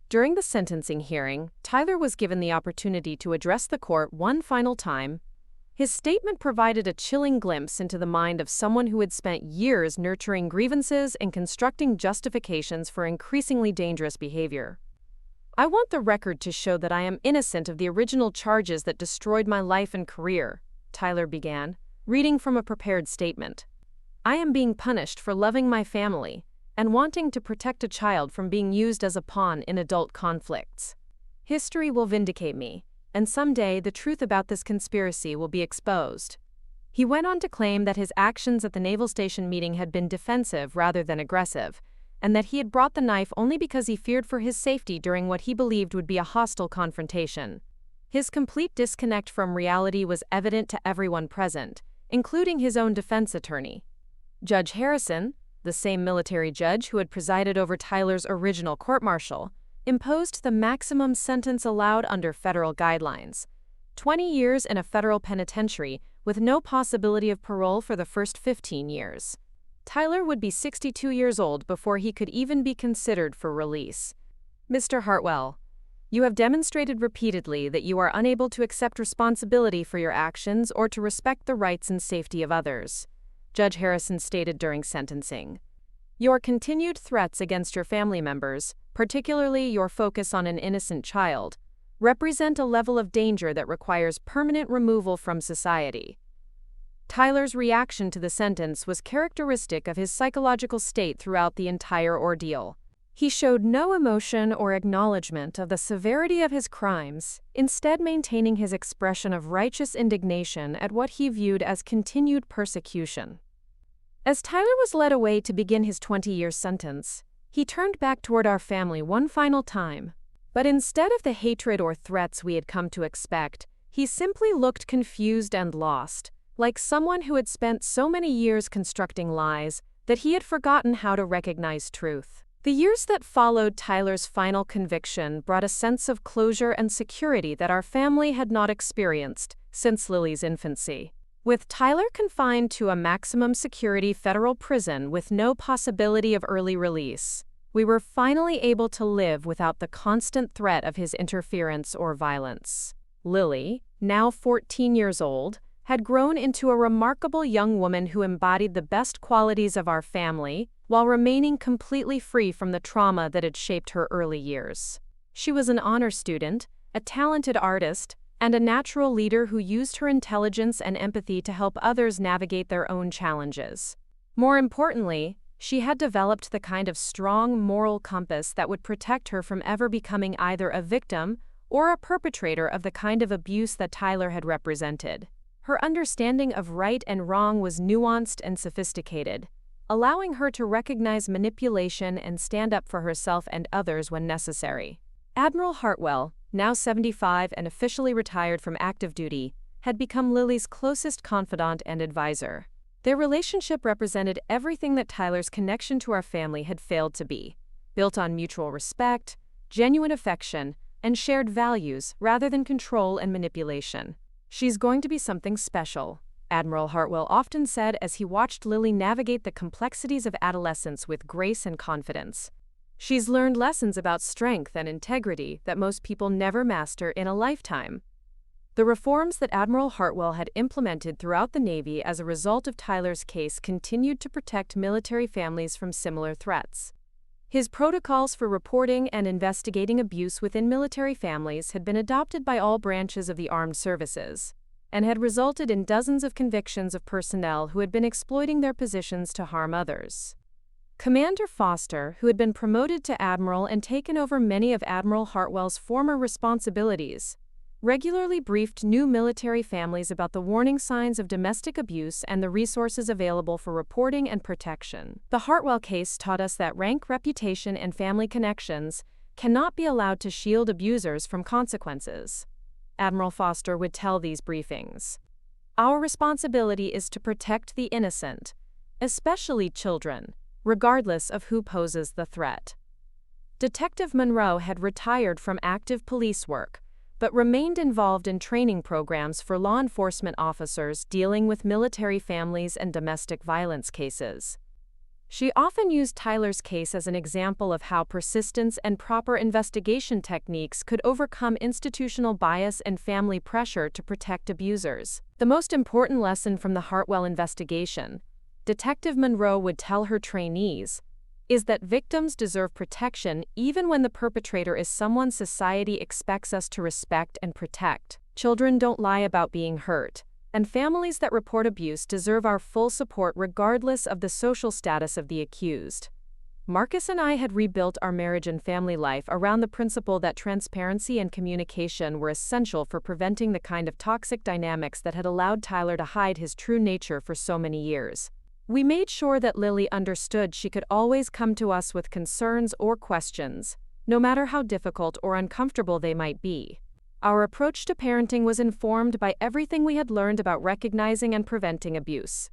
During the sentencing hearing, Tyler was given the opportunity to address the court one final time. His statement provided a chilling glimpse into the mind of someone who had spent years nurturing grievances and constructing justifications for increasingly dangerous behavior. "I want the record to show that I am innocent of the original charges that destroyed my life and career," Tyler began, reading from a prepared statement. "I am being punished for loving my family and wanting to protect a child from being used as a pawn in adult conflicts. History will vindicate me, and someday the truth about this conspiracy will be exposed." He went on to claim that his actions at the Naval Station meeting had been defensive rather than aggressive, and that he had brought the knife only because he feared for his safety during what he believed would be a hostile confrontation. His complete disconnect from reality was evident to everyone present, including his own defense attorney. Judge Harrison, the same military judge who had presided over Tyler's original court-martial, imposed the maximum sentence allowed under federal guidelines: 20 years in a federal penitentiary with no possibility of parole for the first 15 years. Tyler would be 62 years old before he could even be considered for release. "Mr. Hartwell, you have demonstrated repeatedly that you are unable to accept responsibility for your actions or to respect the rights and safety of others," Judge Harrison stated during sentencing. "Your continued threats against your family members, particularly your focus on an innocent child, represent a level of danger that requires permanent removal from society." Tyler's reaction to the sentence was characteristic of his psychological state throughout the entire ordeal. He showed no emotion or acknowledgement of the severity of his crimes, instead maintaining his expression of righteous indignation at what he viewed as continued persecution. As Tyler was led away to begin his 20-year sentence, he turned back toward our family one final time. But instead of the hatred or threats we had come to expect, he simply looked confused and lost, like someone who had spent so many years constructing lies that he had forgotten how to recognize truth. The years that followed Tyler's final conviction brought a sense of closure and security that our family had not experienced since Lily's infancy. With Tyler confined to a maximum security federal prison with no possibility of early release, we were finally able to live without the constant threat of his interference or violence. Lily, now 14 years old, had grown into a remarkable young woman who embodied the best qualities of our family while remaining completely free from the trauma that had shaped her early years. She was an honor student, a talented artist, and a natural leader who used her intelligence and empathy to help others navigate their own challenges. More importantly, she had developed the kind of strong moral compass that would protect her from ever becoming either a victim or a perpetrator of the kind of abuse that Tyler had represented. Her understanding of right and wrong was nuanced and sophisticated, allowing her to recognize manipulation and stand up for herself and others when necessary. Admiral Hartwell, now 75 and officially retired from active duty, had become Lily's closest confidant and advisor. Their relationship represented everything that Tyler's connection to our family had failed to be, built on mutual respect, genuine affection, and shared values rather than control and manipulation. "She's going to be something special," Admiral Hartwell often said as he watched Lily navigate the complexities of adolescence with grace and confidence. "She's learned lessons about strength and integrity that most people never master in a lifetime." The reforms that Admiral Hartwell had implemented throughout the Navy as a result of Tyler's case continued to protect military families from similar threats. His protocols for reporting and investigating abuse within military families had been adopted by all branches of the armed services, and had resulted in dozens of convictions of personnel who had been exploiting their positions to harm others. Commander Foster, who had been promoted to admiral and taken over many of Admiral Hartwell's former responsibilities, regularly briefed new military families about the warning signs of domestic abuse and the resources available for reporting and protection. The Hartwell case taught us that rank, reputation, and family connections cannot be allowed to shield abusers from consequences. Admiral Foster would tell these briefings, "Our responsibility is to protect the innocent, especially children, regardless of who poses the threat." Detective Monroe had retired from active police work, but remained involved in training programs for law enforcement officers dealing with military families and domestic violence cases. She often used Tyler's case as an example of how persistence and proper investigation techniques could overcome institutional bias and family pressure to protect abusers. The most important lesson from the Hartwell investigation, Detective Monroe would tell her trainees, is that victims deserve protection even when the perpetrator is someone society expects us to respect and protect. Children don't lie about being hurt, and families that report abuse deserve our full support regardless of the social status of the accused. Marcus and I had rebuilt our marriage and family life around the principle that transparency and communication were essential for preventing the kind of toxic dynamics that had allowed Tyler to hide his true nature for so many years. We made sure that Lily understood she could always come to us with concerns or questions, no matter how difficult or uncomfortable they might be. Our approach to parenting was informed by everything we had learned about recognizing and preventing abuse.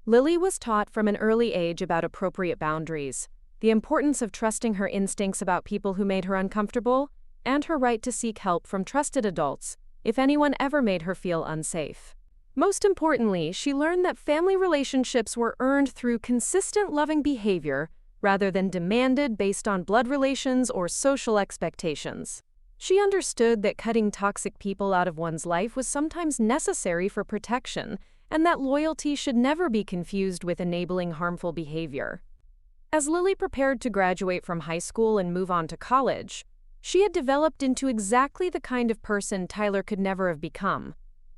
Lily was taught from an early age about appropriate boundaries, the importance of trusting her instincts about people who made her uncomfortable, and her right to seek help from trusted adults if anyone ever made her feel unsafe. Most importantly, she learned that family relationships were earned through consistent loving behavior rather than demanded based on blood relations or social expectations. She understood that cutting toxic people out of one's life was sometimes necessary for protection, and that loyalty should never be confused with enabling harmful behavior. As Lily prepared to graduate from high school and move on to college, she had developed into exactly the kind of person Tyler could never have become.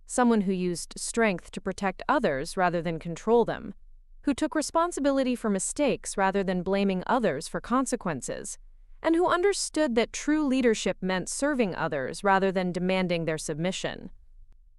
Someone who used strength to protect others rather than control them, who took responsibility for mistakes rather than blaming others for consequences, and who understood that true leadership meant serving others rather than demanding their submission.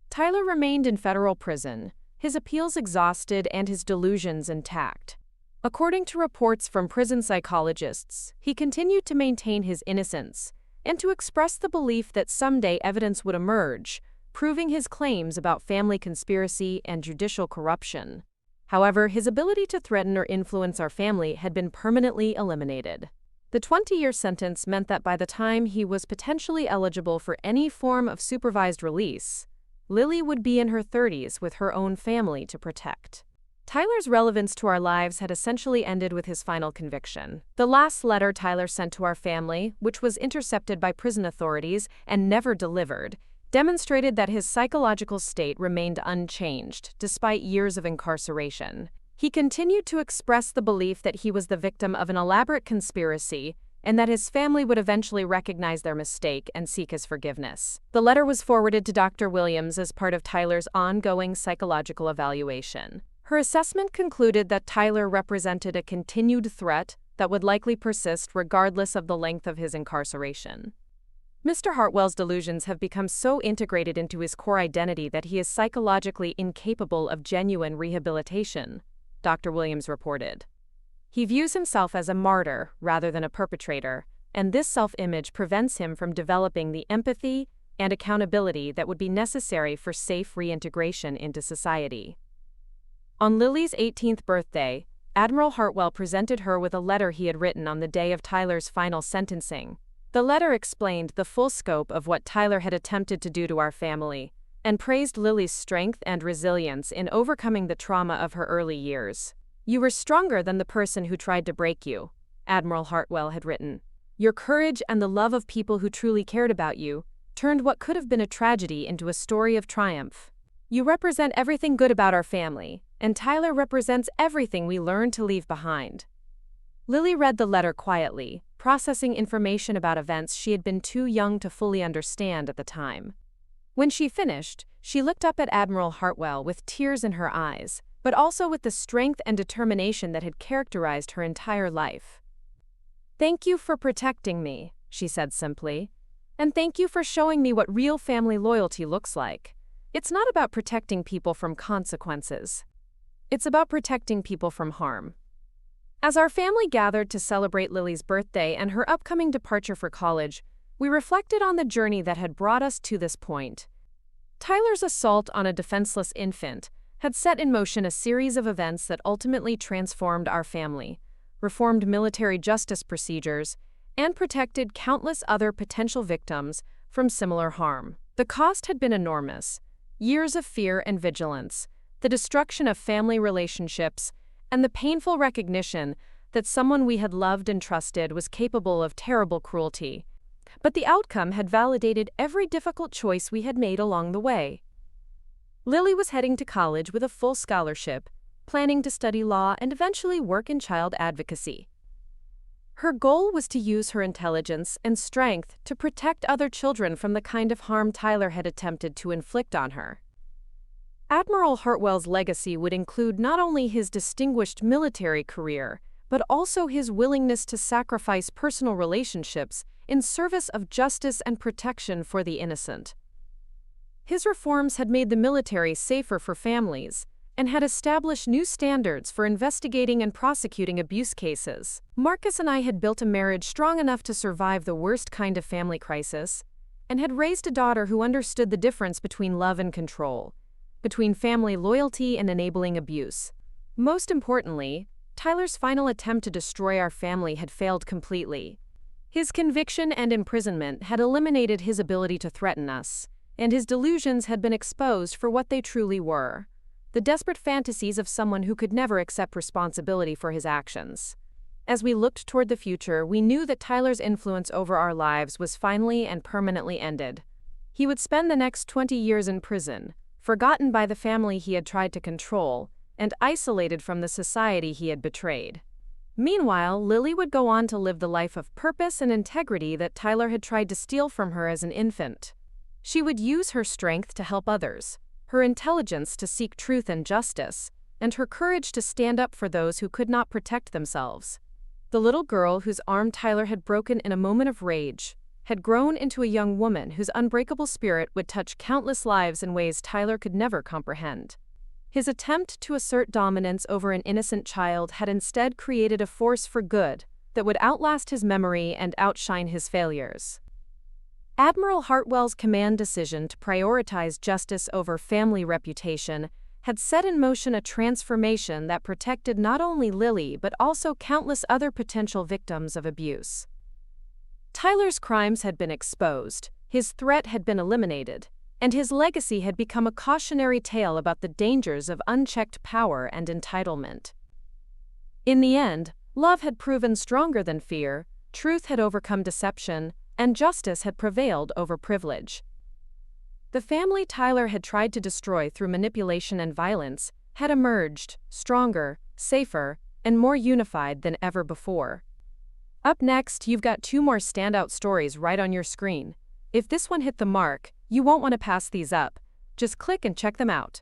Tyler remained in federal prison, his appeals exhausted and his delusions intact. According to reports from prison psychologists, he continued to maintain his innocence and to express the belief that someday evidence would emerge, proving his claims about family conspiracy and judicial corruption. However, his ability to threaten or influence our family had been permanently eliminated. The 20-year sentence meant that by the time he was potentially eligible for any form of supervised release, Lily would be in her 30s with her own family to protect. Tyler's relevance to our lives had essentially ended with his final conviction. The last letter Tyler sent to our family, which was intercepted by prison authorities and never delivered, demonstrated that his psychological state remained unchanged despite years of incarceration. He continued to express the belief that he was the victim of an elaborate conspiracy and that his family would eventually recognize their mistake and seek his forgiveness. The letter was forwarded to Dr. Williams as part of Tyler's ongoing psychological evaluation. Her assessment concluded that Tyler represented a continued threat that would likely persist regardless of the length of his incarceration. Mr. Hartwell's delusions have become so integrated into his core identity that he is psychologically incapable of genuine rehabilitation, Dr. Williams reported. He views himself as a martyr rather than a perpetrator, and this self-image prevents him from developing the empathy and accountability that would be necessary for safe reintegration into society. On Lily's 18th birthday, Admiral Hartwell presented her with a letter he had written on the day of Tyler's final sentencing. The letter explained the full scope of what Tyler had attempted to do to our family, and praised Lily's strength and resilience in overcoming the trauma of her early years. "You were stronger than the person who tried to break you," Admiral Hartwell had written. "Your courage and the love of people who truly cared about you turned what could have been a tragedy into a story of triumph. You represent everything good about our family, and Tyler represents everything we learned to leave behind." Lily read the letter quietly, processing information about events she had been too young to fully understand at the time. When she finished, she looked up at Admiral Hartwell with tears in her eyes, but also with the strength and determination that had characterized her entire life. "Thank you for protecting me," she said simply, "and thank you for showing me what real family loyalty looks like. It's not about protecting people from consequences. It's about protecting people from harm." As our family gathered to celebrate Lily's birthday and her upcoming departure for college, we reflected on the journey that had brought us to this point. Tyler's assault on a defenseless infant had set in motion a series of events that ultimately transformed our family, reformed military justice procedures, and protected countless other potential victims from similar harm. The cost had been enormous: years of fear and vigilance, the destruction of family relationships, and the painful recognition that someone we had loved and trusted was capable of terrible cruelty. But the outcome had validated every difficult choice we had made along the way. Lily was heading to college with a full scholarship, planning to study law and eventually work in child advocacy. Her goal was to use her intelligence and strength to protect other children from the kind of harm Tyler had attempted to inflict on her. Admiral Hartwell's legacy would include not only his distinguished military career, but also his willingness to sacrifice personal relationships in service of justice and protection for the innocent. His reforms had made the military safer for families and had established new standards for investigating and prosecuting abuse cases. Marcus and I had built a marriage strong enough to survive the worst kind of family crisis, and had raised a daughter who understood the difference between love and control, between family loyalty and enabling abuse. Most importantly, Tyler's final attempt to destroy our family had failed completely. His conviction and imprisonment had eliminated his ability to threaten us, and his delusions had been exposed for what they truly were: the desperate fantasies of someone who could never accept responsibility for his actions. As we looked toward the future, we knew that Tyler's influence over our lives was finally and permanently ended. He would spend the next 20 years in prison, forgotten by the family he had tried to control, and isolated from the society he had betrayed. Meanwhile, Lily would go on to live the life of purpose and integrity that Tyler had tried to steal from her as an infant. She would use her strength to help others, her intelligence to seek truth and justice, and her courage to stand up for those who could not protect themselves. The little girl whose arm Tyler had broken in a moment of rage had grown into a young woman whose unbreakable spirit would touch countless lives in ways Tyler could never comprehend. His attempt to assert dominance over an innocent child had instead created a force for good that would outlast his memory and outshine his failures. Admiral Hartwell's command decision to prioritize justice over family reputation had set in motion a transformation that protected not only Lily but also countless other potential victims of abuse. Tyler's crimes had been exposed, his threat had been eliminated, and his legacy had become a cautionary tale about the dangers of unchecked power and entitlement. In the end, love had proven stronger than fear, truth had overcome deception, and justice had prevailed over privilege. The family Tyler had tried to destroy through manipulation and violence had emerged, stronger, safer, and more unified than ever before. Up next, you've got 2 more standout stories right on your screen. If this one hit the mark, you won't want to pass these up. Just click and check them out.